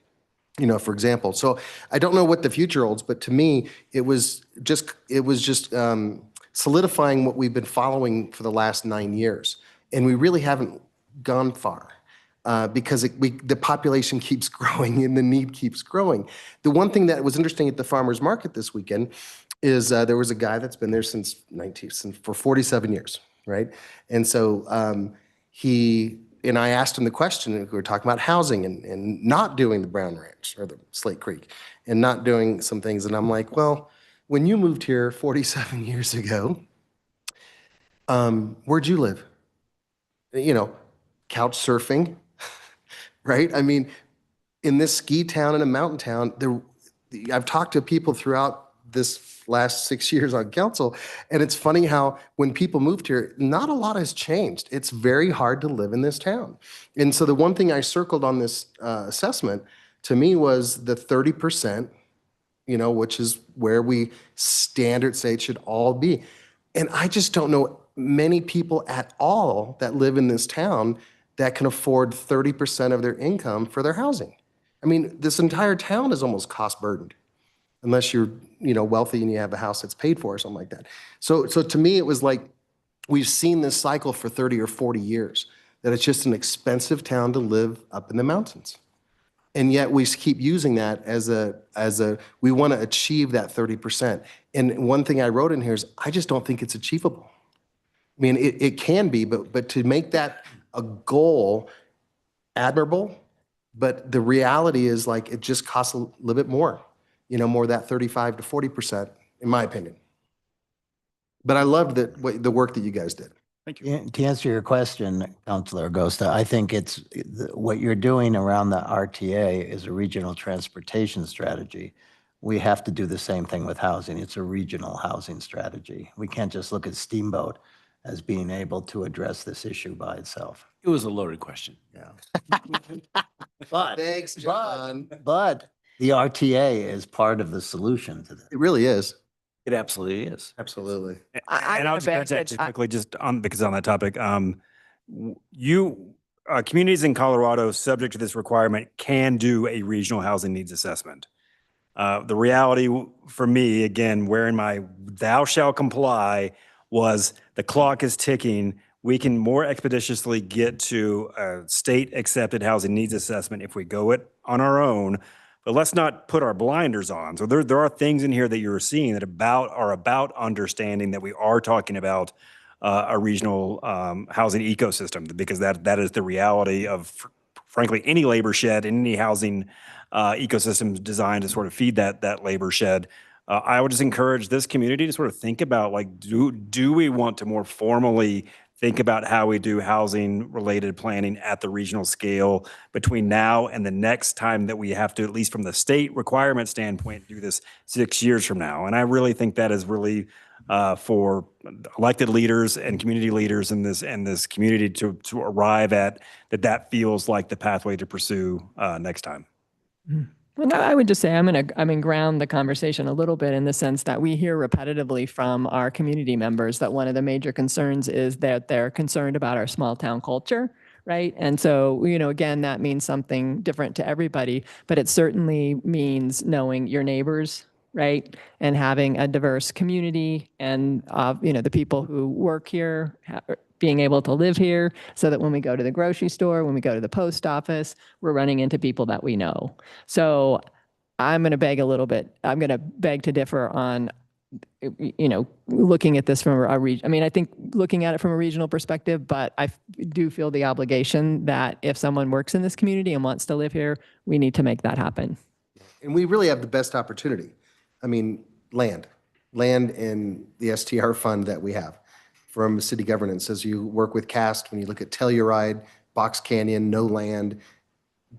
for example. So I don't know what the future holds, but to me, it was just solidifying what we've been following for the last 9 years. And we really haven't gone far. Because the population keeps growing and the need keeps growing. The one thing that was interesting at the farmer's market this weekend is there was a guy that's been there since for 47 years, right? And so I asked him the question, and we were talking about housing and not doing the Brown Ranch or the Slate Creek and not doing some things. And I'm like, well, when you moved here 47 years ago, where'd you live? Couch surfing. Right? I mean, in this ski town and a mountain town, I've talked to people throughout this last 6 years on council, and it's funny how when people moved here, not a lot has changed. It's very hard to live in this town. And so the one thing I circled on this assessment to me was the 30%, which is where we standard say it should all be. And I just don't know many people at all that live in this town that can afford 30% of their income for their housing. I mean, this entire town is almost cost burdened, unless you're, wealthy and you have a house that's paid for or something like that. So to me, it was like, we've seen this cycle for 30 or 40 years, that it's just an expensive town to live up in the mountains. And yet we keep using that as we want to achieve that 30%. And one thing I wrote in here is, I just don't think it's achievable. I mean, it can be, but to make that a goal, admirable, but the reality is like it just costs a little bit more, more that 35 to 40%, in my opinion. But I loved the work that you guys did. Thank you. To answer your question, Councilor Acosta, I think what you're doing around the RTA is a regional transportation strategy. We have to do the same thing with housing. It's a regional housing strategy. We can't just look at Steamboat as being able to address this issue by itself. It was a loaded question. Yeah. Thanks, John. But the RTA is part of the solution to this. It really is. It absolutely is. Absolutely. And I'll just interject just quickly, because on that topic, communities in Colorado subject to this requirement can do a regional housing needs assessment. The reality for me, again, wearing my thou shall comply, was the clock is ticking. We can more expeditiously get to a state accepted housing needs assessment if we go it on our own. But let's not put our blinders on. So there are things in here that you're seeing that are about understanding that we are talking about a regional housing ecosystem, because that is the reality of, frankly, any labor shed and any housing ecosystem designed to sort of feed that labor shed. I would just encourage this community to sort of think about, like, do we want to more formally think about how we do housing related planning at the regional scale between now and the next time that we have to, at least from the state requirement standpoint, do this 6 years from now. And I really think that is really for elected leaders and community leaders in this community to arrive at that feels like the pathway to pursue next time. Well, no, I would just say I'm going to ground the conversation a little bit in the sense that we hear repetitively from our community members that one of the major concerns is that they're concerned about our small town culture, right? And so, again, that means something different to everybody, but it certainly means knowing your neighbors, right? And having a diverse community and, the people who work here, being able to live here so that when we go to the grocery store, when we go to the post office, we're running into people that we know. So I'm going to beg to differ on, looking at this from I think looking at it from a regional perspective, but I do feel the obligation that if someone works in this community and wants to live here, we need to make that happen. And we really have the best opportunity. I mean, land in the STR fund that we have from city governance. As you work with CAST, when you look at Telluride, Box Canyon, no land,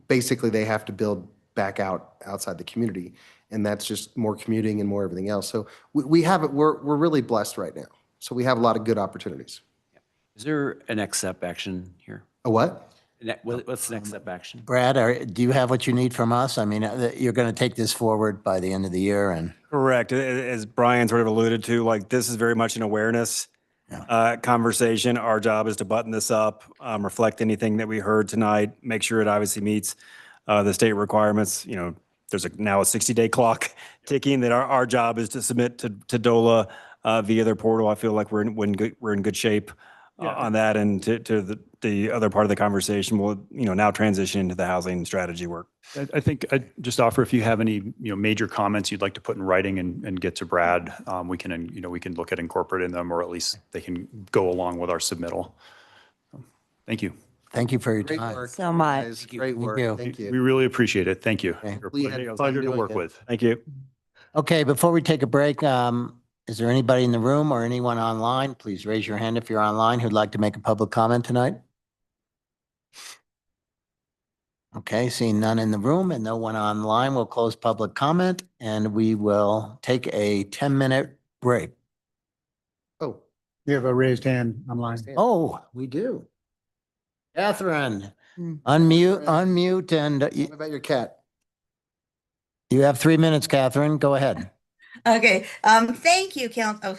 basically they have to build back outside the community. And that's just more commuting and more everything else. So we're really blessed right now. So we have a lot of good opportunities. Is there a next step action here? A what? What's the next step action? Brad, do you have what you need from us? I mean, you're going to take this forward by the end of the year and. Correct. As Brian sort of alluded to, like, this is very much an awareness conversation. Our job is to button this up, reflect anything that we heard tonight, make sure it obviously meets the state requirements. You know, there's now a 60-day clock ticking that our job is to submit to DOLA via their portal. I feel like we're in good shape on that. And to the other part of the conversation, we'll, now transition into the housing strategy work. I think I'd just offer, if you have any, major comments you'd like to put in writing and get to Brad, we can, we can look at incorporating them, or at least they can go along with our submittal. Thank you. Thank you for your Great time. work. So much. Guys. Great work. you. Thank We you. really appreciate it. Thank you. You're We had a fun pleasure to doing work it. with. Thank you. Okay, before we take a break, is there anybody in the room or anyone online? Please raise your hand if you're online who'd like to make a public comment tonight. Okay, seeing none in the room and no one online, we'll close public comment and we will take a 10-minute break. Oh, We have a raised hand online. Oh, we do. Catherine, Hmm. unmute and what about your cat? you have 3 minutes, Catherine. Go ahead. Okay, thank you, Councilor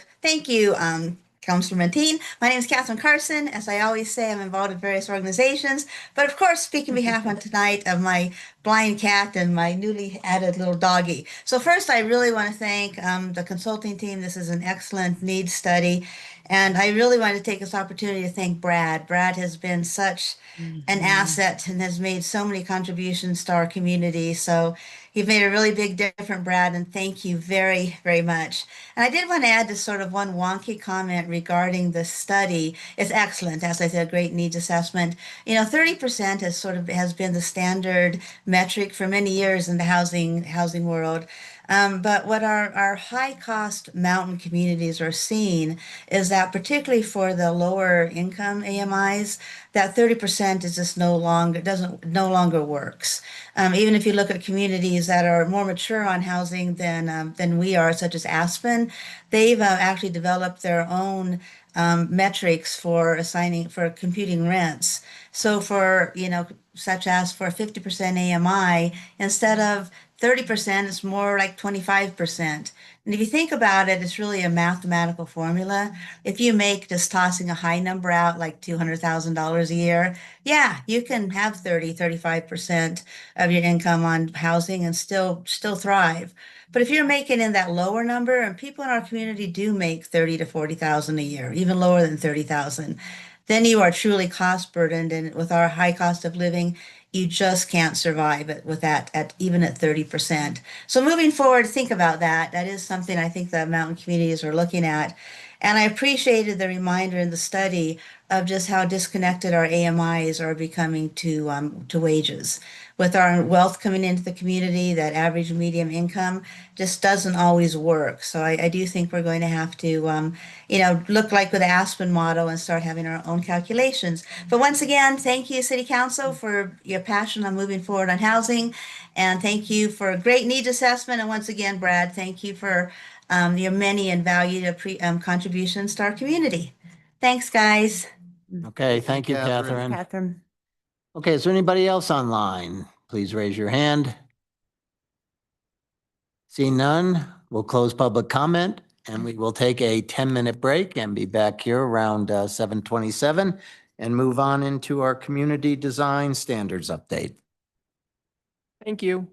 Mateen. My name is Catherine Carson. As I always say, I'm involved in various organizations, but of course, speaking on behalf of tonight of my blind cat and my newly added little doggy. So first, I really want to thank the consulting team. This is an excellent needs study. And I really want to take this opportunity to thank Brad. Brad has been such an asset and has made so many contributions to our community. So you've made a really big difference, Brad, and thank you very, very much. And I did want to add just sort of one wonky comment regarding the study. It's excellent, as I said, a great needs assessment. 30% has been the standard metric for many years in the housing world. But what our high cost mountain communities are seeing is that particularly for the lower income AMIs, that 30% is just no longer works. Even if you look at communities that are more mature on housing than we are, such as Aspen, they've actually developed their own metrics for computing rents. So such as for 50% AMI, instead of 30%, it's more like 25%. And if you think about it, it's really a mathematical formula. If you make just tossing a high number out, like $200,000 a year, yeah, you can have 35% of your income on housing and still thrive. But if you're making in that lower number, and people in our community do make 30 to 40,000 a year, even lower than 30,000, then you are truly cost burdened. And with our high cost of living, you just can't survive it with that even at 30%. So moving forward, think about that. That is something I think the mountain communities are looking at. And I appreciated the reminder in the study of just how disconnected our AMIs are becoming to wages. With our wealth coming into the community, that average medium income just doesn't always work. So I do think we're going to have to, look like with the Aspen model and start having our own calculations. But once again, thank you, City Council, for your passion on moving forward on housing. And thank you for a great needs assessment. And once again, Brad, thank you for your many and valued contributions to our community. Thanks, guys. Okay, thank you, Catherine. Catherine. Okay, is there anybody else online? Please raise your hand. See none, we'll close public comment and we will take a 10-minute break and be back here around 7:27 and move on into our community design standards update. Thank you.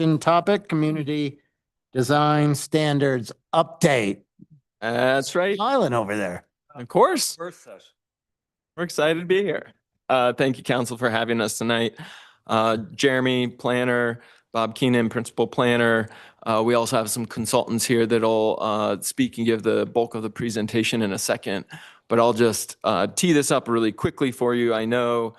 session topic, community design standards update. That's right. Smiling over there. Of course. First session. We're excited to be here. Thank you, council, for having us tonight. Jeremy, planner, Bob Keenan, principal planner. We also have some consultants here that'll speak and give the bulk of the presentation in a second. But I'll just tee this up really quickly for you. I know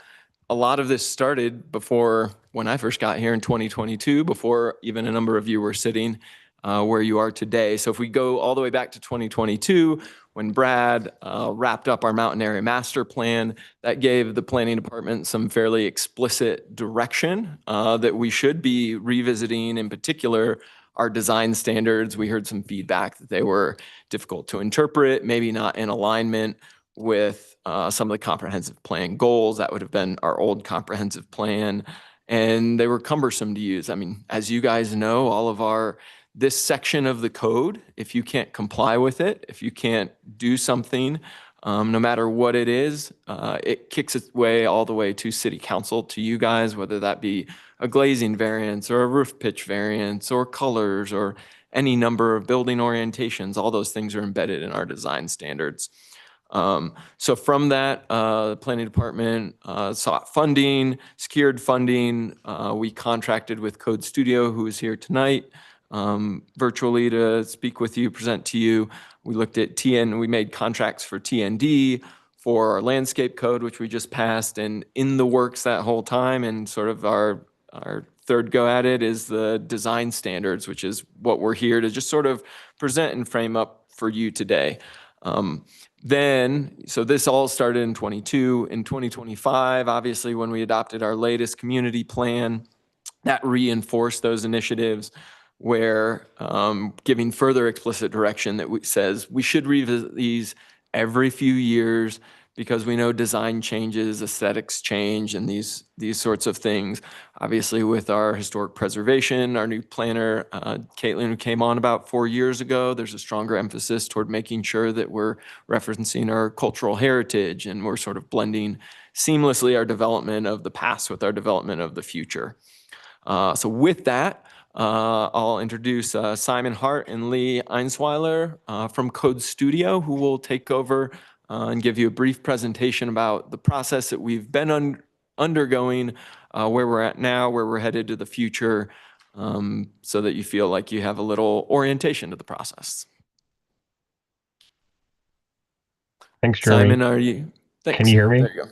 a lot of this started before when I first got here in 2022, before even a number of you were sitting where you are today. So if we go all the way back to 2022, when Brad wrapped up our mountain area master plan, that gave the planning department some fairly explicit direction that we should be revisiting, in particular, our design standards. We heard some feedback that they were difficult to interpret, maybe not in alignment with some of the comprehensive plan goals. That would have been our old comprehensive plan. And they were cumbersome to use. I mean, as you guys know, all of this section of the code, if you can't comply with it, if you can't do something, no matter what it is, it kicks its way all the way to city council, to you guys, whether that be a glazing variance or a roof pitch variance or colors or any number of building orientations. All those things are embedded in our design standards. So from that, the planning department sought funding, secured funding. We contracted with Code Studio, who is here tonight, virtually to speak with you, present to you. We looked at we made contracts for TND, for our landscape code, which we just passed, and in the works that whole time, and sort of our third go at it is the design standards, which is what we're here to just sort of present and frame up for you today. So this all started in 22. In 2025, obviously, when we adopted our latest community plan, that reinforced those initiatives, where giving further explicit direction that says we should revisit these every few years, because we know design changes, aesthetics change, and these sorts of things. Obviously, with our historic preservation, our new planner, Caitlin, who came on about 4 years ago, there's a stronger emphasis toward making sure that we're referencing our cultural heritage, and we're sort of blending seamlessly our development of the past with our development of the future. So with that, I'll introduce Simon Hart and Lee Einsweiler from Code Studio, who will take over and give you a brief presentation about the process that we've been undergoing, where we're at now, where we're headed to the future, so that you feel like you have a little orientation to the process. Thanks, Jeremy. Simon, are you? Thanks. Can you hear me? There you go.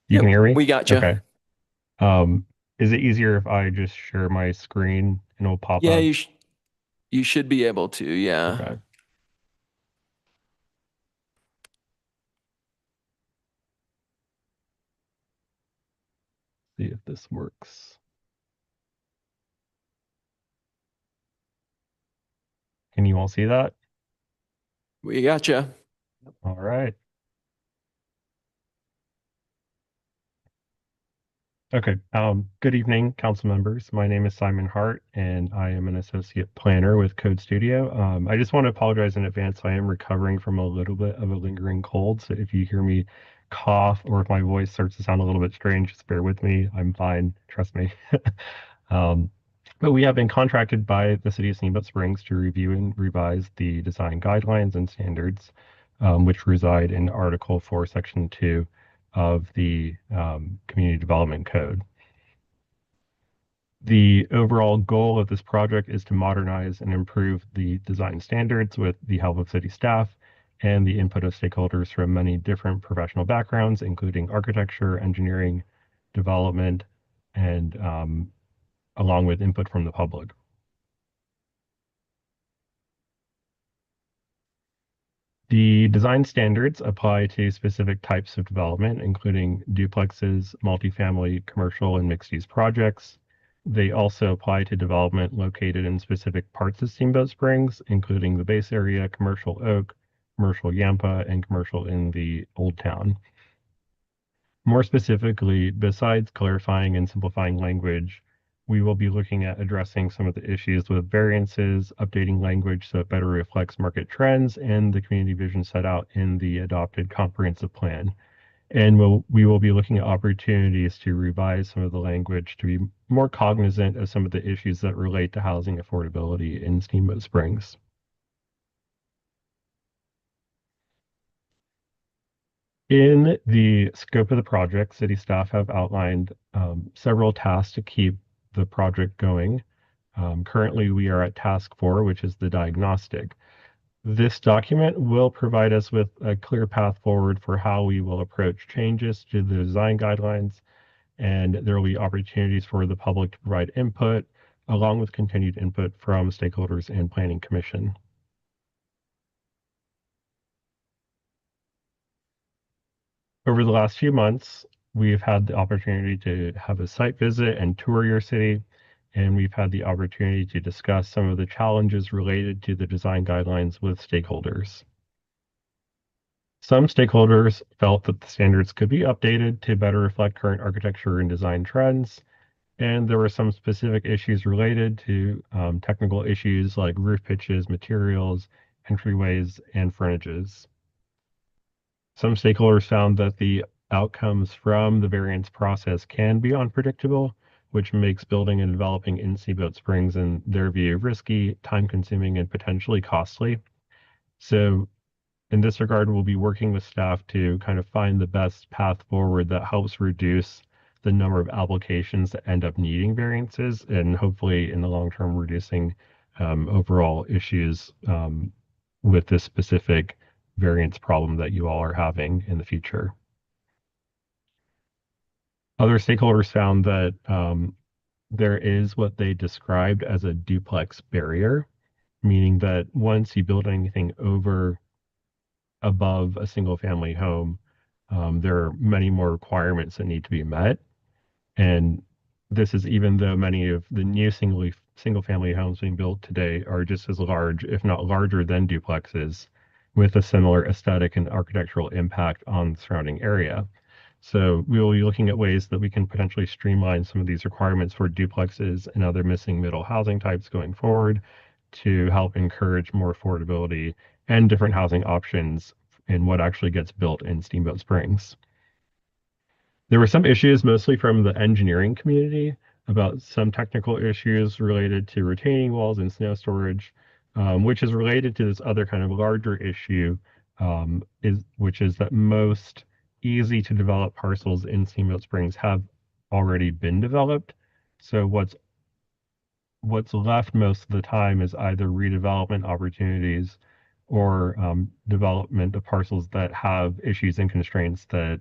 You can hear me? We got you. Okay. Is it easier if I just share my screen and it'll pop Yeah, up? you should be able to, yeah. Okay. See if this works. Can you all see that? We got you. All right. Okay. Good evening, council members. My name is Simon Hart, and I am an associate planner with Code Studio. I just want to apologize in advance. I am recovering from a little bit of a lingering cold, so if you hear me cough or if my voice starts to sound a little bit strange, just bear with me. I'm fine. Trust me. But we have been contracted by the City of Steamboat Springs to review and revise the design guidelines and standards, which reside in Article 4, Section 2 of the Community Development Code. The overall goal of this project is to modernize and improve the design standards with the help of city staff and the input of stakeholders from many different professional backgrounds, including architecture, engineering, development, and along with input from the public. The design standards apply to specific types of development, including duplexes, multifamily, commercial, and mixed-use projects. They also apply to development located in specific parts of Steamboat Springs, including the base area, commercial Oak, commercial Yampa, and commercial in the Old Town. More specifically, besides clarifying and simplifying language, we will be looking at addressing some of the issues with variances, updating language so it better reflects market trends and the community vision set out in the adopted comprehensive plan, And we will be looking at opportunities to revise some of the language to be more cognizant of some of the issues that relate to housing affordability in Steamboat Springs. In the scope of the project, city staff have outlined several tasks to keep the project going. Currently, we are at task 4, which is the diagnostic. This document will provide us with a clear path forward for how we will approach changes to the design guidelines, and there will be opportunities for the public to provide input, along with continued input from stakeholders and Planning Commission. Over the last few months, we've had the opportunity to have a site visit and tour your city, and we've had the opportunity to discuss some of the challenges related to the design guidelines with stakeholders. Some stakeholders felt that the standards could be updated to better reflect current architecture and design trends, and there were some specific issues related to technical issues like roof pitches, materials, entryways, and frontages. Some stakeholders found that the outcomes from the variance process can be unpredictable, which makes building and developing in Steamboat Springs, in their view, risky, time-consuming, and potentially costly. So in this regard, we'll be working with staff to kind of find the best path forward that helps reduce the number of applications that end up needing variances, and hopefully in the long term reducing overall issues with this specific variance problem that you all are having in the future. Other stakeholders found that there is what they described as a duplex barrier, meaning that once you build anything above a single family home, there are many more requirements that need to be met. And this is even though many of the new single family homes being built today are just as large, if not larger than duplexes, with a similar aesthetic and architectural impact on the surrounding area. So we will be looking at ways that we can potentially streamline some of these requirements for duplexes and other missing middle housing types going forward to help encourage more affordability and different housing options in what actually gets built in Steamboat Springs. There were some issues, mostly from the engineering community, about some technical issues related to retaining walls and snow storage, which is related to this other kind of larger issue, which is that most easy to develop parcels in Steamboat Springs have already been developed. So what's left most of the time is either redevelopment opportunities or development of parcels that have issues and constraints that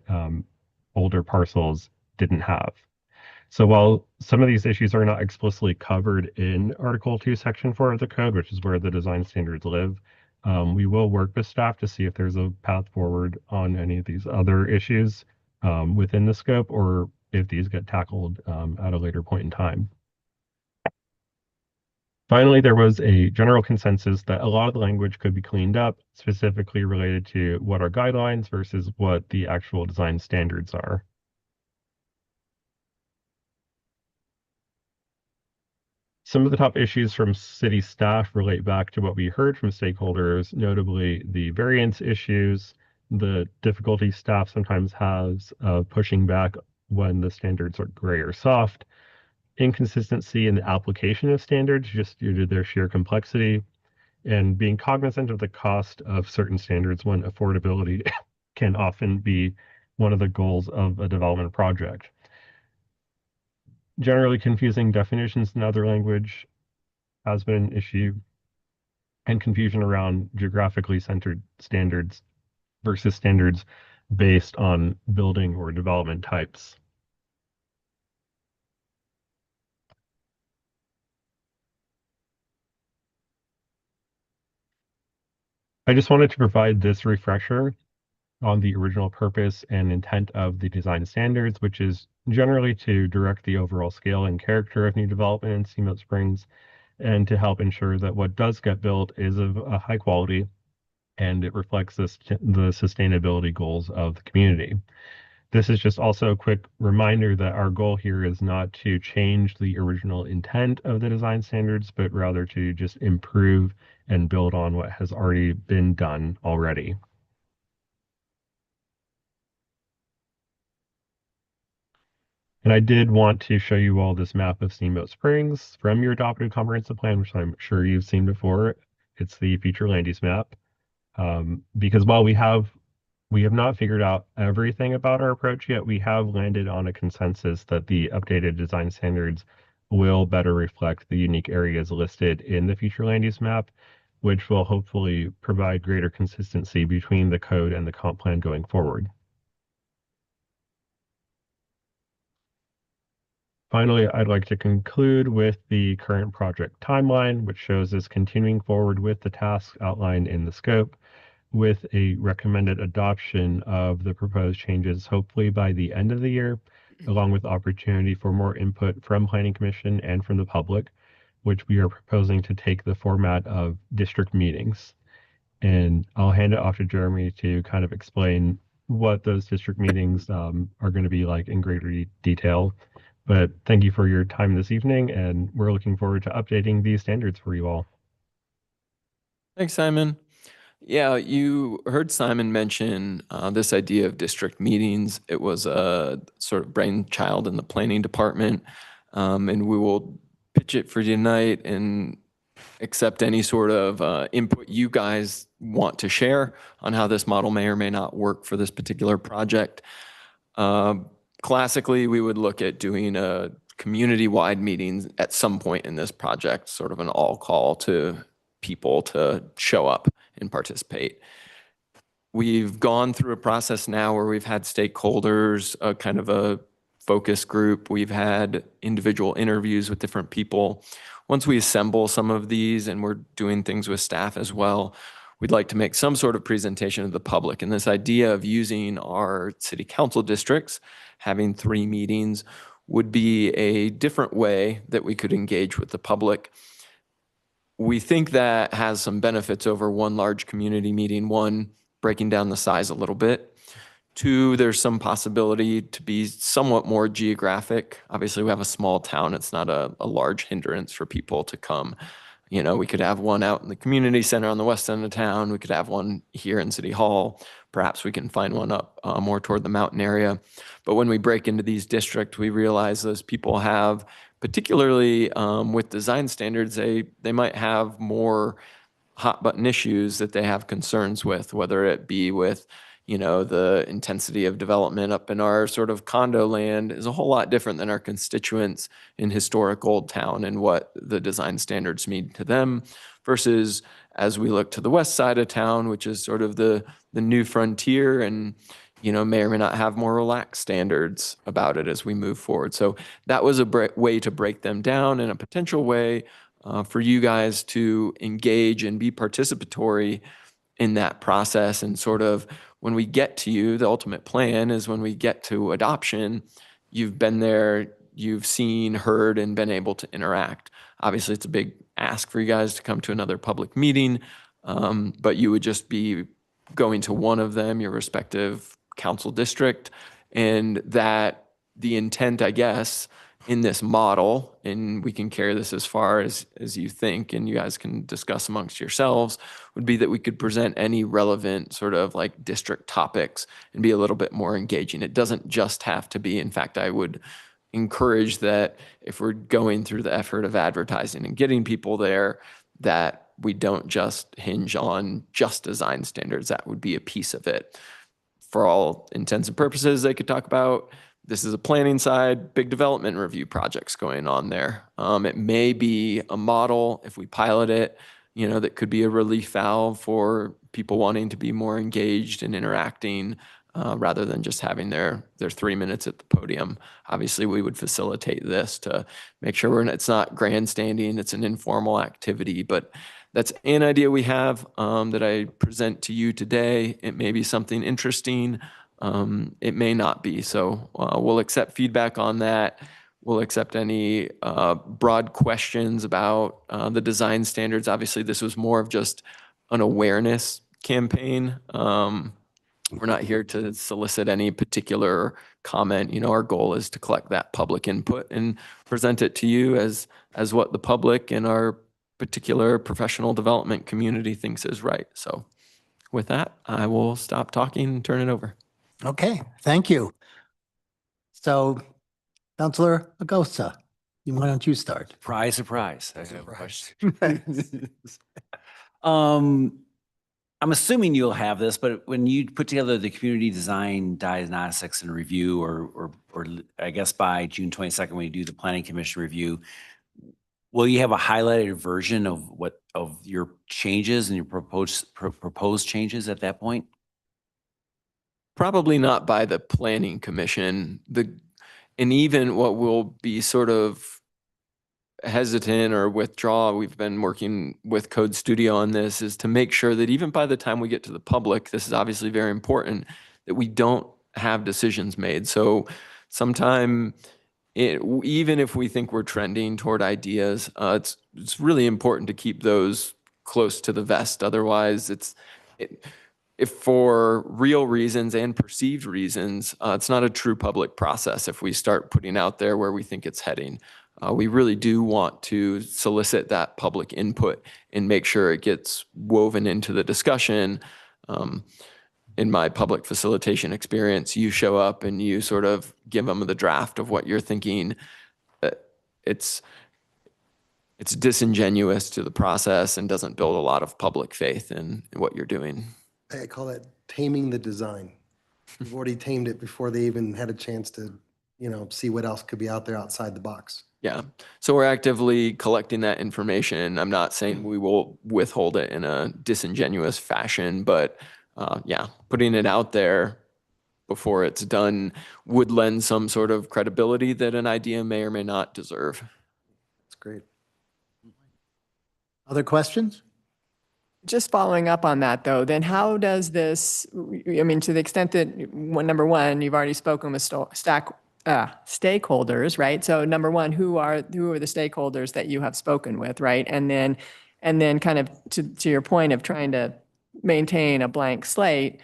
older parcels didn't have. So while some of these issues are not explicitly covered in Article 2, Section 4 of the code, which is where the design standards live, we will work with staff to see if there's a path forward on any of these other issues within the scope, or if these get tackled at a later point in time. Finally, there was a general consensus that a lot of the language could be cleaned up, specifically related to what are guidelines versus what the actual design standards are. Some of the top issues from city staff relate back to what we heard from stakeholders, notably the variance issues, the difficulty staff sometimes has of pushing back when the standards are gray or soft, inconsistency in the application of standards just due to their sheer complexity, and being cognizant of the cost of certain standards when affordability can often be one of the goals of a development project. Generally confusing definitions in other language has been an issue, and confusion around geographically centered standards versus standards based on building or development types. I just wanted to provide this refresher on the original purpose and intent of the design standards, which is generally to direct the overall scale and character of new development in Steamboat Springs, and to help ensure that what does get built is of a high quality and it reflects the sustainability goals of the community. This is just also a quick reminder that our goal here is not to change the original intent of the design standards, but rather to just improve and build on what has already been done already. And I did want to show you all this map of Steamboat Springs from your adopted comprehensive plan, which I'm sure you've seen before. It's the future land use map. Because while we have not figured out everything about our approach yet, we have landed on a consensus that the updated design standards will better reflect the unique areas listed in the future land use map, which will hopefully provide greater consistency between the code and the comp plan going forward. Finally, I'd like to conclude with the current project timeline, which shows us continuing forward with the tasks outlined in the scope, with a recommended adoption of the proposed changes hopefully by the end of the year, along with opportunity for more input from Planning Commission and from the public, which we are proposing to take the format of district meetings. And I'll hand it off to Jeremy to kind of explain what those district meetings are going to be like in greater detail. But thank you for your time this evening, and we're looking forward to updating these standards for you all. Thanks, Simon. Yeah, you heard Simon mention this idea of district meetings. It was a sort of brainchild in the planning department, and we will pitch it for you tonight and accept any sort of input you guys want to share on how this model may or may not work for this particular project. Classically, we would look at doing a community-wide meetings at some point in this project, sort of an all call to people to show up and participate. We've gone through a process now where we've had stakeholders, a kind of a focus group. We've had individual interviews with different people. Once we assemble some of these, and we're doing things with staff as well, we'd like to make some sort of presentation to the public. And this idea of using our city council districts, having 3 meetings, would be a different way that we could engage with the public. We think that has some benefits over one large community meeting. 1, breaking down the size a little bit. 2, there's some possibility to be somewhat more geographic. Obviously, we have a small town. It's not a large hindrance for people to come. You know, we could have one out in the community center on the west end of town. We could have one here in City Hall. Perhaps we can find one up more toward the mountain area. But when we break into these districts, we realize those people have, particularly with design standards, they might have more hot button issues that they have concerns with, whether it be with, you know, the intensity of development up in our sort of condo land is a whole lot different than our constituents in historic Old Town and what the design standards mean to them, versus as we look to the west side of town, which is sort of the new frontier, and you know, may or may not have more relaxed standards about it as we move forward. So that was a way to break them down, and a potential way for you guys to engage and be participatory in that process. And sort of when we get to you, the ultimate plan is when we get to adoption, you've been there, you've seen, heard, and been able to interact. Obviously, it's a big ask for you guys to come to another public meeting, but you would just be going to one of them, your respective council district, and that the intent, I guess, in this model, and we can carry this as far as you think, and you guys can discuss amongst yourselves, would be that we could present any relevant sort of like district topics and be a little bit more engaging. It doesn't just have to be, in fact, I would encourage that if we're going through the effort of advertising and getting people there, that we don't just hinge on just design standards. That would be a piece of it. For all intents and purposes, they could talk about, this is a planning side, big development review projects going on there. It may be a model, if we pilot it, you know, that could be a relief valve for people wanting to be more engaged and interacting, rather than just having their 3 minutes at the podium. Obviously, we would facilitate this to make sure it's not grandstanding, it's an informal activity, but that's an idea we have that I present to you today. It may be something interesting. It may not be. So we'll accept feedback on that. We'll accept any broad questions about the design standards. Obviously, this was more of just an awareness campaign. We're not here to solicit any particular comment. You know, our goal is to collect that public input and present it to you as what the public and our particular professional development community thinks is right. So with that, I will stop talking and turn it over. Okay, thank you. So Counselor Agosta, why don't you start? Surprise, surprise. I have a Surprise. question. I'm assuming you'll have this, but when you put together the community design diagnostics and review, or I guess by June 22nd, when you do the planning commission review, will you have a highlighted version of your changes and your proposed changes at that point? Probably not by the planning commission. And even what will be sort of hesitant or withdraw, we've been working with Code Studio on this, is to make sure that even by the time we get to the public, this is obviously very important, that we don't have decisions made. So sometime, even if we think we're trending toward ideas, it's really important to keep those close to the vest. Otherwise, if for real reasons and perceived reasons, it's not a true public process if we start putting out there where we think it's heading. We really do want to solicit that public input and make sure it gets woven into the discussion. In my public facilitation experience, you show up and you sort of give them the draft of what you're thinking. It's disingenuous to the process and doesn't build a lot of public faith in what you're doing. I call that taming the design. You've already tamed it before they even had a chance to, see what else could be out there outside the box. Yeah. So we're actively collecting that information. I'm not saying we will withhold it in a disingenuous fashion, but yeah, putting it out there before it's done would lend some sort of credibility that an idea may or may not deserve. That's great. Other questions? Just following up on that, though, then how does this, I mean, to the extent that, number one, you've already spoken with stakeholders, right? So number one, who are the stakeholders that you have spoken with, right? And then kind of to your point of trying to maintain a blank slate,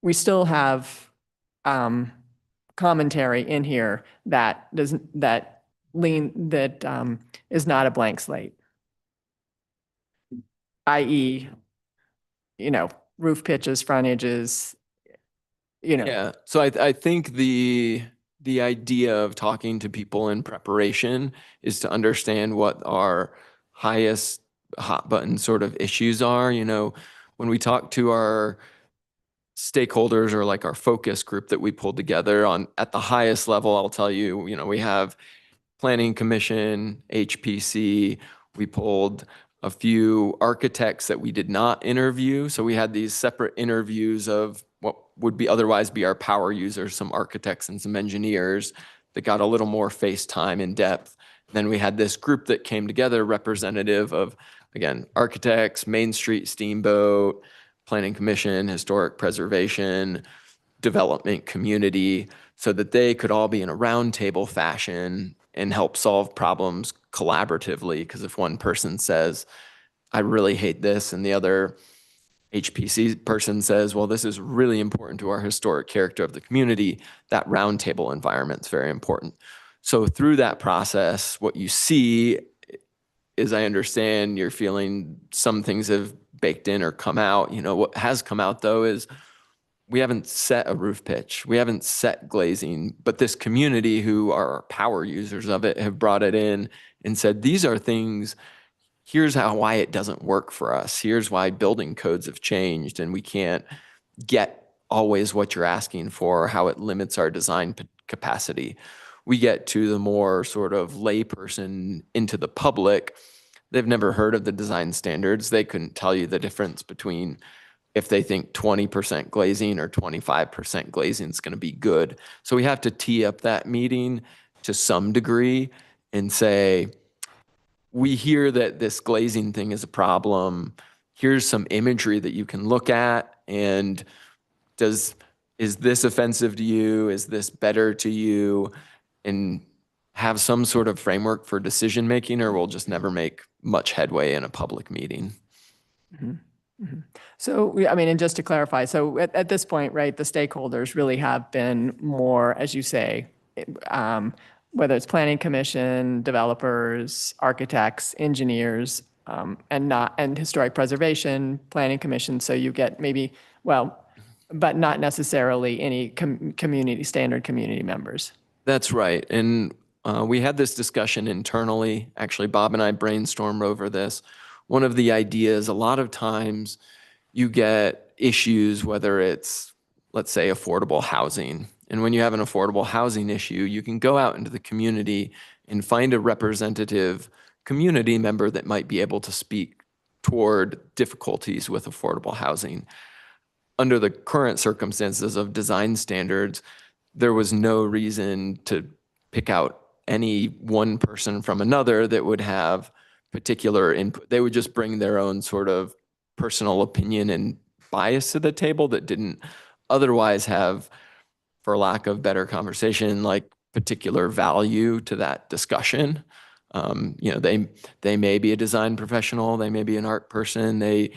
we still have commentary in here that is not a blank slate. i.e., roof pitches, frontages, Yeah. So I think the idea of talking to people in preparation is to understand what our highest hot button sort of issues are. When we talk to our stakeholders or like our focus group that we pulled together at the highest level, I'll tell you, we have Planning Commission, HPC, we pulled a few architects that we did not interview. So we had these separate interviews of what would otherwise be our power users, some architects and some engineers that got a little more face time in depth. Then we had this group that came together representative of, again, architects, Main Street Steamboat, Planning Commission, Historic Preservation, Development Community, so that they could all be in a roundtable fashion and help solve problems collaboratively. Because if one person says, I really hate this, and the other HPC person says, well, this is really important to our historic character of the community, that roundtable environment is very important. So through that process, what you see is, I understand you're feeling some things have baked in or come out. What has come out, though, is we haven't set a roof pitch. We haven't set glazing, but this community who are power users of it have brought it in and said, these are things, here's why it doesn't work for us. Here's why building codes have changed and we can't get always what you're asking for, how it limits our design capacity. We get to the more sort of layperson into the public. They've never heard of the design standards. They couldn't tell you the difference between if they think 20% glazing or 25% glazing is going to be good. So we have to tee up that meeting to some degree and say, we hear that this glazing thing is a problem. Here's some imagery that you can look at. And is this offensive to you? Is this better to you? And have some sort of framework for decision making, or we'll just never make much headway in a public meeting. Mm-hmm. Mm-hmm. So, I mean, and just to clarify, so at this point, right, the stakeholders really have been more, as you say, whether it's Planning Commission, developers, architects, engineers, and Historic Preservation, Planning Commission. So you get maybe, well, but not necessarily any standard community members. That's right. And we had this discussion internally. Actually, Bob and I brainstormed over this. One of the ideas, a lot of times you get issues, whether it's, let's say, affordable housing. And when you have an affordable housing issue, you can go out into the community and find a representative community member that might be able to speak toward difficulties with affordable housing. Under the current circumstances of design standards, there was no reason to pick out any one person from another that would have particular input. They would just bring their own sort of personal opinion and bias to the table that didn't otherwise have, for lack of better conversation, like particular value to that discussion. You know, they may be a design professional, they may be an art person, they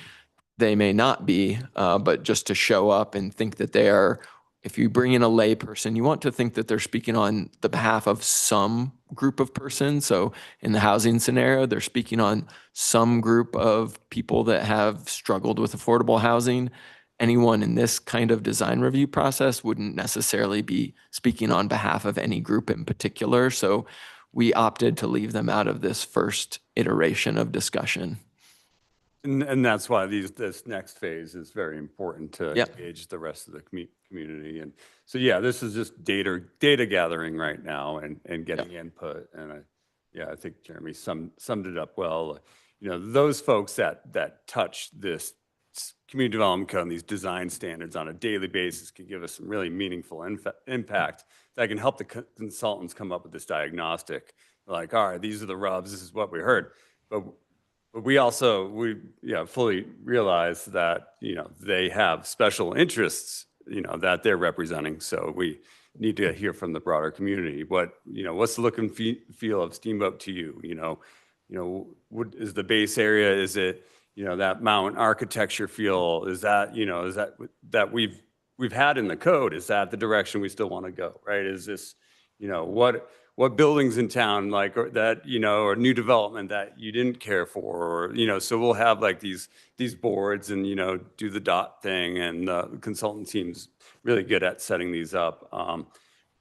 may not be, but just to show up and think that they are, if you bring in a lay person, you want to think that they're speaking on the behalf of some group of persons. So in the housing scenario, they're speaking on some group of people that have struggled with affordable housing. Anyone in this kind of design review process wouldn't necessarily be speaking on behalf of any group in particular. So we opted to leave them out of this first iteration of discussion. And that's why this next phase is very important to Yep. engage the rest of the community. And so, yeah, this is just data gathering right now and getting input. And I think Jeremy summed it up well. You know, those folks that touch this community development code and these design standards on a daily basis can give us some really meaningful impact that can help the consultants come up with this diagnostic. Like, all right, these are the rubs. This is what we heard. But we also, fully realize that, you know, they have special interests, you know, that they're representing. So we need to hear from the broader community. What's the look and feel of Steamboat to you? You know, what is the base area? Is it, you know, that mountain architecture feel? Is that, you know, that we've had in the code? Is that the direction we still want to go, right? Is this, you know, what buildings in town, like, or that, you know, or new development that you didn't care for, or, you know, so we'll have like these boards and, you know, do the dot thing, and the consultant team's really good at setting these up.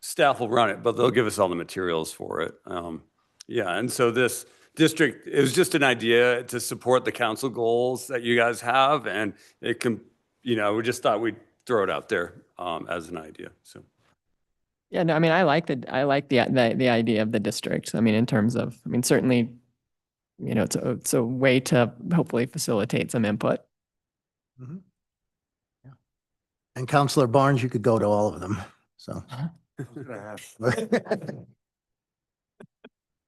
Staff will run it, but they'll give us all the materials for it. And so this district, it was just an idea to support the council goals that you guys have, and it can, you know, we just thought we'd throw it out there as an idea, so. Yeah, no, I mean, I like the idea of the district. I mean, in terms of, I mean, certainly, you know, it's a way to hopefully facilitate some input. Mhm. Yeah. And Councilor Barnes, you could go to all of them, so.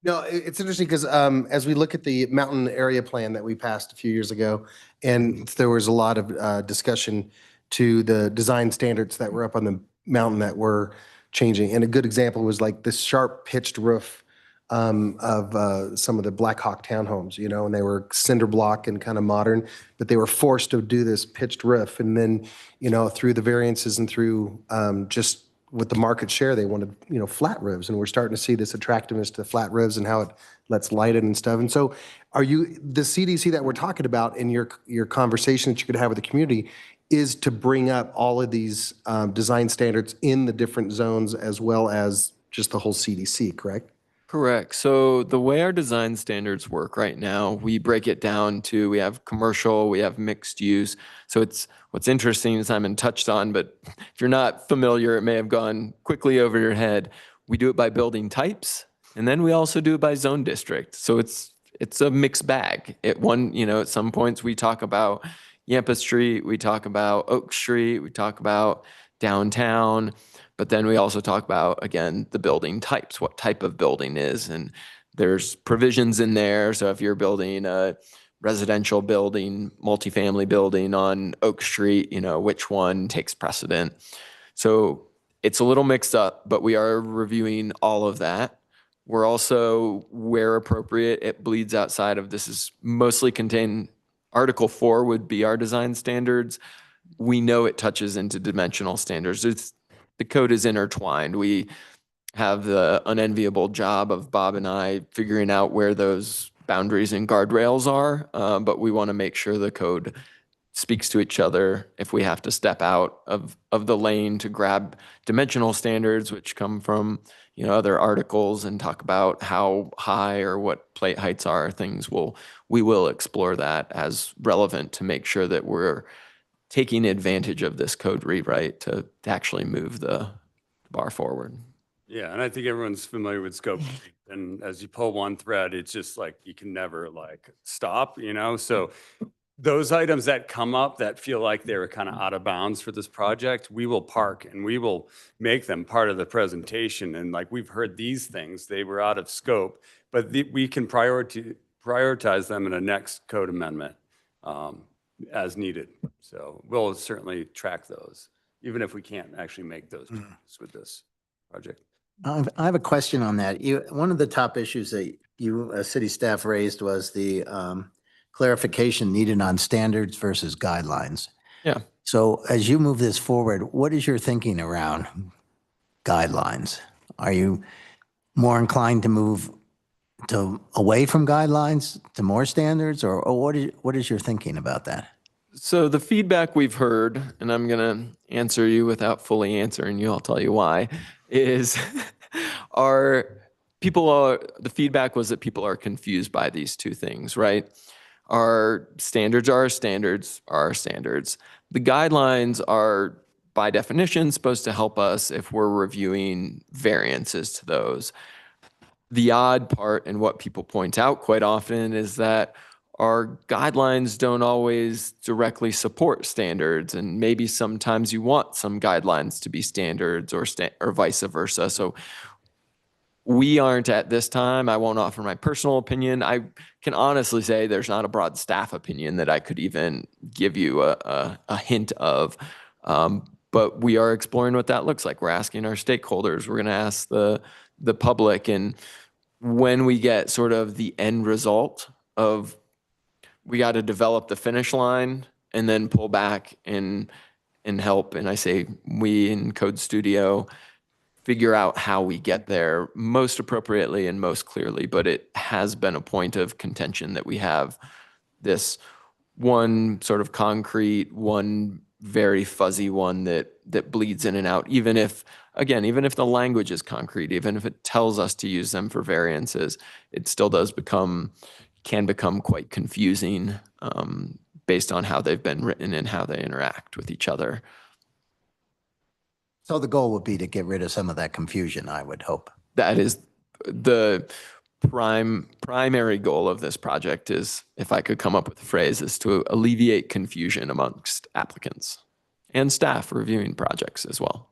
No, it's interesting because as we look at the mountain area plan that we passed a few years ago, and there was a lot of discussion to the design standards that were up on the mountain that were changing. And a good example was like this sharp pitched roof of some of the Black Hawk townhomes, you know, and they were cinder block and kind of modern, but they were forced to do this pitched roof. And then, you know, through the variances and through just with the market share, they wanted, you know, flat roofs. And we're starting to see this attractiveness to flat roofs and how it lets light in and stuff. And so are you, the CDC that we're talking about in your conversation that you could have with the community is to bring up all of these design standards in the different zones as well as just the whole CDC, correct? Correct. So the way our design standards work right now, we break it down to, we have commercial, we have mixed use. So it's, what's interesting, Simon touched on, but if you're not familiar, it may have gone quickly over your head. We do it by building types, and then we also do it by zone district. So it's a mixed bag. At some points we talk about Yampa Street, we talk about Oak Street, we talk about downtown, but then we also talk about, again, the building types, what type of building is, and there's provisions in there. So if you're building a residential building, multifamily building on Oak Street, you know, which one takes precedent. So it's a little mixed up, but we are reviewing all of that. We're also, where appropriate, it bleeds outside of, this is mostly contained, Article 4 would be our design standards. We know it touches into dimensional standards. The code is intertwined. We have the unenviable job of Bob and I figuring out where those boundaries and guardrails are, but we want to make sure the code speaks to each other if we have to step out of the lane to grab dimensional standards, which come from, other articles and talk about how high or what plate heights are, we will explore that as relevant to make sure that we're taking advantage of this code rewrite to actually move the bar forward. Yeah, and I think everyone's familiar with scope creep, and as you pull one thread, it's just like you can never like stop, So those items that come up that feel like they're kind of out of bounds for this project, we will park and we will make them part of the presentation. And like we've heard these things, they were out of scope, but we can prioritize them in a next code amendment as needed. So we'll certainly track those, even if we can't actually make those changes with this project. I have a question on that. One of the top issues that city staff raised was the clarification needed on standards versus guidelines. Yeah. So as you move this forward, what is your thinking around guidelines? Are you more inclined to move away from guidelines to more standards, or what is your thinking about that? So the feedback we've heard, and I'm going to answer you without fully answering you, I'll tell you why, is the feedback was that people are confused by these two things, right? Our standards are our standards are our standards. The guidelines are, by definition, supposed to help us if we're reviewing variances to those. The odd part, and what people point out quite often, is that our guidelines don't always directly support standards, and maybe sometimes you want some guidelines to be standards or vice versa. So we aren't at this time. I won't offer my personal opinion. I can honestly say there's not a broad staff opinion that I could even give you a hint of. But we are exploring what that looks like. We're asking our stakeholders. We're going to ask the public. And when we get sort of the end result of, we got to develop the finish line and then pull back and help. And I say we in Code Studio figure out how we get there most appropriately and most clearly. But it has been a point of contention that we have this one sort of concrete, one very fuzzy one that bleeds in and out, even if the language is concrete, even if it tells us to use them for variances, it still can become quite confusing based on how they've been written and how they interact with each other. So the goal would be to get rid of some of that confusion, I would hope. That is the primary goal of this project, is, if I could come up with a phrase, is to alleviate confusion amongst applicants and staff reviewing projects as well.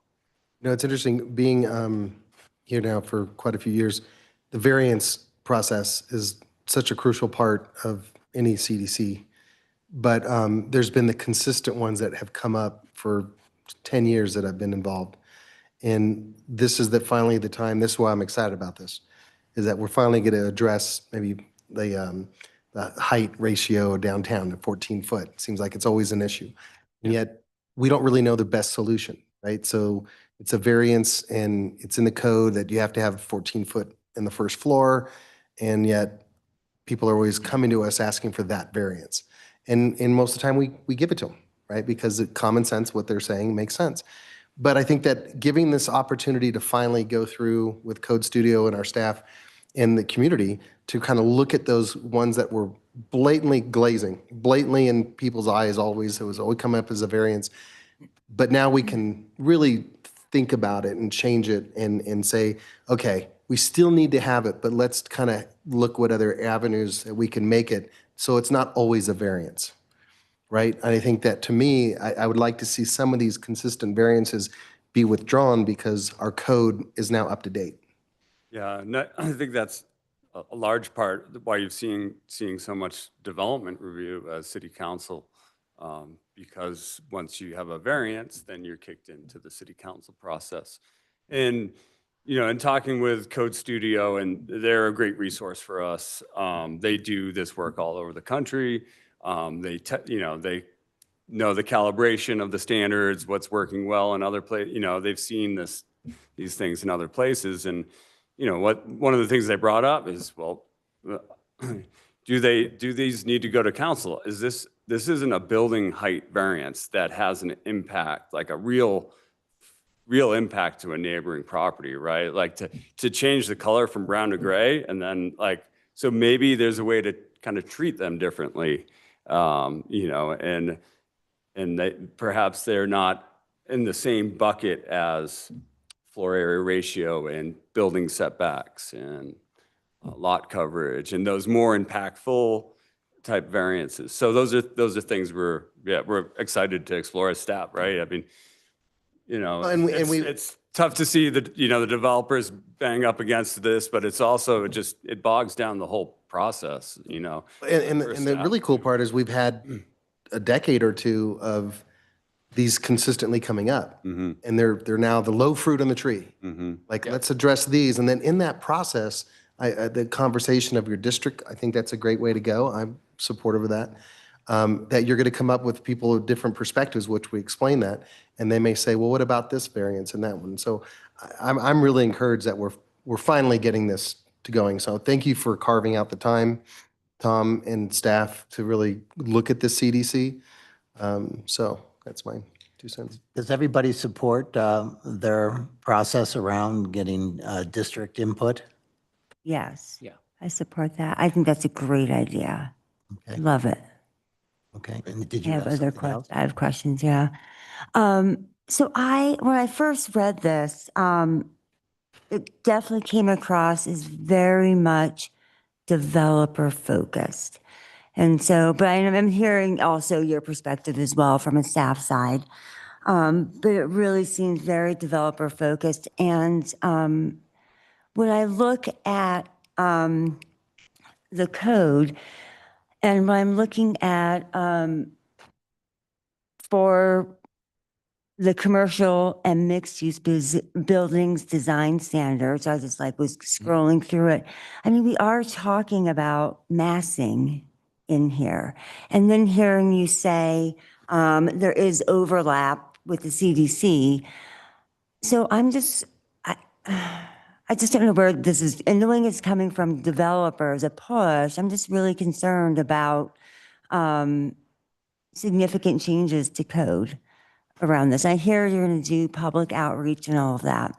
It's interesting being here now for quite a few years. The variance process is such a crucial part of any CDC, but there's been the consistent ones that have come up for 10 years that I've been involved. And this is finally the time, this is why I'm excited about this, is that we're finally going to address maybe the height ratio downtown at 14 foot. Seems like it's always an issue. And yet we don't really know the best solution, right? So it's a variance and it's in the code that you have to have 14 foot in the first floor. And yet people are always coming to us asking for that variance. And most of the time we give it to them, right? Because the common sense, what they're saying makes sense. But I think that giving this opportunity to finally go through with Code Studio and our staff and the community to kind of look at those ones that were blatantly in people's eyes always, it was always coming up as a variance. But now we can really think about it and change it and say, okay, we still need to have it, but let's kind of look what other avenues that we can make it so it's not always a variance. Right? And I think that, to me, I would like to see some of these consistent variances be withdrawn because our code is now up to date. Yeah, I think that's a large part why you're seeing so much development review as city council, because once you have a variance, then you're kicked into the city council process. And in talking with Code Studio, and they're a great resource for us. They do this work all over the country. They know the calibration of the standards, what's working well in other places. They've seen these things in other places. And, one of the things they brought up is, well, do these need to go to council? This isn't a building height variance that has an impact, like a real real impact to a neighboring property, right? Like to change the color from brown to gray, and then like, so maybe there's a way to kind of treat them differently, and perhaps they're not in the same bucket as floor area ratio and building setbacks and lot coverage and those more impactful type variances. So those are things we're excited to explore as staff, right? I mean, it's tough to see the developers bang up against this, but it's also it bogs down the whole process, And the really cool part is we've had a decade or two of these consistently coming up, and they're now the low fruit on the tree. Let's address these, and then in that process, the conversation of your district, I think that's a great way to go. I'm supportive of that. That you're going to come up with people with different perspectives, which we explain that, and they may say, well, what about this variance and that one? So I'm really encouraged that we're finally getting this to going. So thank you for carving out the time, Tom and staff, to really look at this CDC. So that's my 2 cents. Does everybody support their process around getting district input? Yes. Yeah. I support that. I think that's a great idea. Okay. Love it. Okay. And did you I have other something questions. else? I have questions, yeah. So when I first read this, it definitely came across as very much developer focused. And so, but I'm hearing also your perspective as well from a staff side. But it really seems very developer focused. And when I look at the code, and when I'm looking at for the commercial and mixed use buildings design standards, I just was scrolling through it. I mean, we are talking about massing in here. And then hearing you say there is overlap with the CDC. So I just don't know where this is, and knowing it's coming from developers, a push, I'm just really concerned about significant changes to code around this. I hear you're going to do public outreach and all of that.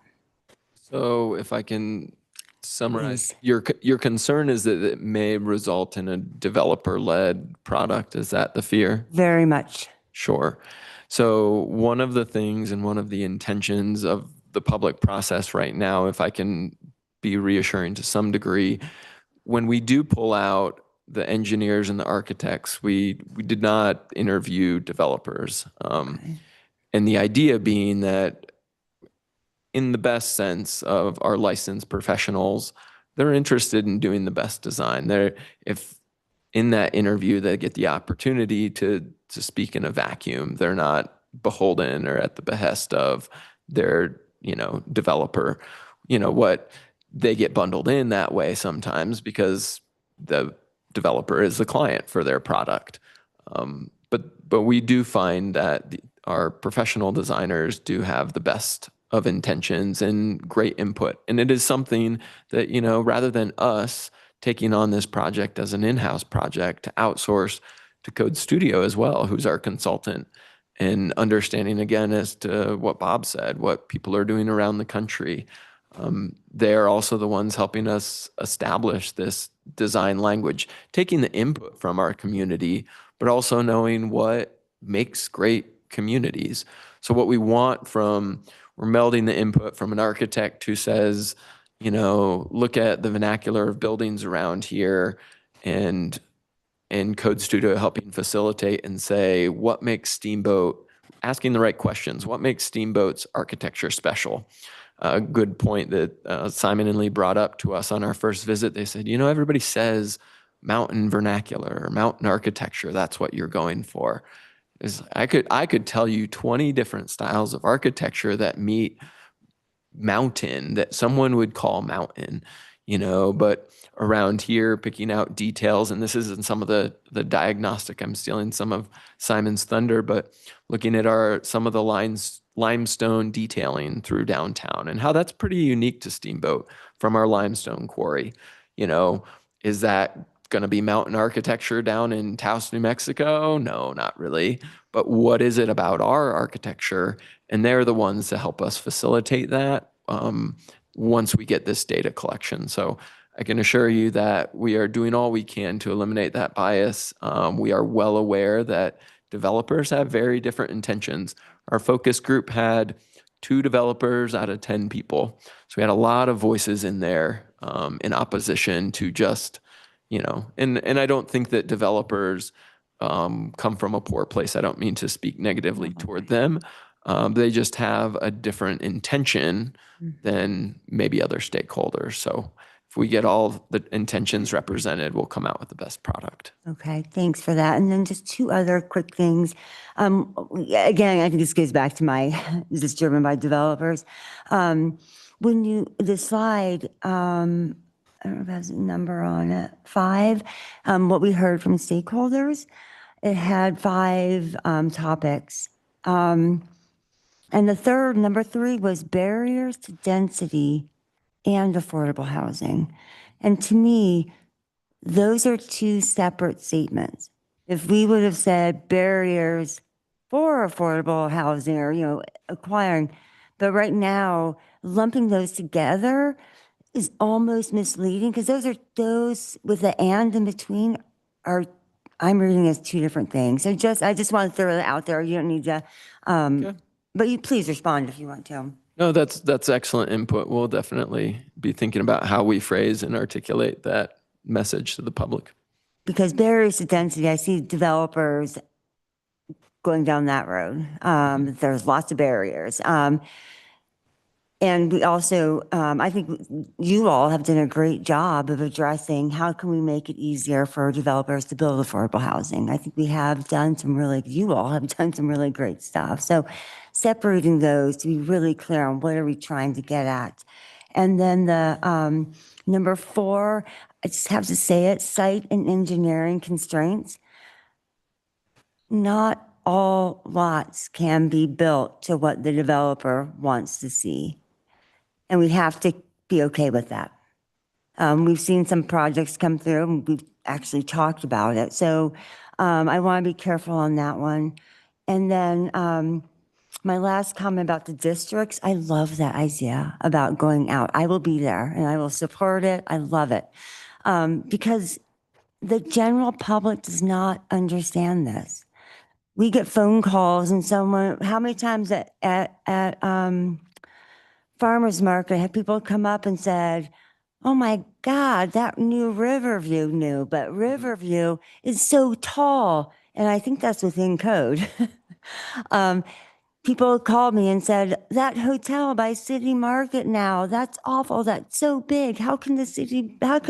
So if I can summarize, your concern is that it may result in a developer-led product. Is that the fear? Very much. Sure. So one of the things and one of the intentions of the public process right now, if I can be reassuring to some degree, when we do pull out the engineers and the architects, we did not interview developers. And the idea being that in the best sense of our licensed professionals, they're interested in doing the best design. If in that interview they get the opportunity to speak in a vacuum, they're not beholden or at the behest of their developer. What they get bundled in that way sometimes because the developer is the client for their product. But we do find that our professional designers do have the best of intentions and great input. And it is something that, rather than us taking on this project as an in-house project, to outsource to Code Studio as well, who's our consultant, and understanding again as to what Bob said, what people are doing around the country. They're also the ones helping us establish this design language, taking the input from our community, but also knowing what makes great communities. So what we want we're melding the input from an architect who says, look at the vernacular of buildings around here, and Code Studio helping facilitate and say, what makes Steamboat, asking the right questions, what makes Steamboat's architecture special? A good point that Simon and Lee brought up to us on our first visit. They said, everybody says mountain vernacular or mountain architecture, that's what you're going for. I could tell you 20 different styles of architecture that meet mountain, that someone would call mountain, but around here, picking out details, and this isn't some of the diagnostic, I'm stealing some of Simon's thunder, but looking at some of the limestone detailing through downtown and how that's pretty unique to Steamboat from our limestone quarry. Is that going to be mountain architecture down in Taos, New Mexico? No, not really. but what is it about our architecture? And they're the ones to help us facilitate that once we get this data collection. So I can assure you that we are doing all we can to eliminate that bias. We are well aware that developers have very different intentions. Our focus group had 2 developers out of 10 people. So we had a lot of voices in there in opposition to just, and I don't think that developers come from a poor place. I don't mean to speak negatively toward them. They just have a different intention than maybe other stakeholders. So if we get all the intentions represented, we'll come out with the best product. Okay, thanks for that. And then just 2 other quick things. Again, I think this goes back to this is driven by developers. The slide, I don't know if it has a number on it, 5, what we heard from stakeholders, it had 5 topics. And the third, number 3, was barriers to density and affordable housing. And to me, those are 2 separate statements. If we would have said barriers for affordable housing or, acquiring, but right now, lumping those together is almost misleading because those with the and in between I'm reading as 2 different things. So I just want to throw that out there. You don't need to, but you please respond if you want to. No, that's excellent input. We'll definitely be thinking about how we phrase and articulate that message to the public. Because barriers to density, I see developers going down that road. There's lots of barriers. And we also, I think you all have done a great job of addressing how can we make it easier for developers to build affordable housing. I think you all have done some really great stuff. So separating those to be really clear on what are we trying to get at. And then the number 4, I just have to say it, site and engineering constraints. Not all lots can be built to what the developer wants to see. And we have to be okay with that. We've seen some projects come through and we've actually talked about it. So I want to be careful on that one. And then my last comment about the districts, I love that idea about going out. I will be there and I will support it. I love it. Because the general public does not understand this. We get phone calls and how many times at farmer's market have people come up and said, oh my God, that new Riverview but Riverview is so tall. And I think that's within code. People called me and said, that hotel by City Market now, that's awful. That's so big. How can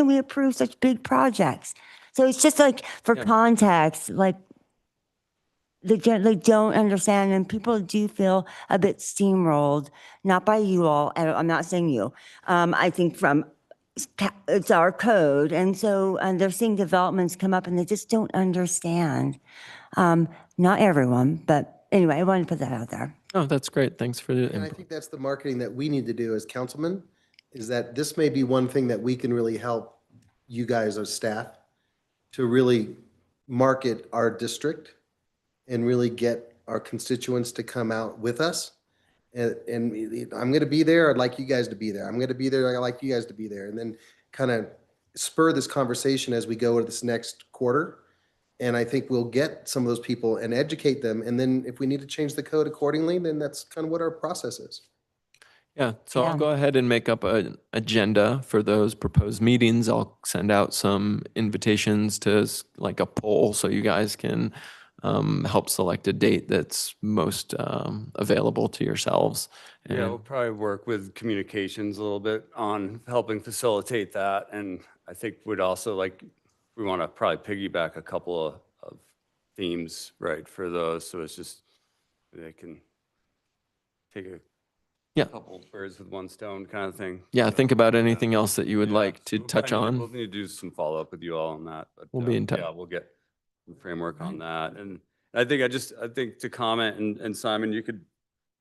we approve such big projects? So it's just like for context, like they don't understand, and people do feel a bit steamrolled, not by you all. I'm not saying you. I think it's our code. And so they're seeing developments come up and they just don't understand. Not everyone, but anyway, I wanted to put that out there. Oh, that's great. Thanks for the And I input. think that's the marketing that we need to do as councilmen, is that this may be one thing that we can really help you guys as staff to really market our district and really get our constituents to come out with us. And I'm going to be there. I'd like you guys to be there. I'm going to be there. I'd like you guys to be there. And then kind of spur this conversation as we go into this next quarter. And I think we'll get some of those people and educate them. And then if we need to change the code accordingly, then that's kind of what our process is. Yeah, so I'll go ahead and make up an agenda for those proposed meetings. I'll send out some invitations to like a poll so you guys can help select a date that's most available to yourselves. And Yeah, we'll probably work with communications a little bit on helping facilitate that. And I think we'd also we want to probably piggyback a couple of themes, right, for those. So it's just, they can take a couple birds with one stone kind of thing. yeah, think about anything else that you would like to We'll touch probably on. We'll need to do some follow-up with you all on that. But We'll be in touch. Yeah, we'll get some framework on that. And I think to comment, and Simon, you could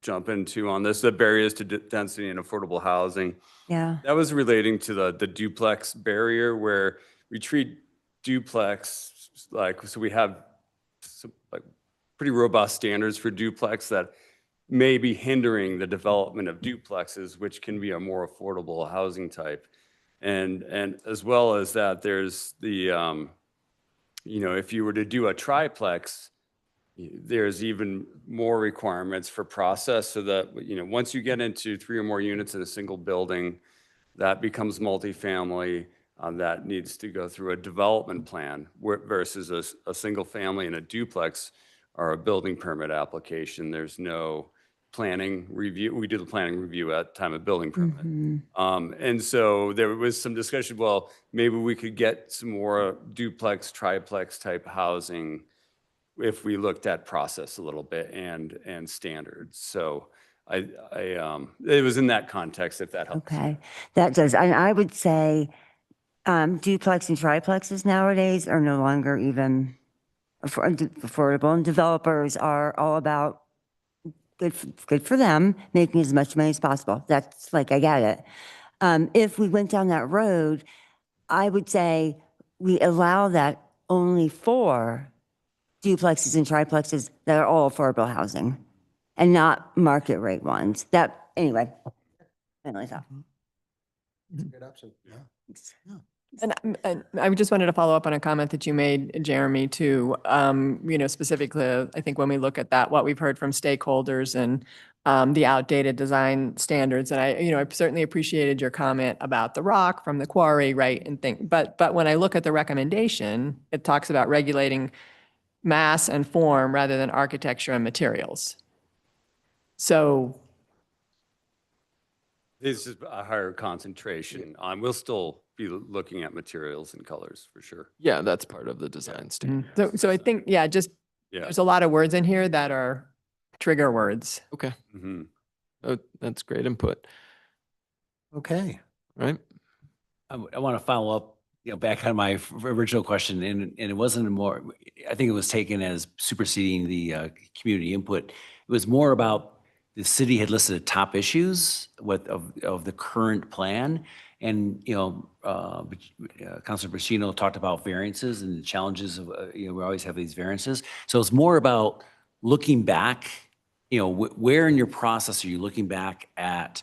jump into on this, the barriers to density and affordable housing. Yeah. That was relating to the duplex barrier, where we treat duplex so we have pretty robust standards for duplex that may be hindering the development of duplexes, which can be a more affordable housing type. And as well as that, there's the, if you were to do a triplex, there's even more requirements for process so that, once you get into 3 or more units in a single building, that becomes multifamily. That needs to go through a development plan versus a single family in a duplex or a building permit application. There's no planning review. We do the planning review at time of building permit. And so there was some discussion, well, maybe we could get some more duplex, triplex type housing if we looked at process a little bit and standards. So it was in that context, if that helps. Okay, that does. And I would say duplex and triplexes nowadays are no longer even affordable, and developers are all about good for them, making as much money as possible. That's like, I get it. If we went down that road, I would say we allow that only for duplexes and triplexes that are all affordable housing and not market rate ones. Anyway, I really thought. Good option. Yeah. And I just wanted to follow up on a comment that you made, Jeremy, too. Specifically, I think when we look at that, what we've heard from stakeholders and the outdated design standards, and I certainly appreciated your comment about the rock from the quarry, right? But when I look at the recommendation, it talks about regulating mass and form rather than architecture and materials. So This is a higher concentration. We'll still be looking at materials and colors for sure. Yeah, that's part of the design standard. So I think, there's a lot of words in here that are trigger words. Okay. Mhm. Oh, that's great input. Okay. Right. I want to follow up, back on my original question, and it wasn't more, I think it was taken as superseding the community input. It was more about the city had listed top issues of the current plan. And, Councilor Brasino talked about variances and the challenges of, we always have these variances. So it's more about looking back, where in your process are you looking back at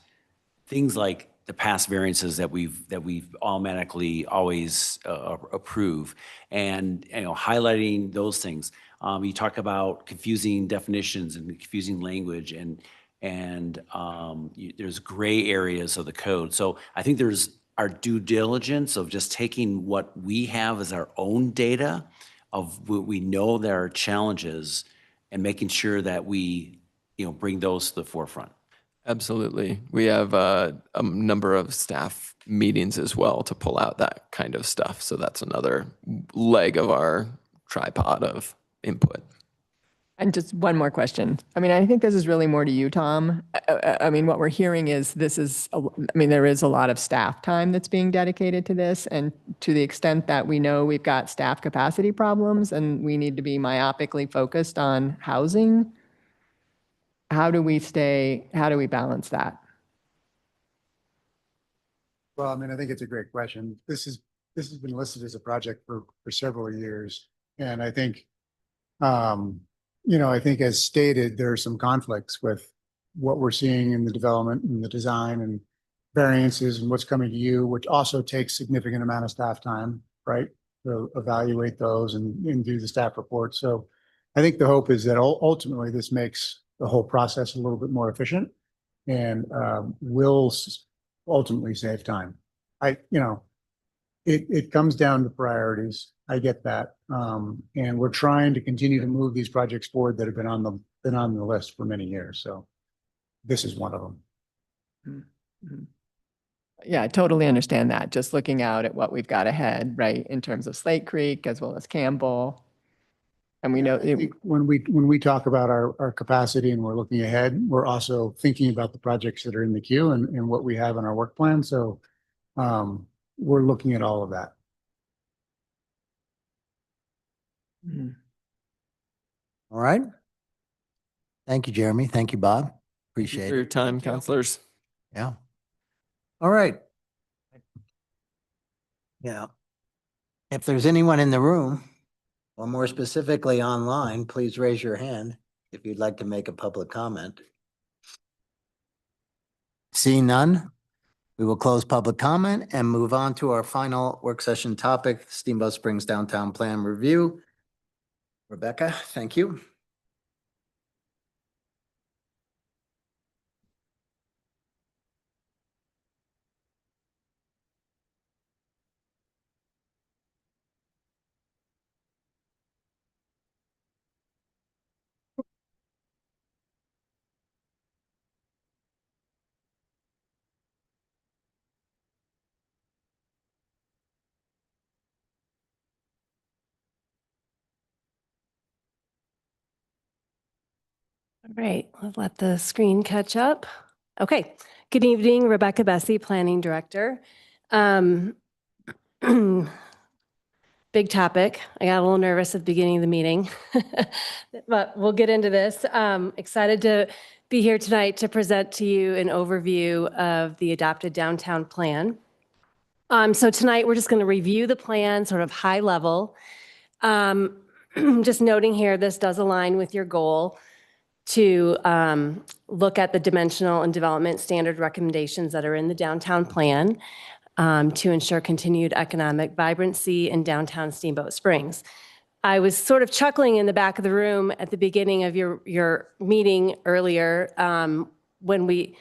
things like the past variances that we've automatically always approve, and highlighting those things. You talk about confusing definitions and confusing language, and there's gray areas of the code. So I think there's our due diligence of just taking what we have as our own data of what we know there are challenges, and making sure that we bring those to the forefront. Absolutely. We have a number of staff meetings as well to pull out that kind of stuff. So that's another leg of our tripod of input. And just one more question. I think this is really more to you, Tom. What we're hearing is there is a lot of staff time that's being dedicated to this. And to the extent that we know we've got staff capacity problems and we need to be myopically focused on housing, how do we balance that? Well, I think it's a great question. This has been listed as a project for several years. And I think, I think as stated, there are some conflicts with what we're seeing in the development and the design and variances and what's coming to you, which also takes significant amount of staff time, right? To evaluate those and do the staff report. So I think the hope is that ultimately this makes the whole process a little bit more efficient and will ultimately save time. It comes down to priorities. I get that. And we're trying to continue to move these projects forward that have been on the list for many years. So this is one of them. Yeah, I totally understand that. Just looking out at what we've got ahead, right, in terms of Slate Creek as well as Campbell. And we know when we talk about our capacity and we're looking ahead, we're also thinking about the projects that are in the queue and what we have in our work plan. So we're looking at all of that. All right. Thank you, Jeremy. Thank you, Bob. Thank you Appreciate for it. your time, counselors. Yeah. All right. Yeah. If there's anyone in the room Or more specifically online, please raise your hand if you'd like to make a public comment. Seeing none, we will close public comment and move on to our final work session topic, Steamboat Springs Downtown Plan Review. Rebecca, thank you. All right, I'll let the screen catch up. Okay, good evening, Rebecca Bessie, Planning Director. Big topic. I got a little nervous at the beginning of the meeting, but we'll get into this. Excited to be here tonight to present to you an overview of the adopted downtown plan. So tonight we're just going to review the plan sort of high level. Just noting here, this does align with your goal to look at the dimensional and development standard recommendations that are in the downtown plan to ensure continued economic vibrancy in downtown Steamboat Springs. I was sort of chuckling in the back of the room at the beginning of your meeting earlier when we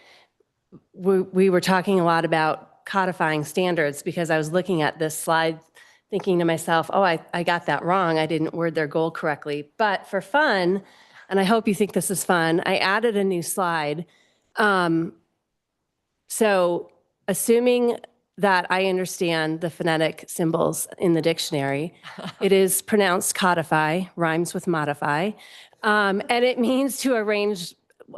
were talking a lot about codifying standards, because I was looking at this slide thinking to myself, oh, I got that wrong. I didn't word their goal correctly. But for fun, and I hope you think this is fun, I added a new slide. So assuming that I understand the phonetic symbols in the dictionary, it is pronounced codify, rhymes with modify, and it means to arrange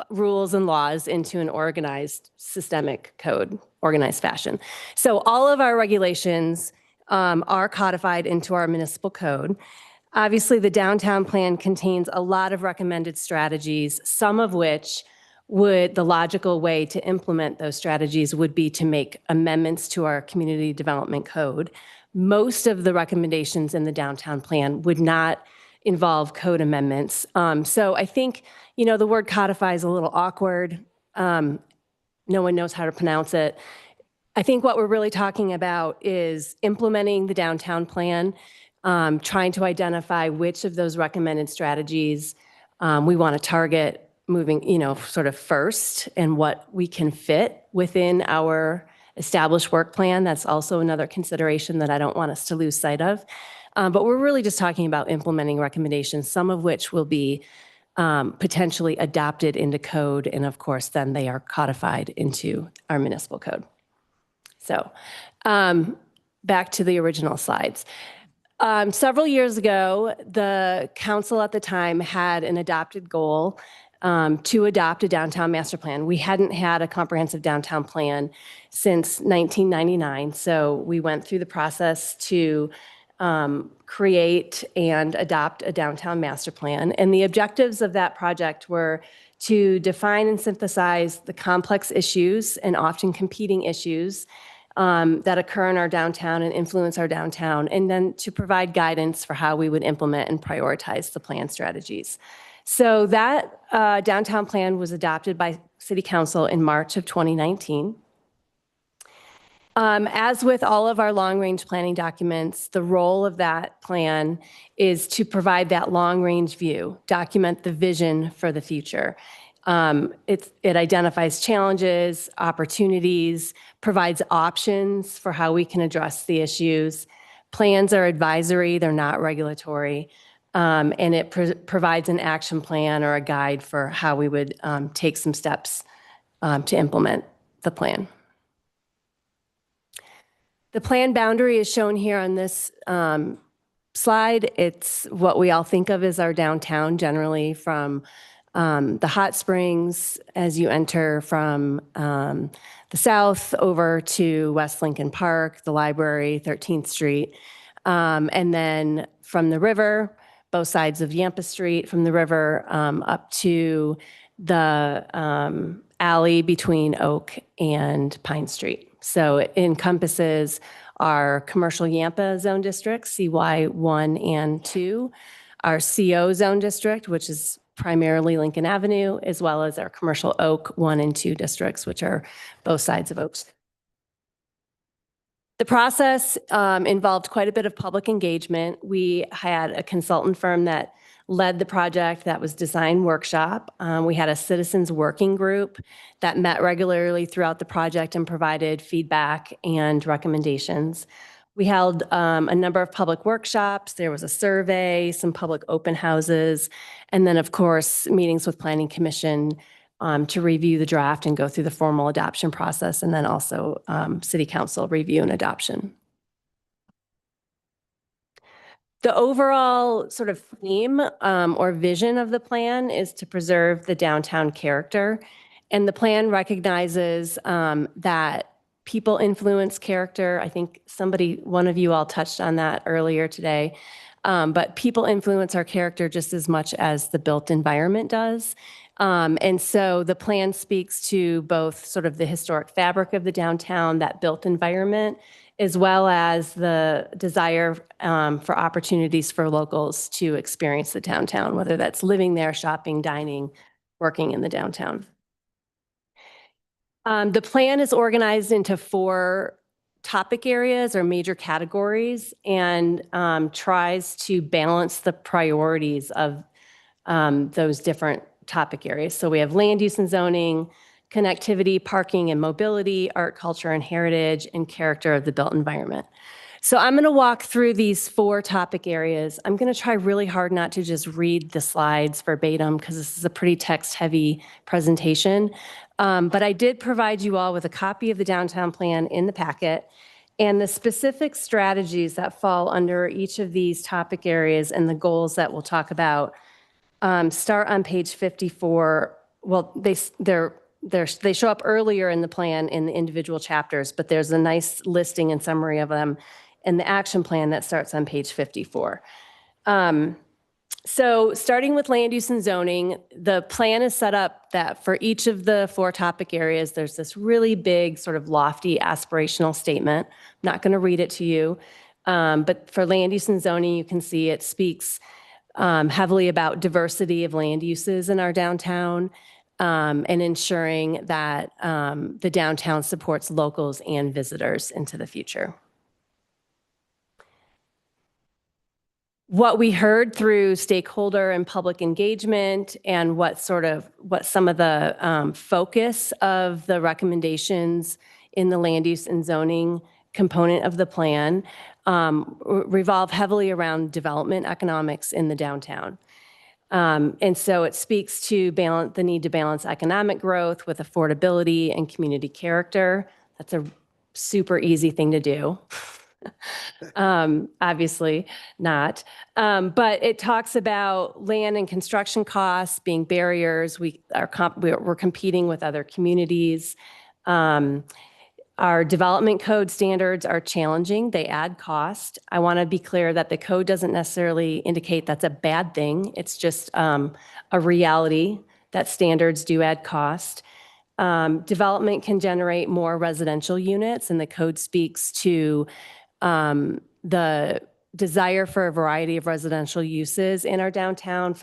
rules and laws into an organized systemic code, organized fashion. So all of our regulations are codified into our municipal code. Obviously, the downtown plan contains a lot of recommended strategies, some of which the logical way to implement those strategies would be to make amendments to our community development code. Most of the recommendations in the downtown plan would not involve code amendments. So I think, the word codify is a little awkward. No one knows how to pronounce it. I think what we're really talking about is implementing the downtown plan, trying to identify which of those recommended strategies we want to target moving, sort of first, and what we can fit within our established work plan. That's also another consideration that I don't want us to lose sight of. But we're really just talking about implementing recommendations, some of which will be potentially adopted into code. And of course, then they are codified into our municipal code. So back to the original slides. Several years ago, the council at the time had an adopted goal to adopt a downtown master plan. We hadn't had a comprehensive downtown plan since 1999. So we went through the process to create and adopt a downtown master plan. And the objectives of that project were to define and synthesize the complex issues and often competing issues that occur in our downtown and influence our downtown, and then to provide guidance for how we would implement and prioritize the plan strategies. So that downtown plan was adopted by City Council in March of 2019. As with all of our long-range planning documents, the role of that plan is to provide that long-range view, document the vision for the future. It identifies challenges, opportunities, provides options for how we can address the issues. Plans are advisory, they're not regulatory. And it provides an action plan or a guide for how we would take some steps to implement the plan. The plan boundary is shown here on this slide. It's what we all think of as our downtown, generally from the hot springs as you enter from the south over to West Lincoln Park, the library, 13th Street, and then from the river, both sides of Yampa Street, from the river up to the alley between Oak and Pine Street. So it encompasses our commercial Yampa zone district, CY 1 and 2, our CO zone district, which is primarily Lincoln Avenue, as well as our commercial Oak 1 and 2 districts, which are both sides of Oaks. The process involved quite a bit of public engagement. We had a consultant firm that led the project that was design workshop. We had a citizens working group that met regularly throughout the project and provided feedback and recommendations. We held a number of public workshops. There was a survey, some public open houses, and then, of course, meetings with Planning Commission to review the draft and go through the formal adoption process, and then also City Council review and adoption. The overall sort of theme or vision of the plan is to preserve the downtown character. And the plan recognizes that people influence character. I think one of you all touched on that earlier today. But people influence our character just as much as the built environment does. And so the plan speaks to both sort of the historic fabric of the downtown, that built environment, as well as the desire for opportunities for locals to experience the downtown, whether that's living there, shopping, dining, working in the downtown. The plan is organized into 4 topic areas or major categories and tries to balance the priorities of those different topic areas. So we have land use and zoning, connectivity, parking and mobility, art, culture and heritage, and character of the built environment. So I'm going to walk through these 4 topic areas. I'm going to try really hard not to just read the slides verbatim because this is a pretty text-heavy presentation. But I did provide you all with a copy of the downtown plan in the packet, and the specific strategies that fall under each of these topic areas and the goals that we'll talk about start on page 54. Well, they show up earlier in the plan in the individual chapters, but there's a nice listing and summary of them in the action plan that starts on page 54. So starting with land use and zoning, the plan is set up that for each of the 4 topic areas, there's this really big sort of lofty aspirational statement. I'm not going to read it to you, but for land use and zoning, you can see it speaks heavily about diversity of land uses in our downtown and ensuring that the downtown supports locals and visitors into the future. What we heard through stakeholder and public engagement and what some of the focus of the recommendations in the land use and zoning component of the plan revolve heavily around development economics in the downtown. And so it speaks to the need to balance economic growth with affordability and community character. That's a super easy thing to do. Obviously not. But it talks about land and construction costs being barriers. We're competing with other communities. Our development code standards are challenging. They add cost. I want to be clear that the code doesn't necessarily indicate that's a bad thing. It's just a reality that standards do add cost. Development can generate more residential units, and the code speaks to the desire for a variety of residential uses in our downtown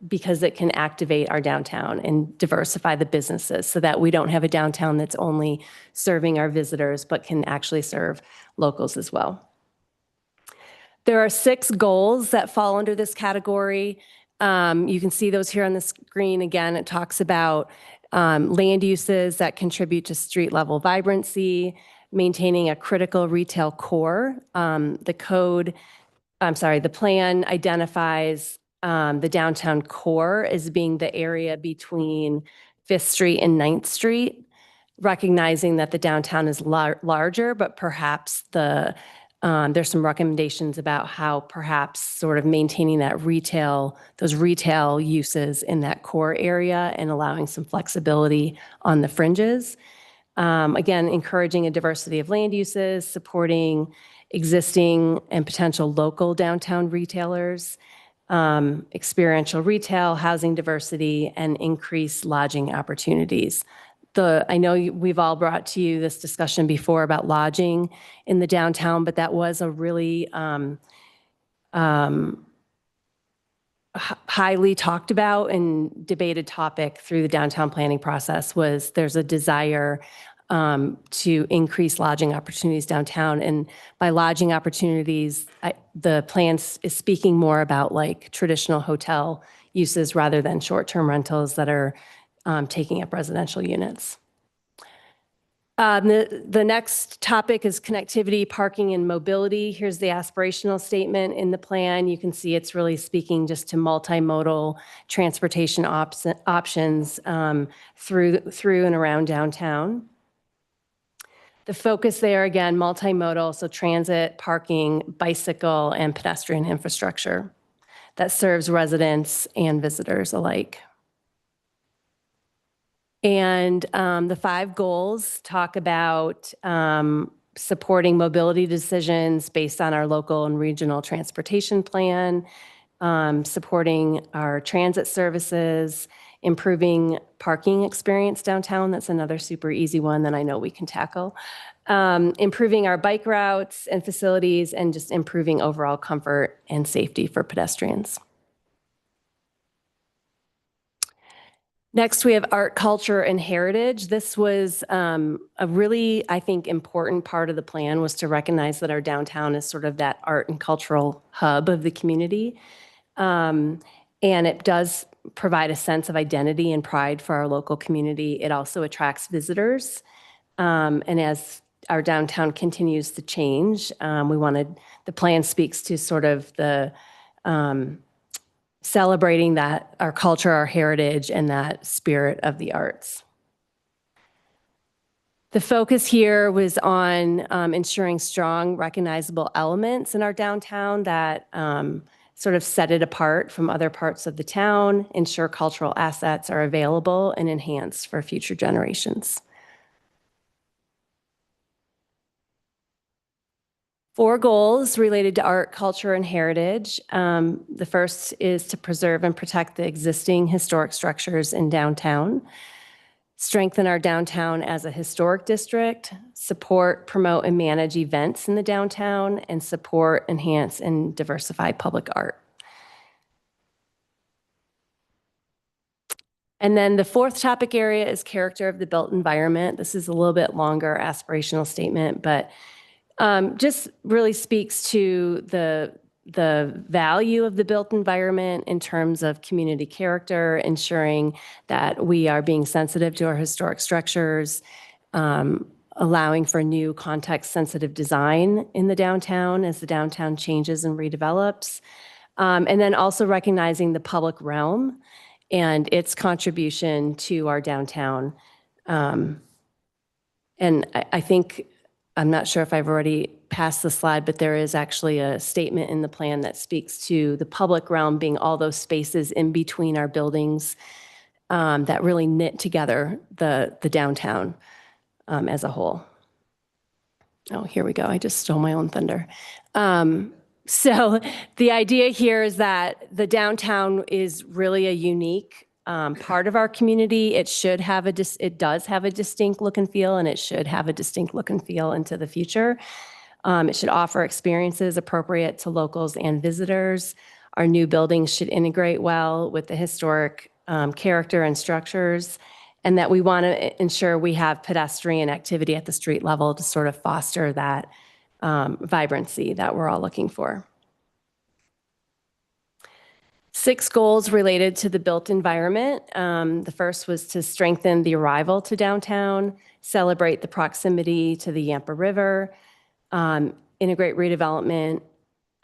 because it can activate our downtown and diversify the businesses so that we don't have a downtown that's only serving our visitors, but can actually serve locals as well. There are 6 goals that fall under this category. You can see those here on the screen. Again, it talks about land uses that contribute to street level vibrancy, maintaining a critical retail core. The plan identifies the downtown core as being the area between 5th Street and 9th Street, recognizing that the downtown is larger, but perhaps there's some recommendations about how perhaps sort of maintaining those retail uses in that core area and allowing some flexibility on the fringes. Again, encouraging a diversity of land uses, supporting existing and potential local downtown retailers, experiential retail, housing diversity, and increased lodging opportunities. I know we've all brought to you this discussion before about lodging in the downtown, but that was a really highly talked about and debated topic through the downtown planning process. Was there's a desire to increase lodging opportunities downtown. And by lodging opportunities, the plan is speaking more about like traditional hotel uses rather than short-term rentals that are taking up residential units. The next topic is connectivity, parking, and mobility. Here's the aspirational statement in the plan. You can see it's really speaking just to multimodal transportation options through and around downtown. The focus there, again, multimodal, so transit, parking, bicycle, and pedestrian infrastructure that serves residents and visitors alike. And the 5 goals talk about supporting mobility decisions based on our local and regional transportation plan, supporting our transit services, improving parking experience downtown. That's another super easy one that I know we can tackle. Improving our bike routes and facilities, and just improving overall comfort and safety for pedestrians. Next, we have art, culture, and heritage. This was a really, I think, important part of the plan, was to recognize that our downtown is sort of that art and cultural hub of the community. And it does provide a sense of identity and pride for our local community. It also attracts visitors. And as our downtown continues to change, the plan speaks to sort of the celebrating that our culture, our heritage, and that spirit of the arts. The focus here was on ensuring strong, recognizable elements in our downtown that sort of set it apart from other parts of the town, ensure cultural assets are available and enhanced for future generations. 4 goals related to art, culture, and heritage. The first is to preserve and protect the existing historic structures in downtown, strengthen our downtown as a historic district, support, promote, and manage events in the downtown, and support, enhance, and diversify public art. And then the 4th topic area is character of the built environment. This is a little bit longer aspirational statement, but just really speaks to the value of the built environment in terms of community character, ensuring that we are being sensitive to our historic structures, allowing for new context-sensitive design in the downtown as the downtown changes and redevelops, and then also recognizing the public realm and its contribution to our downtown. And I think, I'm not sure if I've already passed the slide, but there is actually a statement in the plan that speaks to the public realm being all those spaces in between our buildings that really knit together the downtown as a whole. Oh, here we go. I just stole my own thunder. So the idea here is that the downtown is really a unique part of our community. It does have a distinct look and feel, and it should have a distinct look and feel into the future. It should offer experiences appropriate to locals and visitors. Our new buildings should integrate well with the historic character and structures, and that we want to ensure we have pedestrian activity at the street level to sort of foster that vibrancy that we're all looking for. 6 goals related to the built environment. The first was to strengthen the arrival to downtown, celebrate the proximity to the Yampa River, integrate redevelopment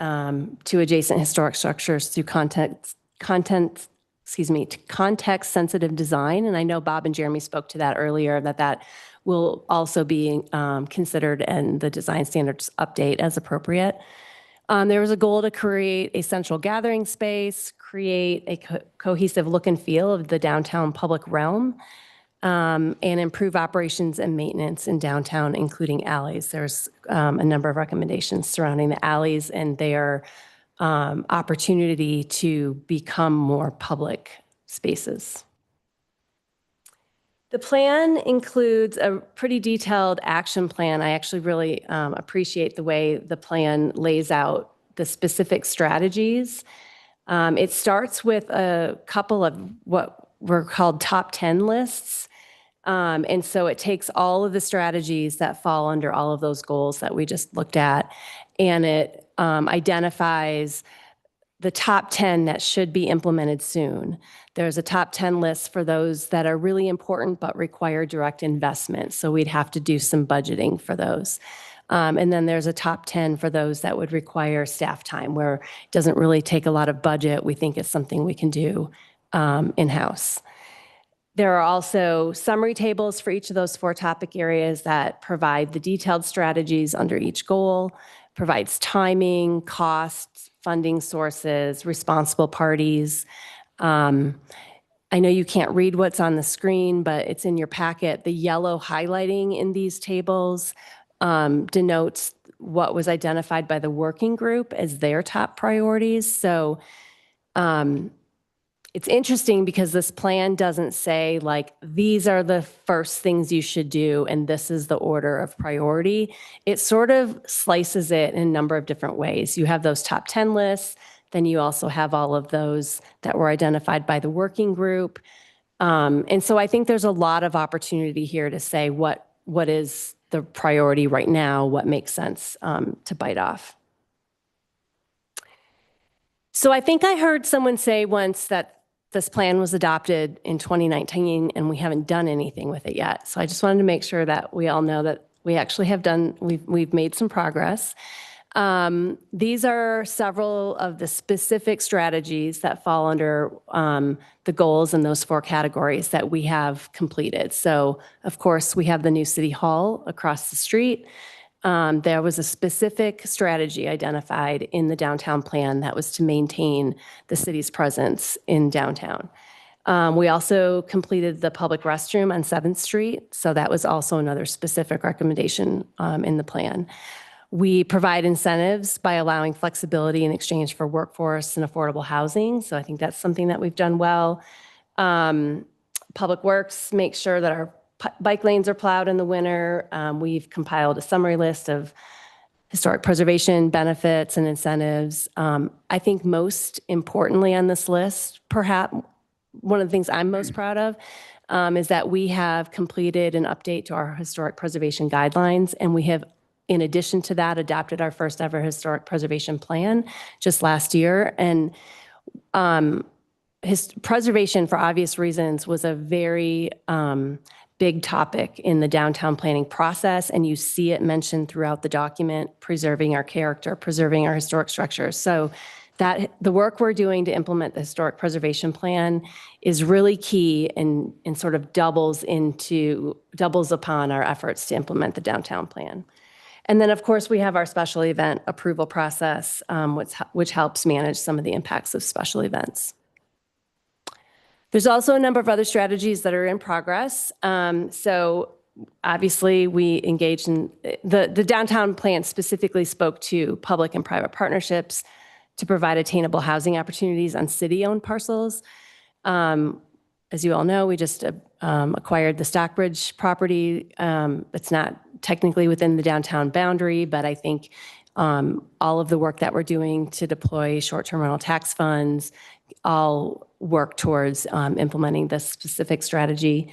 to adjacent historic structures through context-sensitive design. And I know Bob and Jeremy spoke to that earlier, that will also be considered in the design standards update as appropriate. There was a goal to create a central gathering space, create a cohesive look and feel of the downtown public realm, and improve operations and maintenance in downtown, including alleys. There's a number of recommendations surrounding the alleys and their opportunity to become more public spaces. The plan includes a pretty detailed action plan. I actually really appreciate the way the plan lays out the specific strategies. It starts with a couple of what were called top 10 lists. And so it takes all of the strategies that fall under all of those goals that we just looked at, and it identifies the top 10 that should be implemented soon. There's a top 10 list for those that are really important but require direct investment. So we'd have to do some budgeting for those. And then there's a top 10 for those that would require staff time, where it doesn't really take a lot of budget. We think it's something we can do in-house. There are also summary tables for each of those 4 topic areas that provide the detailed strategies under each goal, provides timing, costs, funding sources, responsible parties. I know you can't read what's on the screen, but it's in your packet. The yellow highlighting in these tables denotes what was identified by the working group as their top priorities. So it's interesting because this plan doesn't say like, these are the first things you should do and this is the order of priority. It sort of slices it in a number of different ways. You have those top 10 lists, then you also have all of those that were identified by the working group. And so I think there's a lot of opportunity here to say what is the priority right now, what makes sense to bite off. So I think I heard someone say once that this plan was adopted in 2019 and we haven't done anything with it yet. So I just wanted to make sure that we all know that we actually have we've made some progress. These are several of the specific strategies that fall under the goals in those 4 categories that we have completed. So of course we have the new City Hall across the street. There was a specific strategy identified in the downtown plan that was to maintain the city's presence in downtown. We also completed the public restroom on 7th Street. So that was also another specific recommendation in the plan. We provide incentives by allowing flexibility in exchange for workforce and affordable housing. So I think that's something that we've done well. Public Works makes sure that our bike lanes are plowed in the winter. We've compiled a summary list of historic preservation benefits and incentives. I think most importantly on this list, perhaps one of the things I'm most proud of is that we have completed an update to our historic preservation guidelines, and we have, in addition to that, adopted our first ever historic preservation plan just last year. And preservation, for obvious reasons, was a very big topic in the downtown planning process, and you see it mentioned throughout the document, preserving our character, preserving our historic structures. So that the work we're doing to implement the historic preservation plan is really key and sort of doubles upon our efforts to implement the downtown plan. And then, of course, we have our special event approval process, which helps manage some of the impacts of special events. There's also a number of other strategies that are in progress. So obviously we engaged in, the downtown plan specifically spoke to public and private partnerships to provide attainable housing opportunities on city-owned parcels. As you all know, we just acquired the Stockbridge property. It's not technically within the downtown boundary, but I think all of the work that we're doing to deploy short-term rental tax funds all work towards implementing this specific strategy.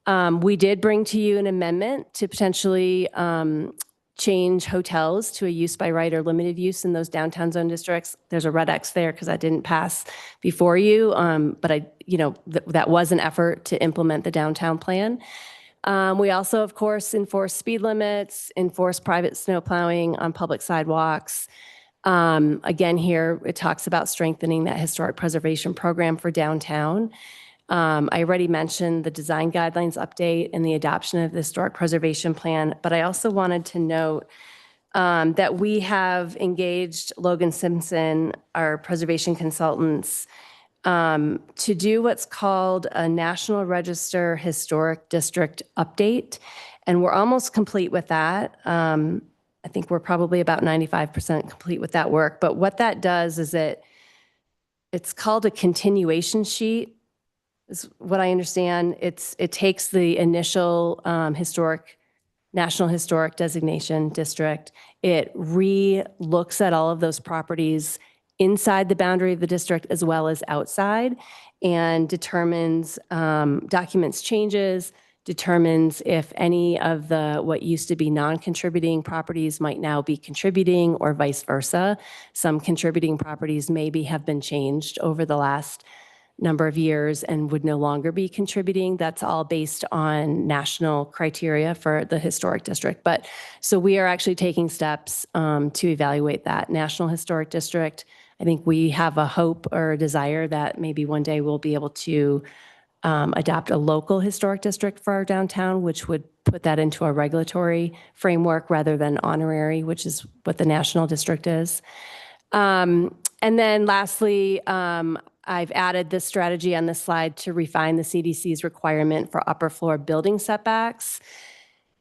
We did bring to you an amendment to potentially change hotels to a use by right or limited use in those downtown zone districts. There's a red X there because I didn't pass before you, but that was an effort to implement the downtown plan. We also, of course, enforce speed limits, enforce private snow plowing on public sidewalks. Again, here it talks about strengthening that historic preservation program for downtown. I already mentioned the design guidelines update and the adoption of the historic preservation plan, but I also wanted to note that we have engaged Logan Simpson, our preservation consultants, to do what's called a National Register Historic District update. And we're almost complete with that. I think we're probably about 95% complete with that work. But what that does is it's called a continuation sheet. is what I understand. It takes the initial National Historic Designation District. It re-looks at all of those properties inside the boundary of the district as well as outside, and determines, documents changes, determines if any of the what used to be non-contributing properties might now be contributing, or vice versa. Some contributing properties maybe have been changed over the last number of years and would no longer be contributing. That's all based on national criteria for the historic district. But so we are actually taking steps to evaluate that National Historic District. I think we have a hope or a desire that maybe one day we'll be able to adopt a local historic district for our downtown, which would put that into a regulatory framework rather than honorary, which is what the national district is. And then lastly, I've added this strategy on this slide to refine the CDC's requirement for upper floor building setbacks.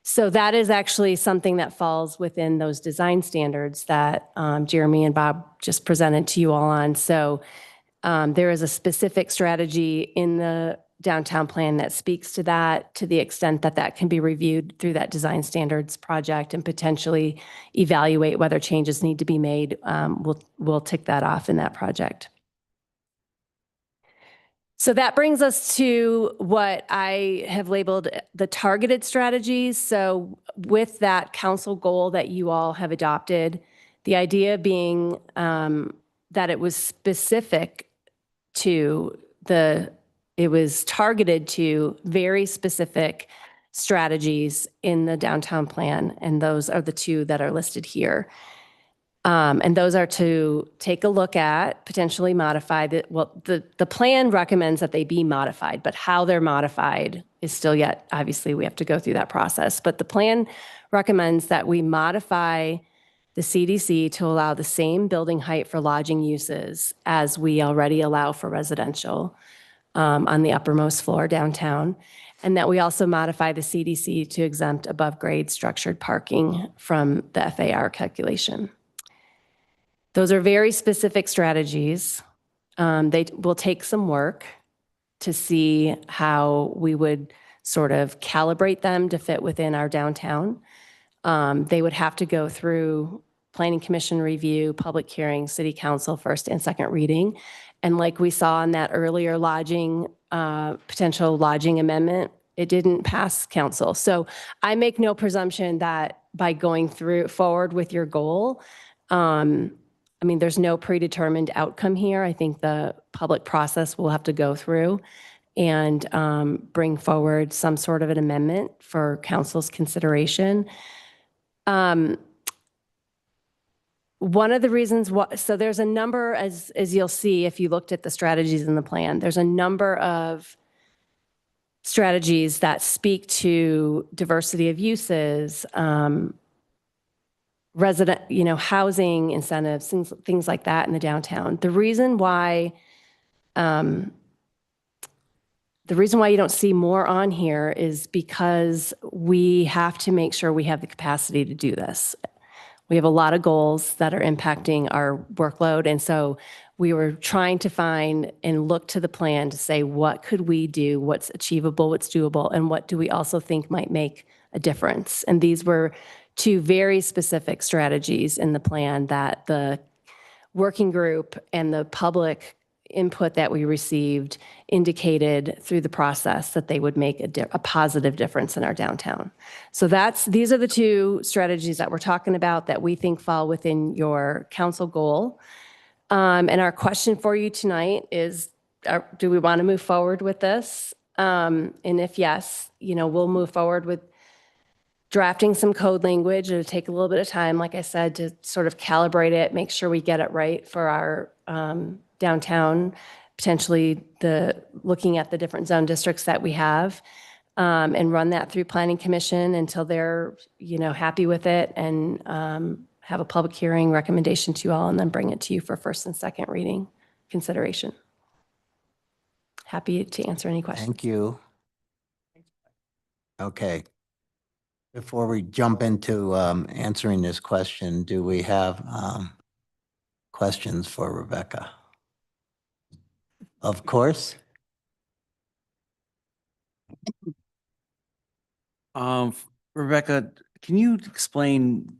So that is actually something that falls within those design standards that Jeremy and Bob just presented to you all on. So there is a specific strategy in the downtown plan that speaks to that, to the extent that that can be reviewed through that design standards project and potentially evaluate whether changes need to be made. We'll tick that off in that project. So that brings us to what I have labeled the targeted strategies. So with that council goal that you all have adopted, the idea being that it was specific to it was targeted to very specific strategies in the downtown plan. And those are the two that are listed here. And those are to take a look at, potentially modify the plan recommends that they be modified, but how they're modified is still yet, obviously we have to go through that process. But the plan recommends that we modify the CDC to allow the same building height for lodging uses as we already allow for residential on the uppermost floor downtown. And that we also modify the CDC to exempt above grade structured parking from the FAR calculation. Those are very specific strategies. They will take some work to see how we would sort of calibrate them to fit within our downtown. They would have to go through Planning Commission review, public hearing, City Council first and second reading. And like we saw in that earlier potential lodging amendment, it didn't pass council. So I make no presumption that by going forward with your goal, I mean, there's no predetermined outcome here. I think the public process will have to go through and bring forward some sort of an amendment for council's consideration. One of the reasons so there's a number, as you'll see if you looked at the strategies in the plan, there's a number of strategies that speak to diversity of uses, housing incentives, things like that in the downtown. The reason why you don't see more on here is because we have to make sure we have the capacity to do this. We have a lot of goals that are impacting our workload. And so we were trying to find and look to the plan to say, what could we do? What's achievable? What's doable? And what do we also think might make a difference? And these were two very specific strategies in the plan that the working group and the public input that we received indicated through the process that they would make a positive difference in our downtown. So these are the two strategies that we're talking about that we think fall within your council goal. And our question for you tonight is, do we want to move forward with this? And if yes, we'll move forward with drafting some code language. It'll take a little bit of time, like I said, to sort of calibrate it, make sure we get it right for our downtown, potentially looking at the different zone districts that we have, and run that through Planning Commission until they're happy with it, and have a public hearing recommendation to you all, and then bring it to you for first and second reading consideration. Happy to answer any questions. Thank you. Okay. Before we jump into answering this question, do we have questions for Rebecca? Of course. Rebecca, can you explain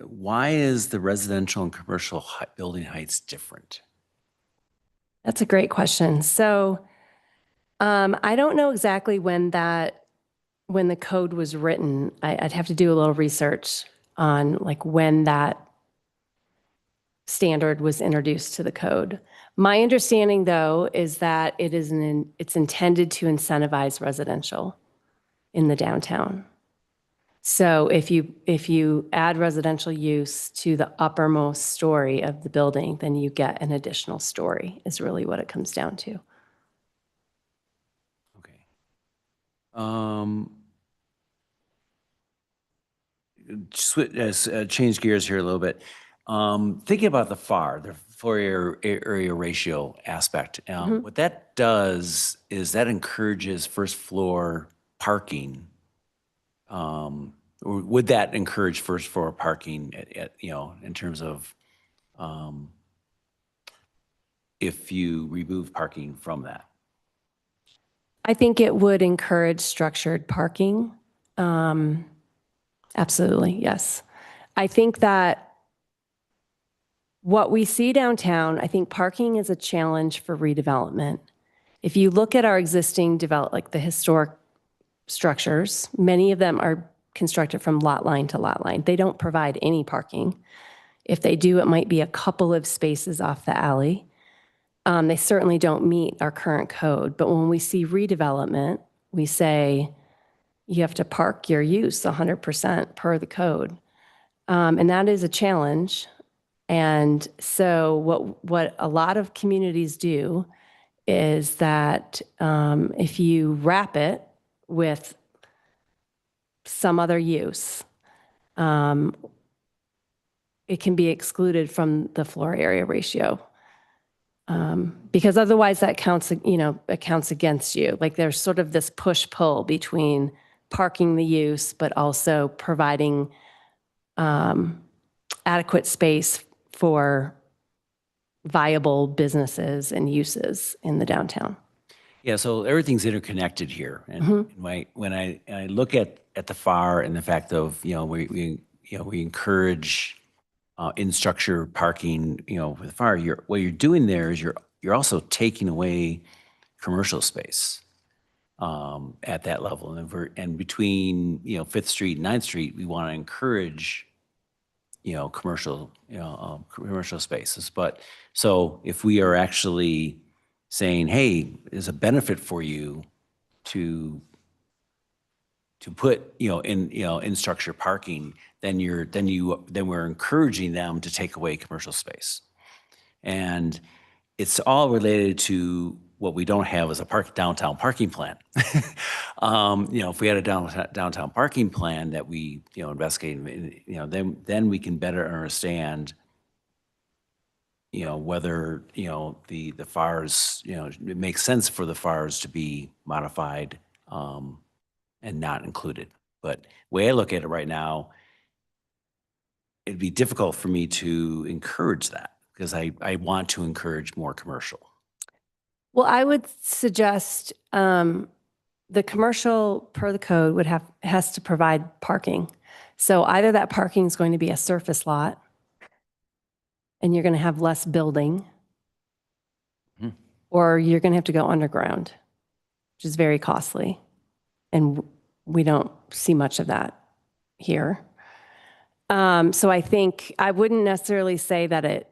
why is the residential and commercial building heights different? That's a great question. So I don't know exactly when the code was written. I'd have to do a little research on like when that standard was introduced to the code. My understanding, though, is that it's intended to incentivize residential in the downtown. So if you add residential use to the uppermost story of the building, then you get an additional story, is really what it comes down to. Change gears here a little bit. Thinking about the floor area ratio aspect, what that does is that encourages first floor parking. Or would that encourage first floor parking in terms of if you remove parking from that? I think it would encourage structured parking. Absolutely, yes. I think that what we see downtown, I think parking is a challenge for redevelopment. If you look at our existing like the historic structures, many of them are constructed from lot line to lot line. They don't provide any parking. If they do, it might be a couple of spaces off the alley. They certainly don't meet our current code. But when we see redevelopment, we say you have to park your use 100% per the code. And that is a challenge. And so what a lot of communities do is that if you wrap it with some other use, it can be excluded from the floor area ratio. Because otherwise that counts, it counts against you. Like there's sort of this push-pull between parking the use, but also providing adequate space for viable businesses and uses in the downtown. Yeah, so everything's interconnected here. And when I look at the FAR and the fact of, we encourage in-structure parking, with FAR, what you're doing there is you're also taking away commercial space at that level. And between, 5th Street and 9th Street, we want to encourage, commercial spaces. But so if we are actually saying, hey, there's a benefit for you to put, in structure parking, then we're encouraging them to take away commercial space. And it's all related to what we don't have is a downtown parking plan. If we had a downtown parking plan that we, investigate, then we can better understand, whether, the FARs, it makes sense for the FARs to be modified and not included. But the way I look at it right now, it'd be difficult for me to encourage that because I want to encourage more commercial. Well, I would suggest the commercial per the code has to provide parking. So either that parking is going to be a surface lot and you're going to have less building, or you're going to have to go underground, which is very costly. And we don't see much of that here. So I think I wouldn't necessarily say that it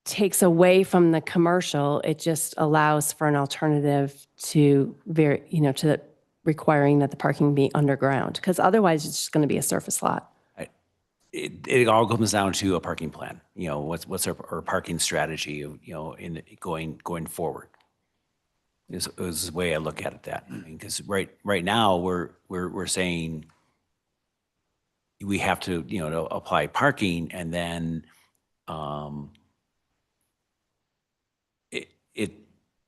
takes away from the commercial. It just allows for an alternative to to requiring that the parking be underground, because otherwise it's just going to be a surface lot. It all comes down to a parking plan. What's our parking strategy? In going forward is the way I look at it. That because right now we're saying we have to to apply parking, and then it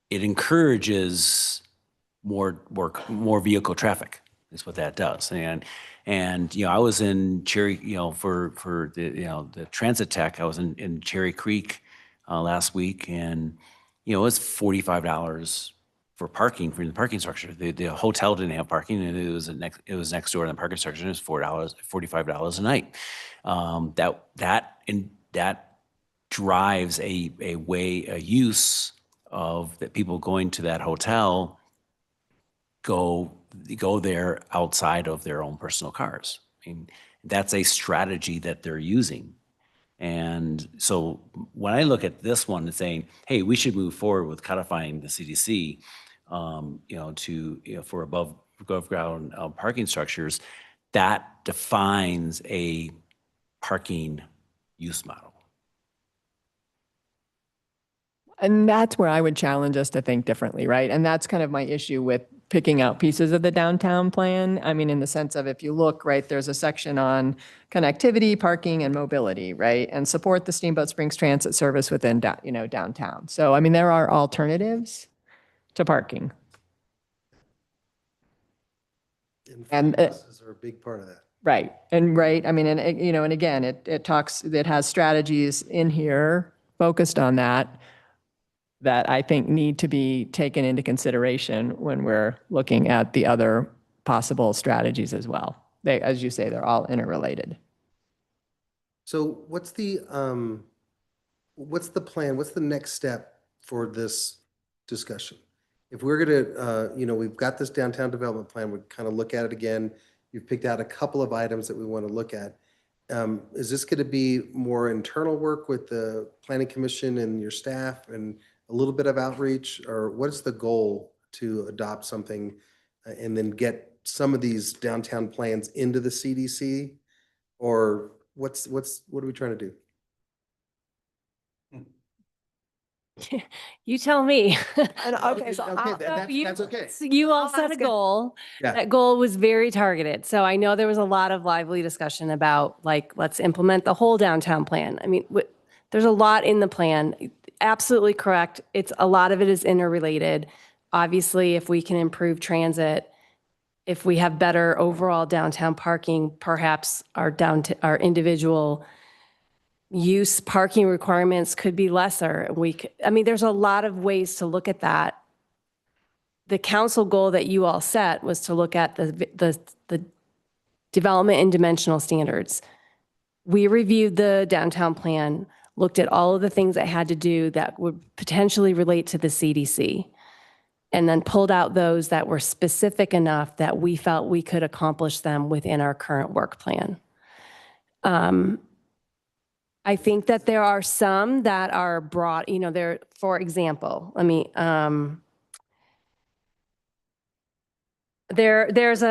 encourages more vehicle traffic. Is what that does. And I was in Cherry, for the transit tech. I was in Cherry Creek last week, and it was $45 for parking, for the parking structure. The hotel didn't have parking, and it was next door to the parking structure, and it was $45 a night. That drives a use of that people going to that hotel go there outside of their own personal cars. I mean, that's a strategy that they're using. And so when I look at this one and saying, hey, we should move forward with codifying the CDC, for above ground parking structures, that defines a parking use model. And that's where I would challenge us to think differently, right? And that's kind of my issue with picking out pieces of the downtown plan. I mean, in the sense of, if you look, right, there's a section on connectivity, parking, and mobility, right? And support the Steamboat Springs Transit service within, downtown. So, I mean, there are alternatives to parking. And buses are a big part of that. right, and right, I mean, and and again, it has strategies in here focused on that I think need to be taken into consideration when we're looking at the other possible strategies as well. They, as you say, they're all interrelated. So what's the plan? What's the next step for this discussion? If we're gonna, we've got this downtown development plan, we kind of look at it again. You've picked out a couple of items that we want to look at. Is this going to be more internal work with the Planning Commission and your staff and a little bit of outreach, or what's the goal to adopt something and then get some of these downtown plans into the CDC? Or what are we trying to do? You tell me. And okay, so that's okay. So you all set a goal. Yeah. That goal was very targeted. So I know there was a lot of lively discussion about, like, let's implement the whole downtown plan. I mean, there's a lot in the plan. Absolutely correct. A lot of it is interrelated. Obviously, if we can improve transit, if we have better overall downtown parking, perhaps our individual use parking requirements could be lesser. I mean, there's a lot of ways to look at that. The council goal that you all set was to look at the development and dimensional standards. We reviewed the downtown plan, looked at all of the things that had to do that would potentially relate to the CDC, and then pulled out those that were specific enough that we felt we could accomplish them within our current work plan. I think that there are some that are broad, for example, there's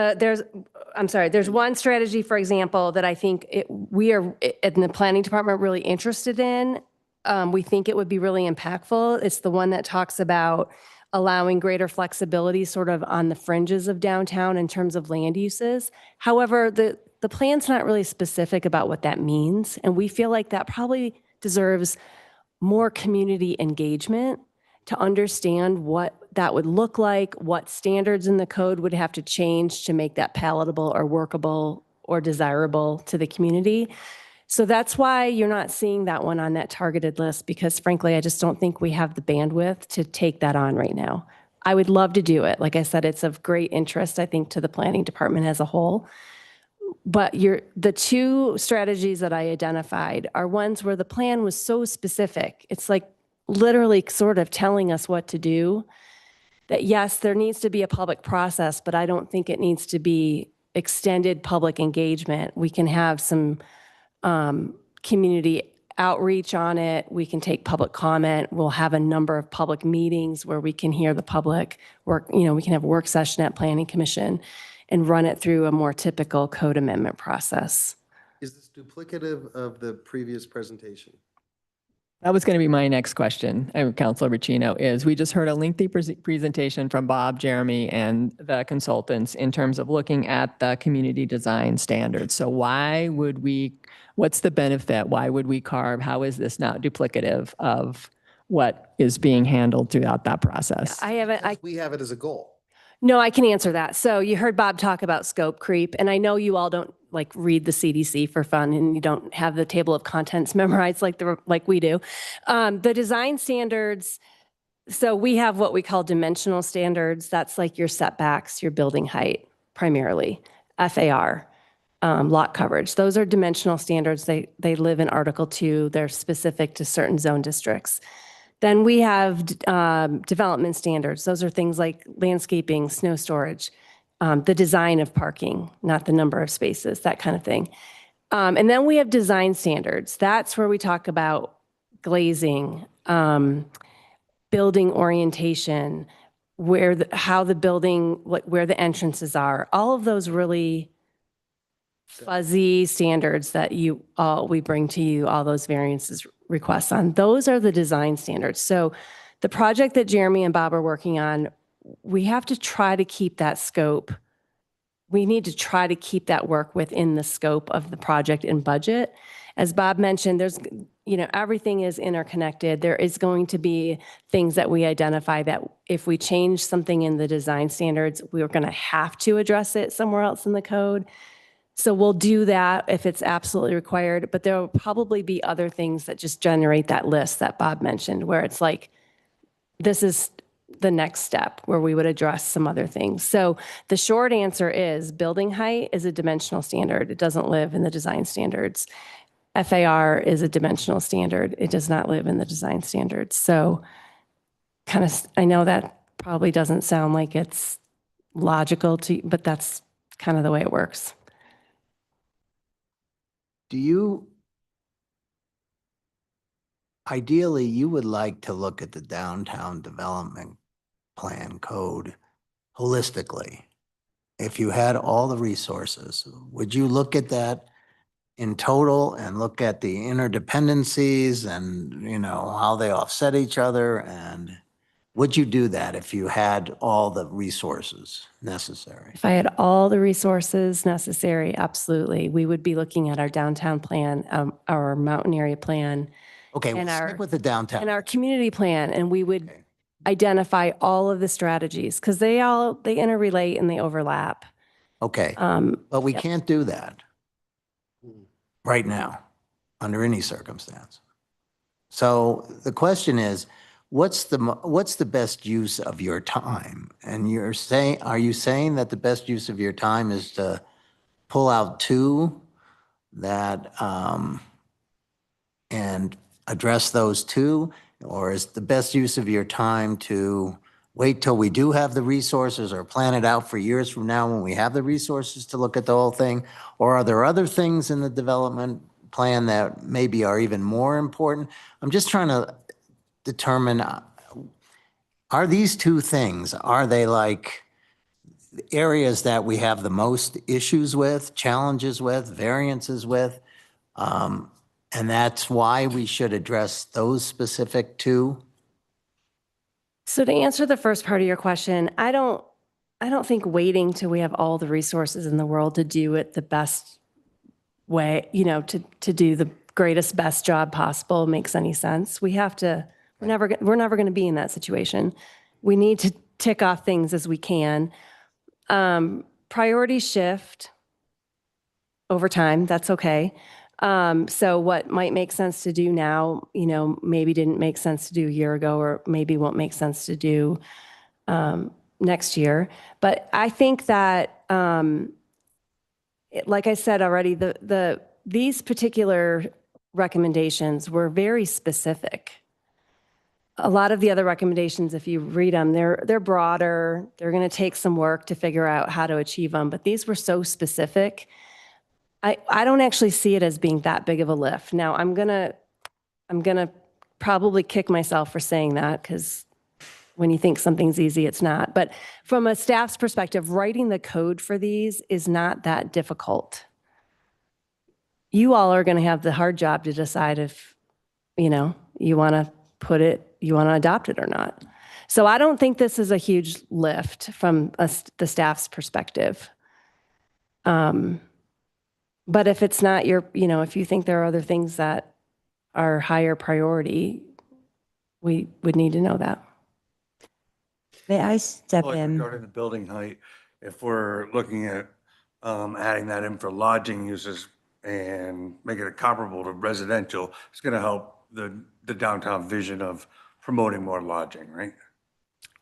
one strategy, for example, that I think we are in the planning department really interested in. We think it would be really impactful. It's the one that talks about allowing greater flexibility sort of on the fringes of downtown in terms of land uses. However, the plan's not really specific about what that means. And we feel like that probably deserves more community engagement to understand what that would look like, what standards in the code would have to change to make that palatable or workable or desirable to the community. So that's why you're not seeing that one on that targeted list, because frankly, I just don't think we have the bandwidth to take that on right now. I would love to do it. Like I said, it's of great interest, I think, to the planning department as a whole. But the two strategies that I identified are ones where the plan was so specific. It's like literally sort of telling us what to do, that yes, there needs to be a public process, but I don't think it needs to be extended public engagement. We can have some community outreach on it. We can take public comment. We'll have a number of public meetings where we can hear the public we can have a work session at Planning Commission and run it through a more typical code amendment process. Is this duplicative of the previous presentation? That was going to be my next question, Councilor Bacino, is we just heard a lengthy presentation from Bob, Jeremy, and the consultants in terms of looking at the community design standards. So what's the benefit? Why would we carve? How is this not duplicative of what is being handled throughout that process? We have it as a goal. No, I can answer that. So you heard Bob talk about scope creep, and I know you all don't read the CDC for fun, and you don't have the table of contents memorized like we do. The design standards So we have what we call dimensional standards. That's like your setbacks, your building height primarily, FAR, lot coverage. Those are dimensional standards. They live in Article 2. They're specific to certain zone districts. Then we have development standards. Those are things like landscaping, snow storage, the design of parking, not the number of spaces, that kind of thing. And then we have design standards. That's where we talk about glazing, building orientation, how the building, where the entrances are, all of those really fuzzy standards that we bring to you, all those variances requests on. Those are the design standards. So the project that Jeremy and Bob are working on, we have to try to keep that scope. We need to try to keep that work within the scope of the project and budget. As Bob mentioned, everything is interconnected. There is going to be things that we identify that if we change something in the design standards, we're going to have to address it somewhere else in the code. So we'll do that if it's absolutely required, but there will probably be other things that just generate that list that Bob mentioned, where it's like, this is the next step where we would address some other things. So the short answer is building height is a dimensional standard. It doesn't live in the design standards. FAR is a dimensional standard. It does not live in the design standards. So I know that probably doesn't sound like it's logical but that's kind of the way it works. Ideally, you would like to look at the downtown development plan code holistically. If you had all the resources, would you look at that in total and look at the interdependencies and, how they offset each other? And would you do that if you had all the resources necessary? If I had all the resources necessary, absolutely. We would be looking at our downtown plan, our mountain area plan. Okay, and we'll stick with the downtown. And our community plan, and we would identify all of the strategies because they interrelate and they overlap. Okay, but we can't do that right now, under any circumstance. So the question is, what's the best use of your time? And are you saying that the best use of your time is to pull out two that, and address those two? Or is the best use of your time to wait till we do have the resources or plan it out for years from now when we have the resources to look at the whole thing? Or are there other things in the development plan that maybe are even more important? I'm just trying to determine, are these two things, are they like areas that we have the most issues with, challenges with, variances with? And that's why we should address those specific two? So to answer the first part of your question, I don't think waiting till we have all the resources in the world to do it the best way, to do the greatest, best job possible makes any sense. We're never going to be in that situation. We need to tick off things as we can. Priorities shift over time. That's okay. So what might make sense to do now, maybe didn't make sense to do a year ago, or maybe won't make sense to do next year. But I think that, like I said already, these particular recommendations were very specific. A lot of the other recommendations, if you read them, they're broader. They're going to take some work to figure out how to achieve them. But these were so specific. I don't actually see it as being that big of a lift. Now, I'm gonna probably kick myself for saying that, because when you think something's easy, it's not. But from a staff's perspective, writing the code for these is not that difficult. You all are going to have the hard job to decide if, you want to adopt it or not. So I don't think this is a huge lift from the staff's perspective. But if it's not if you think there are other things that are higher priority, we would need to know that. May I step in? Regarding the building height, if we're looking at adding that in for lodging uses and making it comparable to residential, it's going to help the downtown vision of promoting more lodging, right?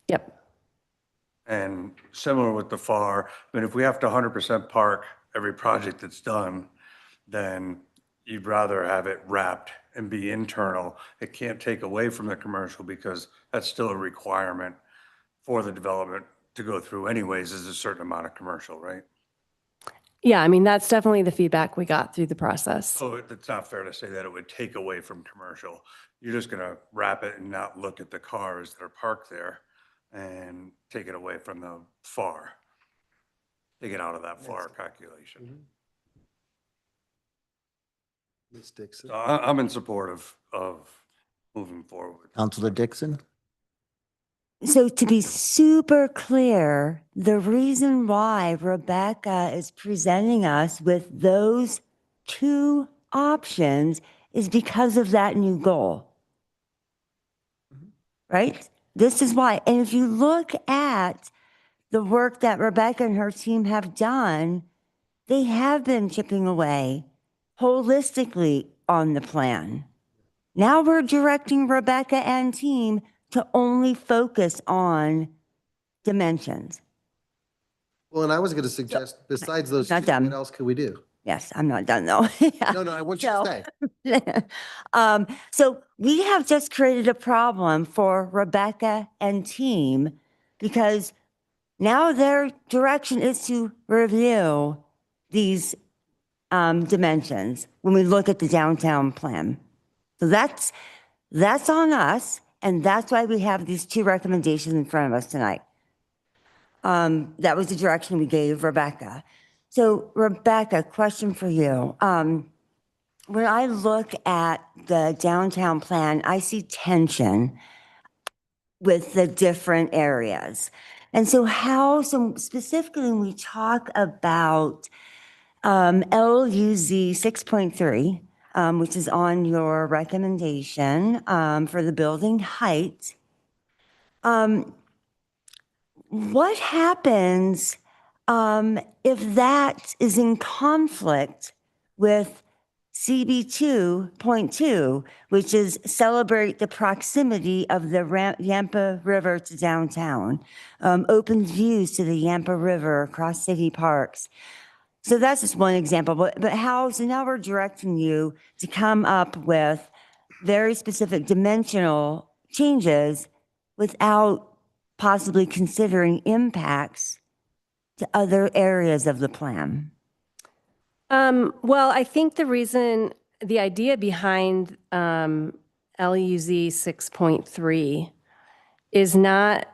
Yep. And similar with the FAR, I mean, if we have to 100% park every project that's done, then you'd rather have it wrapped and be internal. It can't take away from the commercial because that's still a requirement for the development to go through anyways, is a certain amount of commercial, right? Yeah, I mean, that's definitely the feedback we got through the process. So it's not fair to say that it would take away from commercial. You're just gonna wrap it and not look at the cars that are parked there and take it away from the FAR. Take it out of that FAR calculation. Ms. Dixon. So I'm in support of moving forward. Counselor Dixon? So to be super clear, the reason why Rebecca is presenting us with those two options is because of that new goal. Right? This is why. And if you look at the work that Rebecca and her team have done, they have been chipping away holistically on the plan. Now we're directing Rebecca and team to only focus on dimensions. Well, and I was going to suggest, besides those, Not two, done. what else could we do? Yes, I'm not done though. Yeah. No, I want you to stay. So we have just created a problem for Rebecca and team because now their direction is to review these dimensions when we look at the downtown plan. So that's on us, and that's why we have these two recommendations in front of us tonight. That was the direction we gave Rebecca. So Rebecca, question for you. When I look at the downtown plan, I see tension with the different areas. And so so specifically when we talk about LUZ 6.3, which is on your recommendation for the building height, what happens if that is in conflict with CB 2.2, which is celebrate the proximity of the Yampa River to downtown, open views to the Yampa River across city parks? So that's just one example, but so now we're directing you to come up with very specific dimensional changes without possibly considering impacts to other areas of the plan. Well, I think the idea behind LUZ 6.3 is not,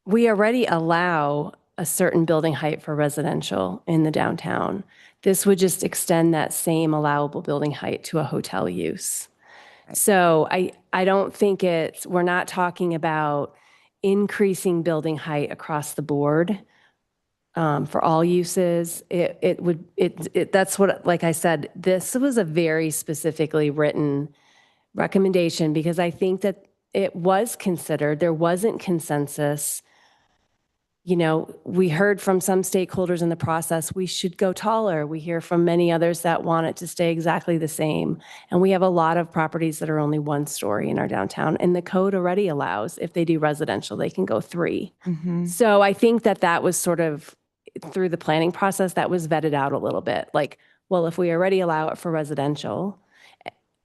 we already allow a certain building height for residential in the downtown. This would just extend that same allowable building height to a hotel use. So I don't think we're not talking about increasing building height across the board for all uses. That's what, like I said, this was a very specifically written recommendation because I think that it was considered, there wasn't consensus. You know, we heard from some stakeholders in the process, we should go taller. We hear from many others that want it to stay exactly the same. And we have a lot of properties that are only one story in our downtown. And the code already allows, if they do residential, they can go 3. So I think that was sort of through the planning process that was vetted out a little bit. Like, well, if we already allow it for residential,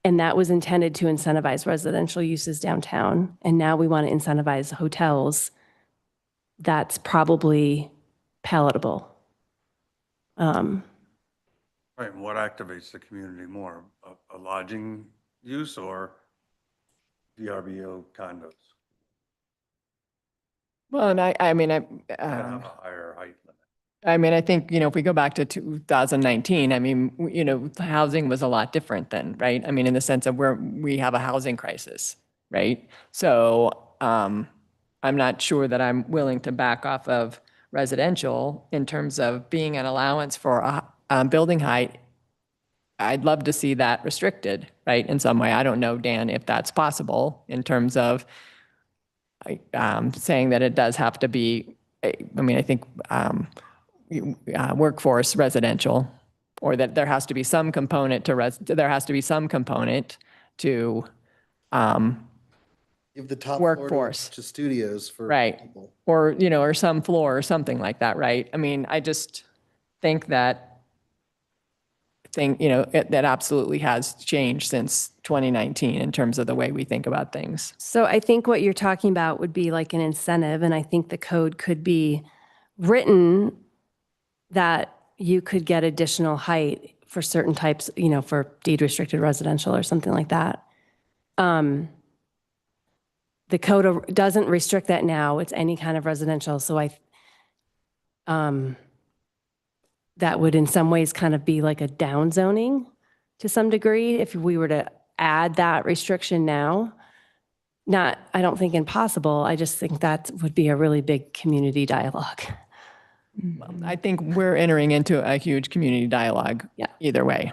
and that was intended to incentivize residential uses downtown, and now we want to incentivize hotels, that's probably palatable. Right, and what activates the community more, a lodging use or VRBO condos? Well, and I mean, Have a higher height limit. I mean, I think, if we go back to 2019, I mean, housing was a lot different then, right? I mean, in the sense of where we have a housing crisis, right? So I'm not sure that I'm willing to back off of residential in terms of being an allowance for a building height. I'd love to see that restricted, right? In some way. I don't know, Dan, if that's possible in terms of saying that it does have to be, I mean, I think workforce residential, or that there has to be some component to Give the top floor to a workforce. bunch of studios for Right. people. Or, you know, or some floor or something like that, right? I mean, I just think that that absolutely has changed since 2019 in terms of the way we think about things. So I think what you're talking about would be like an incentive, and I think the code could be written that you could get additional height for certain types, you know, for deed restricted residential or something like that. The code doesn't restrict that now. It's any kind of residential. So that would in some ways kind of be like a down zoning to some degree if we were to add that restriction now. Not, I don't think impossible. I just think that would be a really big community dialogue. I think we're entering into a huge community dialogue either way.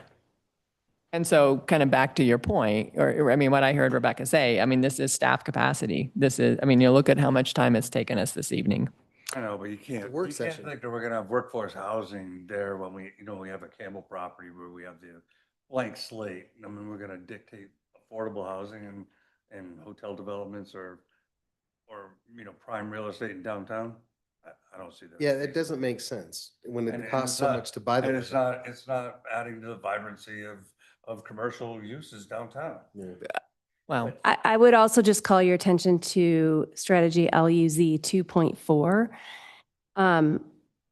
And so kind of back to your point, or I mean, what I heard Rebecca say, I mean, this is staff capacity. This is, I mean, you look at how much time it's taken us this evening. I know, but you can't think that we're gonna have workforce housing there when we have a Campbell property where we have the blank slate. I mean, we're gonna dictate affordable housing and hotel developments or prime real estate in downtown. I don't see that. Yeah, it doesn't make sense when it costs it's so not- much to buy And them. it's not adding to the vibrancy of commercial uses downtown. Well, I would also just call your attention to strategy LUZ 2.4. And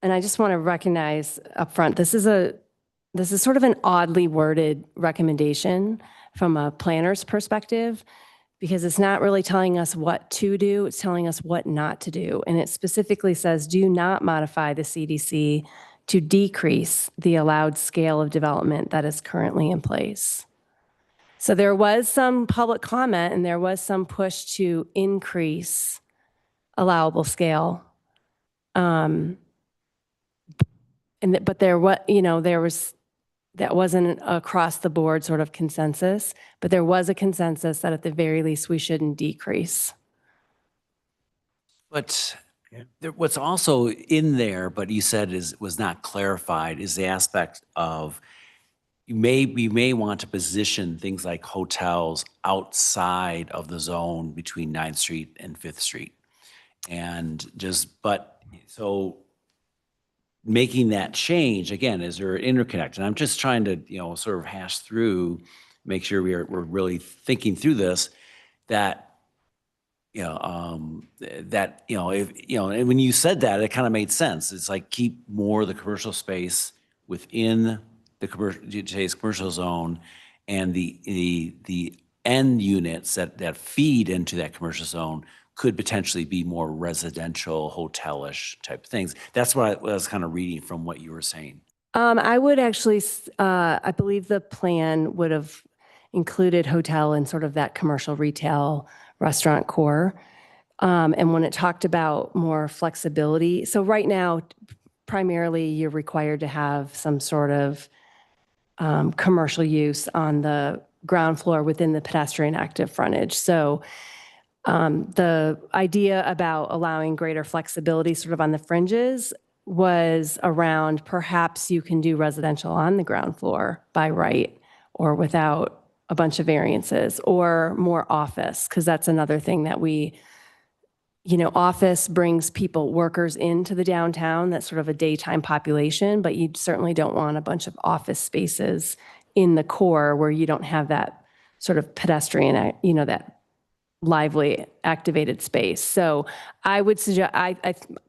I just want to recognize upfront, this is sort of an oddly worded recommendation from a planner's perspective, because it's not really telling us what to do, it's telling us what not to do. And it specifically says, do not modify the CDC to decrease the allowed scale of development that is currently in place. So there was some public comment and there was some push to increase allowable scale. But there was that wasn't across the board sort of consensus, but there was a consensus that at the very least we shouldn't decrease. But what's also in there, but you said was not clarified, is the aspect of you may want to position things like hotels outside of the zone between 9th Street and 5th Street. So making that change, again, is there interconnect? And I'm just trying to, sort of hash through, make sure we're really thinking through this, and when you said that, it kind of made sense. It's like keep more of the commercial space within today's commercial zone, and the end units that feed into that commercial zone could potentially be more residential, hotelish type things. That's what I was kind of reading from what you were saying. I would actually, I believe the plan would have included hotel and sort of that commercial retail restaurant core. And when it talked about more flexibility, so right now, primarily you're required to have some sort of commercial use on the ground floor within the pedestrian active frontage. So the idea about allowing greater flexibility sort of on the fringes was around perhaps you can do residential on the ground floor by right or without a bunch of variances, or more office, because that's another thing that office brings workers into the downtown. That's sort of a daytime population, but you certainly don't want a bunch of office spaces in the core where you don't have that sort of pedestrian, that lively activated space. So I would suggest,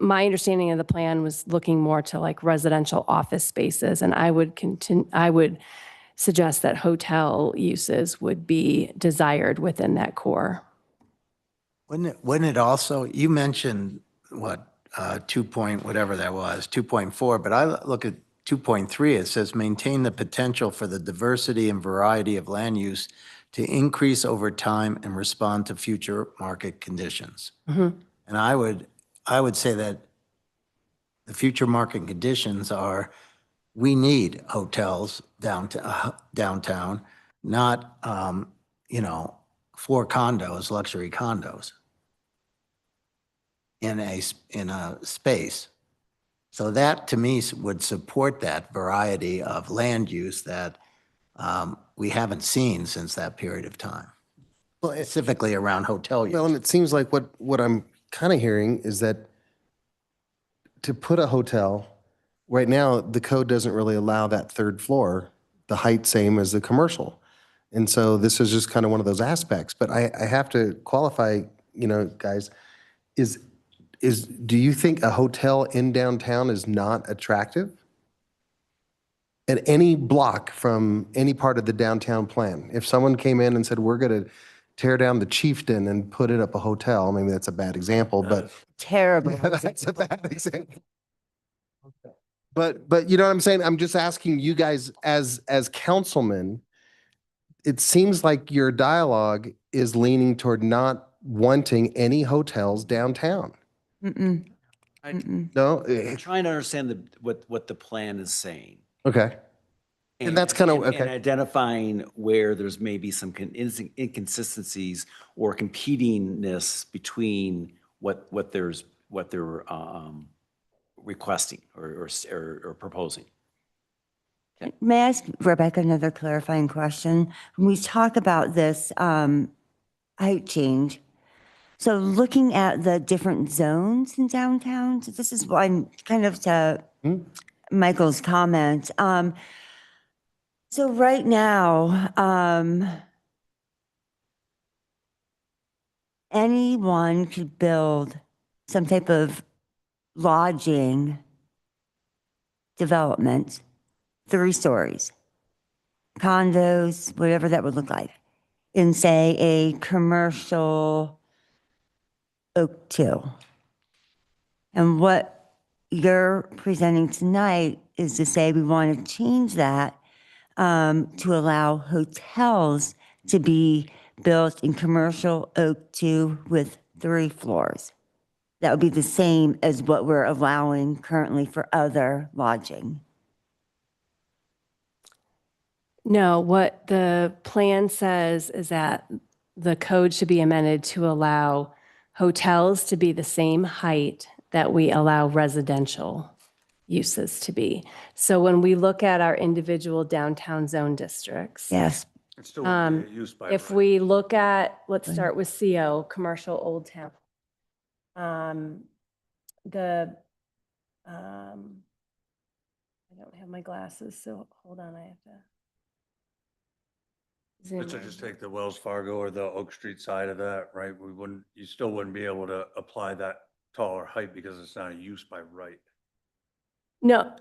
my understanding of the plan was looking more to like residential office spaces, and I would suggest that hotel uses would be desired within that core. Wouldn't it also, you mentioned what, 2 point, whatever that was, 2.4, but I look at 2.3, it says maintain the potential for the diversity and variety of land use to increase over time and respond to future market conditions. Mhm. And I would say that the future market conditions are, we need hotels downtown, not, 4 condos, luxury condos in a space. So that to me would support that variety of land use that we haven't seen since that period of time. specifically around hotel use. Well, and it seems like what I'm kind of hearing is that to put a hotel, right now, the code doesn't really allow that third floor, the height same as the commercial. And so this is just kind of one of those aspects. But I have to qualify, guys, do you think a hotel in downtown is not attractive? At any block from any part of the downtown plan, if someone came in and said, we're going to tear down the Chieftain and put it up a hotel, maybe that's a bad example, but Terrible. that's a bad example. But you know what I'm saying? I'm just asking you guys as councilmen, it seems like your dialogue is leaning toward not wanting any hotels downtown. Mm-mm. No? I'm trying to understand what the plan is saying. Okay. And that's kind of, And okay. identifying where there's maybe some inconsistencies or competingness between what they're requesting or proposing. May I ask Rebecca another clarifying question? When we talk about this height change, so looking at the different zones in downtown, so this is why I'm kind of to Michael's comment. So right now, anyone could build some type of lodging development, 3 stories, condos, whatever that would look like, in say a commercial Oak 2. And what you're presenting tonight is to say we want to change that to allow hotels to be built in commercial Oak 2 with 3 floors. That would be the same as what we're allowing currently for other lodging. No, what the plan says is that the code should be amended to allow hotels to be the same height that we allow residential uses to be. So when we look at our individual downtown zone districts. Yes. It's still would be used by If right. we look at, let's start with CO, Commercial Old Town. I don't have my glasses, so hold on, I have to. zoom Let's in. just take the Wells Fargo or the Oak Street side of that, right? You still wouldn't be able to apply that taller height because it's not a use by right. No,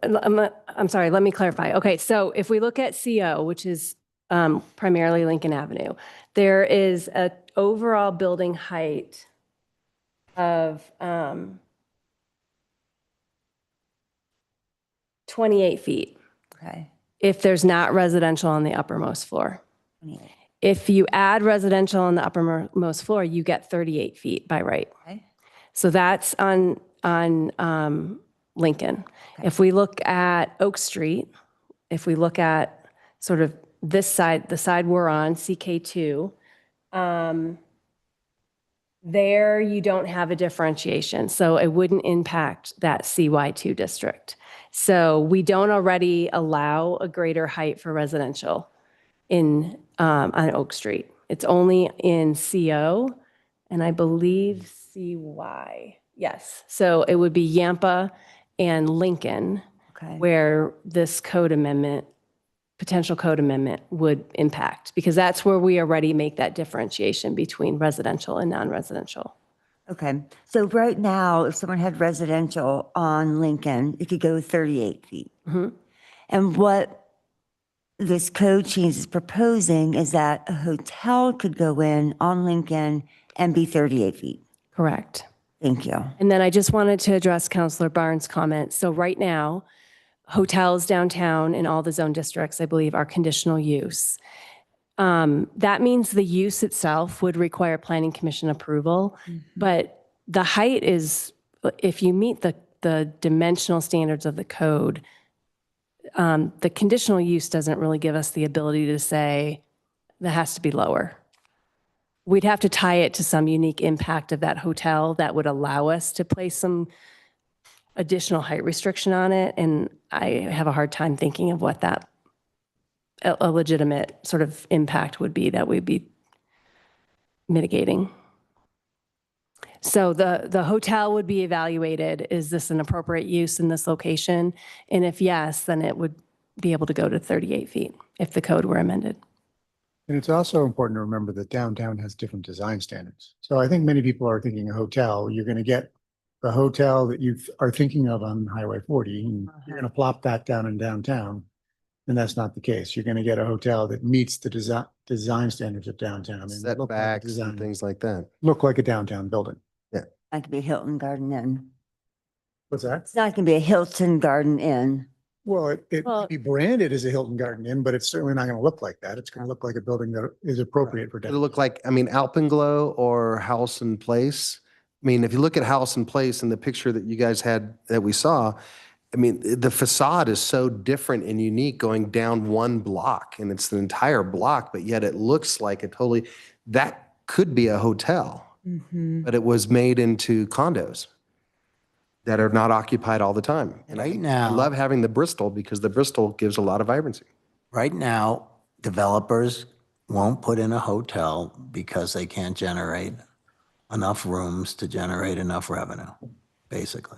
I'm sorry, let me clarify. Okay, so if we look at CO, which is primarily Lincoln Avenue, there is a overall building height of 28 feet. Okay. If there's not residential on the uppermost floor. 28. If you add residential on the uppermost floor, you get 38 feet by right. Okay. So that's on Lincoln. Okay. If we look at Oak Street, if we look at sort of this side, the side we're on, CK2, there you don't have a differentiation. So it wouldn't impact that CY2 district. So we don't already allow a greater height for residential on Oak Street. It's only in CO and I believe CY. Yes. So it would be Yampa and Lincoln Okay. where this code amendment, potential code amendment would impact, because that's where we already make that differentiation between residential and non-residential. Okay. So right now, if someone had residential on Lincoln, it could go 38 feet. Mhm. And what this code change is proposing is that a hotel could go in on Lincoln and be 38 feet. Correct. Thank you. And then I just wanted to address Councilor Barnes' comment. So right now, hotels downtown in all the zone districts, I believe, are conditional use. That means the use itself would require planning commission approval, but the height is, if you meet the dimensional standards of the code, the conditional use doesn't really give us the ability to say that has to be lower. We'd have to tie it to some unique impact of that hotel that would allow us to place some additional height restriction on it. And I have a hard time thinking of what that a legitimate sort of impact would be that we'd be mitigating. So the hotel would be evaluated. Is this an appropriate use in this location? And if yes, then it would be able to go to 38 feet if the code were amended. And it's also important to remember that downtown has different design standards. So I think many people are thinking a hotel, you're going to get the hotel that you are thinking of on Highway 40, and you're going to plop that down in downtown. And that's not the case. You're going to get a hotel that meets the design standards of downtown. And look like a Setbacks design- and things like that. Look like a downtown building. That could be a Hilton Garden Inn. What's that? It's not going to be a Hilton Garden Inn. Well, it Well- might be branded as a Hilton Garden Inn, but it's certainly not going to look like that. It's going to look like a building that is appropriate for It'll downtown. look like, I mean, Alpenglow or House and Place. I mean, if you look at House and Place and the picture that you guys had, that we saw, I mean, the facade is so different and unique going down one block, and it's the entire block, but yet it looks like that could be a hotel, but it was made into condos that are not occupied all the time. And Right I now- love having the Bristol because the Bristol gives a lot of vibrancy. Right now, developers won't put in a hotel because they can't generate enough rooms to generate enough revenue, basically.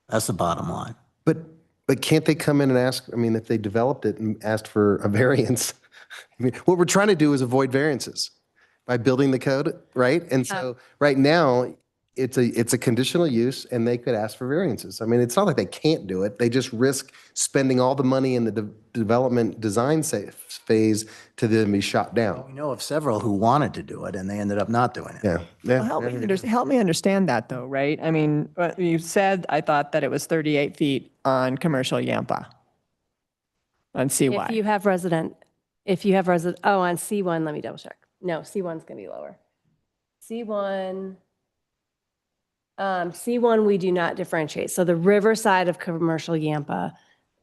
That's the bottom line. But can't they come in and ask, I mean, if they developed it and asked for a variance? I mean, what we're trying to do is avoid variances by building the code, right? And so right now, it's a conditional use and they could ask for variances. I mean, it's not like they can't do it. They just risk spending all the money in the development design phase to then be shot We down. know of several who wanted to do it and they ended up not doing it. Yeah. Well, help me understand that though, right? I mean, what you said, I thought that it was 38 feet on commercial Yampa. On CY. If you have on C1, let me double check. No, C1's going to be lower. C1, we do not differentiate. So the riverside of commercial Yampa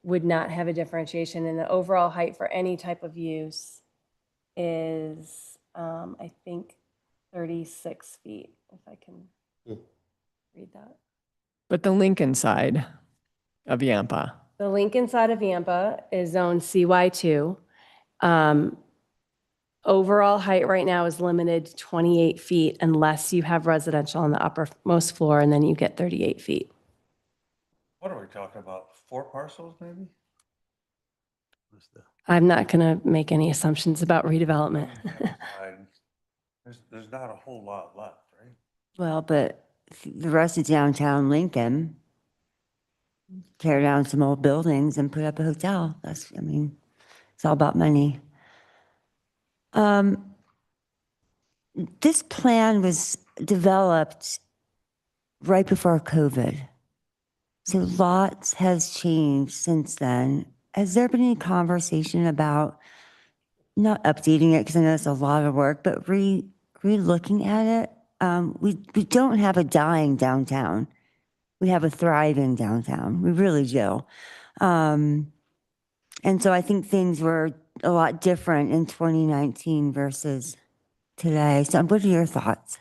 would not have a differentiation, and the overall height for any type of use is, I think, 36 feet, if I can read that. But the Lincoln side of Yampa. The Lincoln side of Yampa is zone CY2. Overall height right now is limited to 28 feet unless you have residential on the uppermost floor, and then you get 38 feet. What are we talking about? 4 parcels maybe? I'm not going to make any assumptions about redevelopment. There's not a whole lot left, right? Well, but the rest of downtown Lincoln, tear down some old buildings and put up a hotel. I mean, it's all about money. This plan was developed right before COVID. So lots has changed since then. Has there been any conversation about not updating it, because I know it's a lot of work, but re-looking at it? We don't have a dying downtown. We have a thriving downtown. We really do. And so I think things were a lot different in 2019 versus today. So what are your thoughts?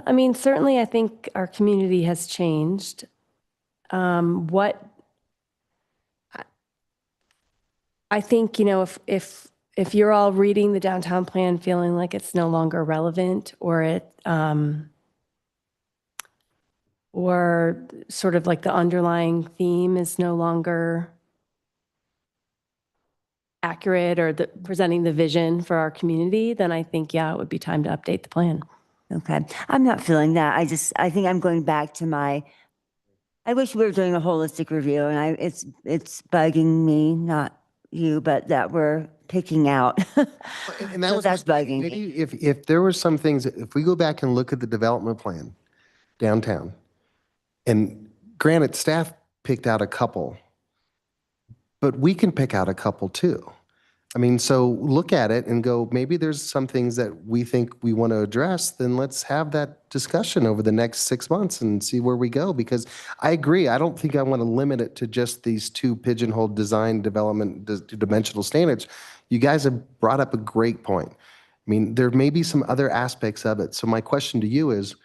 I mean, certainly I think our community has changed. I think, if you're all reading the downtown plan feeling like it's no longer relevant, or or sort of like the underlying theme is no longer accurate, or presenting the vision for our community, then I think, yeah, it would be time to update the plan. Okay. I'm not feeling that. I think I'm going back to I wish we were doing a holistic review, and it's bugging me, not you, but that we're picking out. And that So was that's bugging me. maybe if there were some things, if we go back and look at the development plan downtown, and granted, staff picked out a couple, but we can pick out a couple too. I mean, so look at it and go, maybe there's some things that we think we want to address, then let's have that discussion over the next 6 months and see where we go. Because I agree, I don't think I want to limit it to just these 2 pigeonhole design development dimensional standards. You guys have brought up a great point. I mean, there may be some other aspects of it. So my question to you is,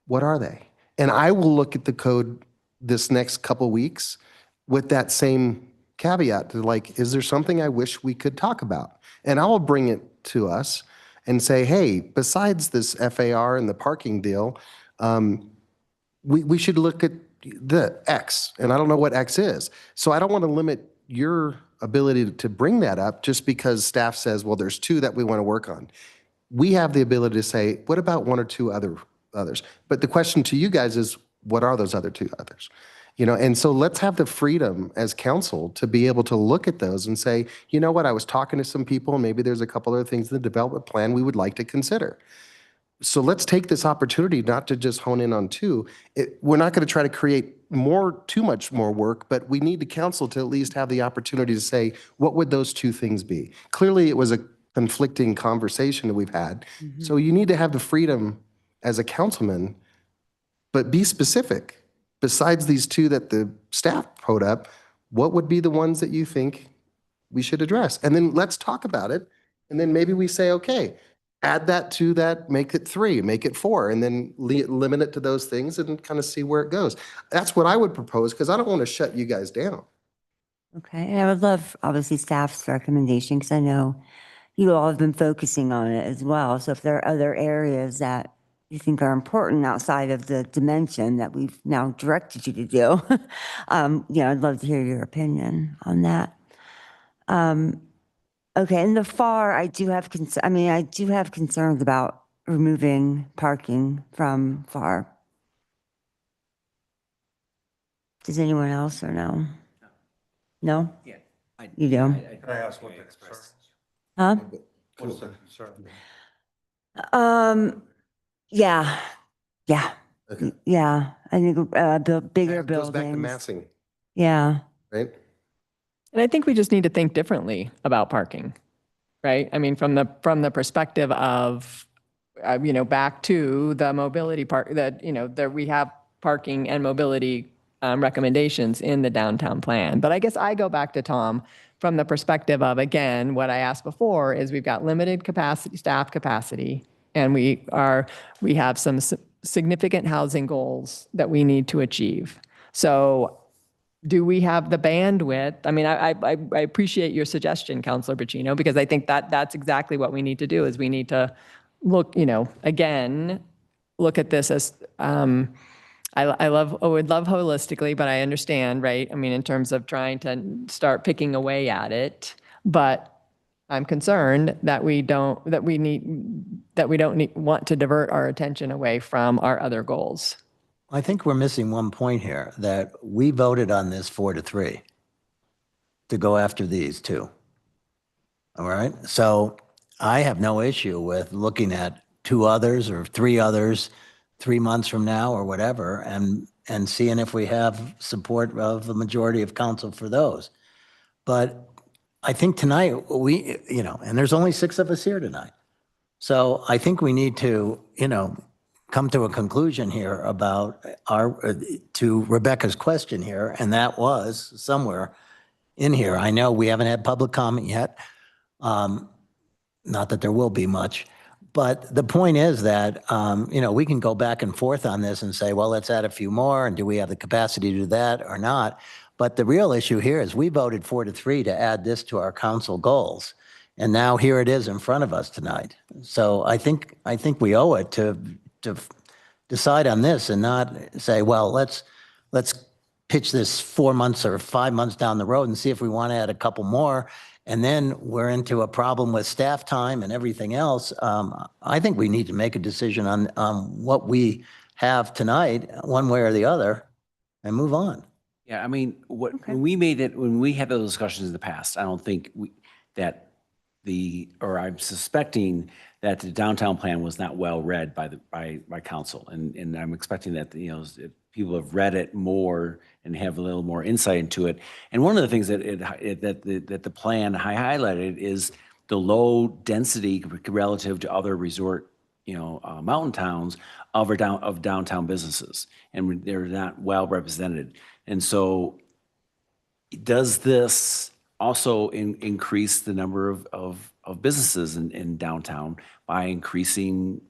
what are they? And I will look at the code this next couple weeks with that same caveat to like, is there something I wish we could talk about? And I will bring it to us and say, hey, besides this FAR and the parking deal, we should look at the X, and I don't know what X is. So I don't want to limit your ability to bring that up just because staff says, well, there's two that we want to work on. We have the ability to say, what about one or two others? But the question to you guys is, what are those other two others? You know, and so let's have the freedom as council to be able to look at those and say, you know what, I was talking to some people, and maybe there's a couple other things in the development plan we would like to consider. So let's take this opportunity not to just hone in on two. We're not going to try to create too much more work, but we need the council to at least have the opportunity to say, what would those two things be? Clearly, it was a conflicting conversation that we've had. So you need to have the freedom as a councilman, but be specific. Besides these two that the staff put up, what would be the ones that you think we should address? And then let's talk about it. And then maybe we say, okay, add that to that, make it 3, make it 4, and then limit it to those things and kind of see where it goes. That's what I would propose, because I don't want to shut you guys down. Okay, and I would love, obviously, staff's recommendation, because I know you all have been focusing on it as well. So if there are other areas that you think are important outside of the dimension that we've now directed you to do, I'd love to hear your opinion on that. Okay, and the FAR, I do have concerns about removing parking from FAR. Does anyone else or no? No? Yeah. You do? Can I ask what the concern? Huh? What's the concern? Yeah. Okay. Yeah, I think bigger That goes back to buildings. massing, Yeah. right? And I think we just need to think differently about parking, right? I mean, from the perspective of, back to the mobility part, that, there we have parking and mobility recommendations in the downtown plan. But I guess I go back to Tom from the perspective of, again, what I asked before is we've got limited capacity, staff capacity, and we have some significant housing goals that we need to achieve. So do we have the bandwidth? I mean, I appreciate your suggestion, Councilor Bacino, because I think that's exactly what we need to do, is we need to look, again, look at this as, I would love holistically, but I understand, right? I mean, in terms of trying to start picking away at it, but I'm concerned that we don't want to divert our attention away from our other goals. I think we're missing one point here, that we voted on this 4-3 to go after these two. All right. So I have no issue with looking at 2 others or 3 others 3 months from now or whatever, and seeing if we have support of the majority of council for those. But I think tonight and there's only 6 of us here tonight. So I think we need to, come to a conclusion here about to Rebecca's question here, and that was somewhere in here. I know we haven't had public comment yet. Not that there will be much, but the point is that, we can go back and forth on this and say, well, let's add a few more, and do we have the capacity to do that or not? But the real issue here is we voted 4-3 to add this to our council goals. And now here it is in front of us tonight. So I think we owe it to decide on this and not say, well, let's pitch this 4 months or 5 months down the road and see if we want to add a couple more. And then we're into a problem with staff time and everything else. I think we need to make a decision on what we have tonight, one way or the other, and move on. Yeah, I mean, when we had those discussions in the past, I don't think I'm suspecting that the downtown plan was not well read by council, and I'm expecting that people have read it more and have a little more insight into it. And one of the things that the plan highlighted is the low density relative to other resort, mountain towns of downtown businesses, and they're not well represented. And so, does this also increase the number of businesses in downtown by increasing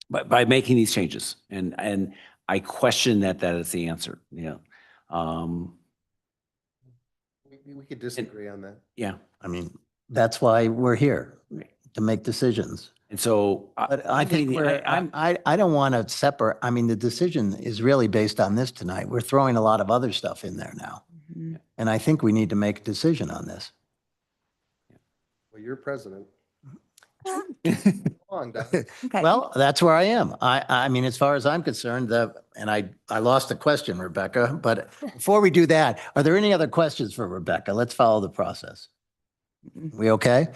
by making these changes? And I question that is the answer. We could disagree on that. Yeah. I mean, that's why we're here, to make decisions. And so But I think I don't want to separate, I mean, the decision is really based on this tonight. We're throwing a lot of other stuff in there now. And I think we need to make a decision on this. Well, you're president. Come on, Doug. Okay. Well, that's where I am. I mean, as far as I'm concerned, and I lost the question, Rebecca, but before we do that, are there any other questions for Rebecca? Let's follow the process. We okay?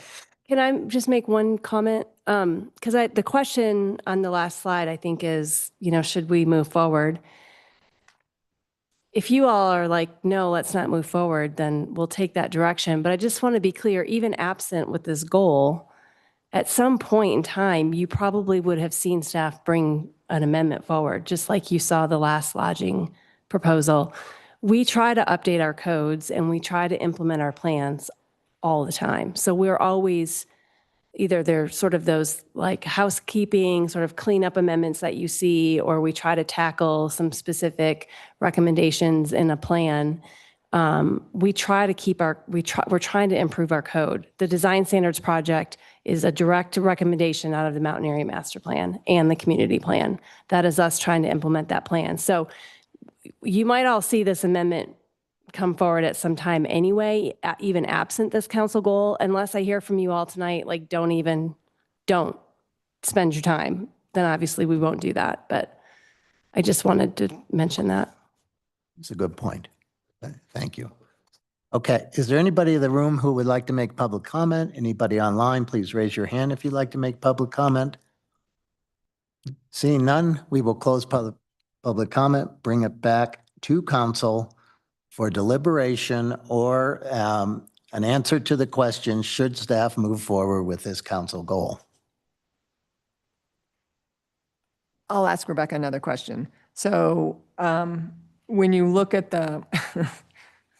Can I just make one comment? Because the question on the last slide, I think is, should we move forward? If you all are like, no, let's not move forward, then we'll take that direction. But I just want to be clear, even absent with this goal, at some point in time, you probably would have seen staff bring an amendment forward, just like you saw the last lodging proposal. We try to update our codes and we try to implement our plans all the time. So we're always, either they're sort of those like housekeeping, sort of cleanup amendments that you see, or we try to tackle some specific recommendations in a plan. We try to keep we're trying to improve our code. The Design Standards Project is a direct recommendation out of the Mountain Area Master Plan and the community plan. That is us trying to implement that plan. So you might all see this amendment come forward at some time anyway, even absent this council goal, unless I hear from you all tonight, like don't spend your time, then obviously we won't do that. But I just wanted to mention that. It's a good point. Thank you. Okay, is there anybody in the room who would like to make public comment? Anybody online, please raise your hand if you'd like to make public comment. Seeing none, we will close public comment, bring it back to council for deliberation or an answer to the question, should staff move forward with this council goal? I'll ask Rebecca another question. So when you look at the,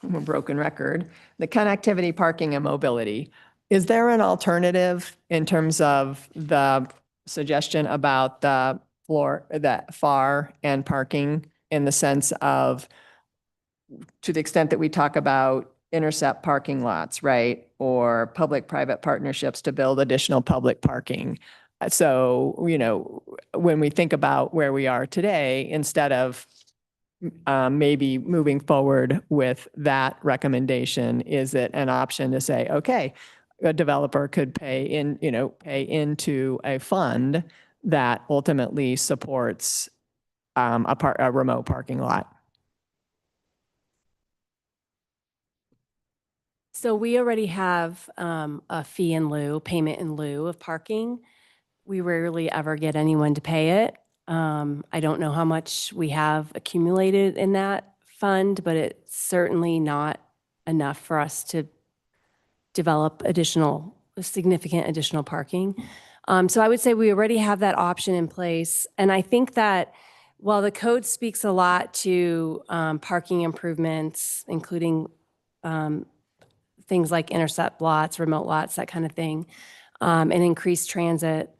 I'm a broken record, the connectivity, parking, and mobility, is there an alternative in terms of the suggestion about the FAR and parking, in the sense of, to the extent that we talk about intercept parking lots, right? Or public-private partnerships to build additional public parking. So, when we think about where we are today, instead of maybe moving forward with that recommendation, is it an option to say, okay, a developer could pay into a fund that ultimately supports a remote parking lot? So we already have a fee in lieu, payment in lieu of parking. We rarely ever get anyone to pay it. I don't know how much we have accumulated in that fund, but it's certainly not enough for us to develop significant additional parking. So I would say we already have that option in place. And I think that while the code speaks a lot to parking improvements, including things like intercept lots, remote lots, that kind of thing, and increased transit,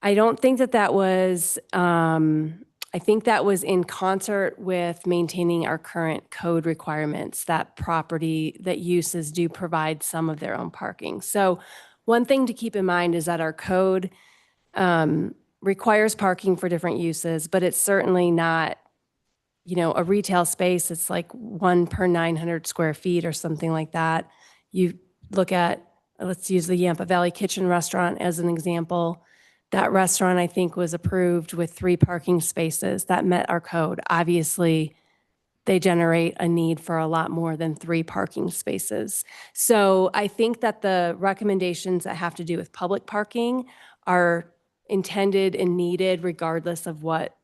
I don't think that was, I think that was in concert with maintaining our current code requirements, that uses do provide some of their own parking. So one thing to keep in mind is that our code requires parking for different uses, but it's certainly not, a retail space. It's like 1 per 900 square feet or something like that. You look at, let's use the Yampa Valley Kitchen restaurant as an example. That restaurant, I think, was approved with 3 parking spaces that met our code. Obviously, they generate a need for a lot more than 3 parking spaces. So I think that the recommendations that have to do with public parking are intended and needed regardless of what,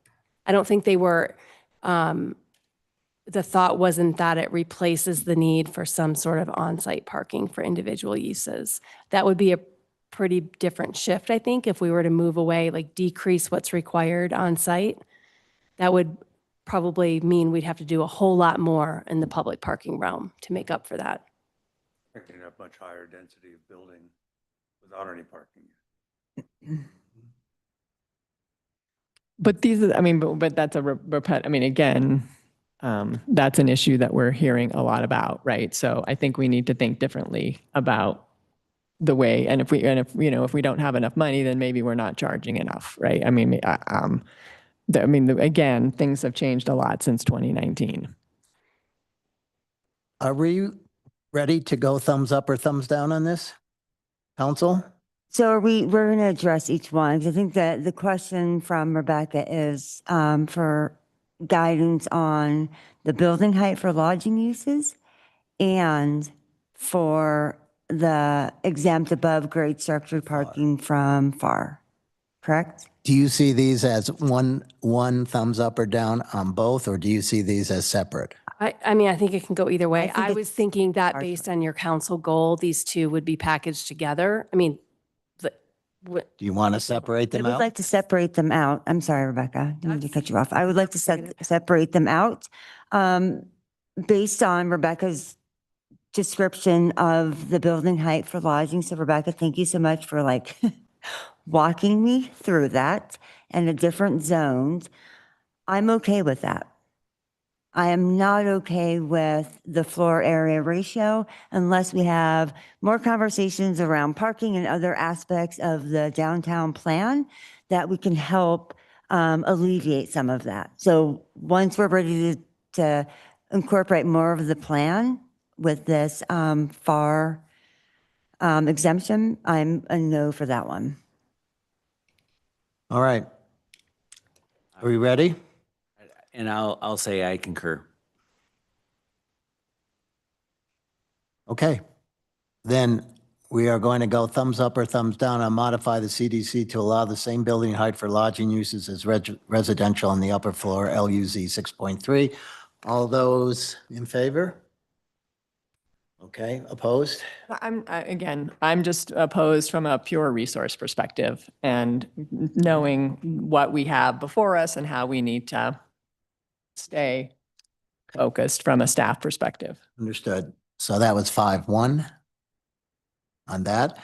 I don't think they were, the thought wasn't that it replaces the need for some sort of on-site parking for individual uses. That would be a pretty different shift, I think, if we were to move away, like decrease what's required on site. That would probably mean we'd have to do a whole lot more in the public parking realm to make up for that. Picking up much higher density of building without any parking. But these are, but that's again, That's an issue that we're hearing a lot about, right? So I think we need to think differently about the way, and if we don't have enough money, then maybe we're not charging enough, right? I mean, again, things have changed a lot since 2019. Are we ready to go thumbs up or thumbs down on this? Council? So we're going to address each one. 'Cause I think that the question from Rebecca is for guidance on the building height for lodging uses and for the exempt above grade structured parking from FAR, correct? Do you see these as one thumbs up or down on both, or do you see these as separate? I mean, I think it can go either way. think I was it's thinking that hard based on your council goal, these two would be packaged together. I mean, Do you want to separate I them would out? like to separate them out. I'm sorry, Rebecca, didn't mean to cut you off. I would like to separate them out based on Rebecca's description of the building height for lodging. So Rebecca, thank you so much for like walking me through that and the different zones. I'm okay with that. I am not okay with the floor area ratio unless we have more conversations around parking and other aspects of the downtown plan that we can help alleviate some of that. So once we're ready to incorporate more of the plan with this FAR exemption, I'm a no for that one. All right. Are we ready? And I'll say I concur. Okay. Then we are going to go thumbs up or thumbs down on modify the CDC to allow the same building height for lodging uses as residential on the upper floor, LUZ 6.3. All those in favor? Okay, opposed? I'm just opposed from a pure resource perspective and knowing what we have before us and how we need to stay focused from a staff perspective. Understood. So that was 5-1 on that.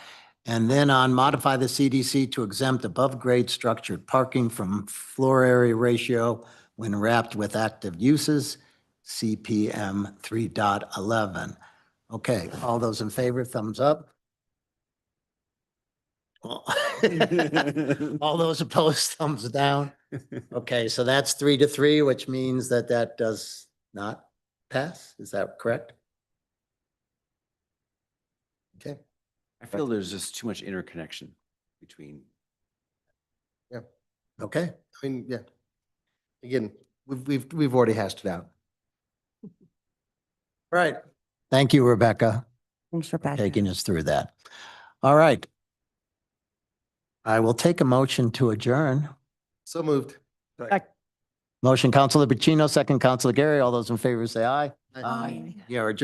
And then on modify the CDC to exempt above grade structured parking from floor area ratio when wrapped with active uses, CPM 3.11. Okay, all those in favor, thumbs up. All those opposed, thumbs down. Okay, so that's 3-3, which means that that does not pass. Is that correct? Okay. I feel there's just too much interconnection between. Yeah. Okay. I mean, yeah. Again, we've already hashed it out. Right. Thank you, Rebecca, Thanks for taking us through that. All right. I will take a motion to adjourn. So moved. Motion, Counselor Pacino, second, Counselor Gary. All those in favor say aye. Aye. You are adjourned.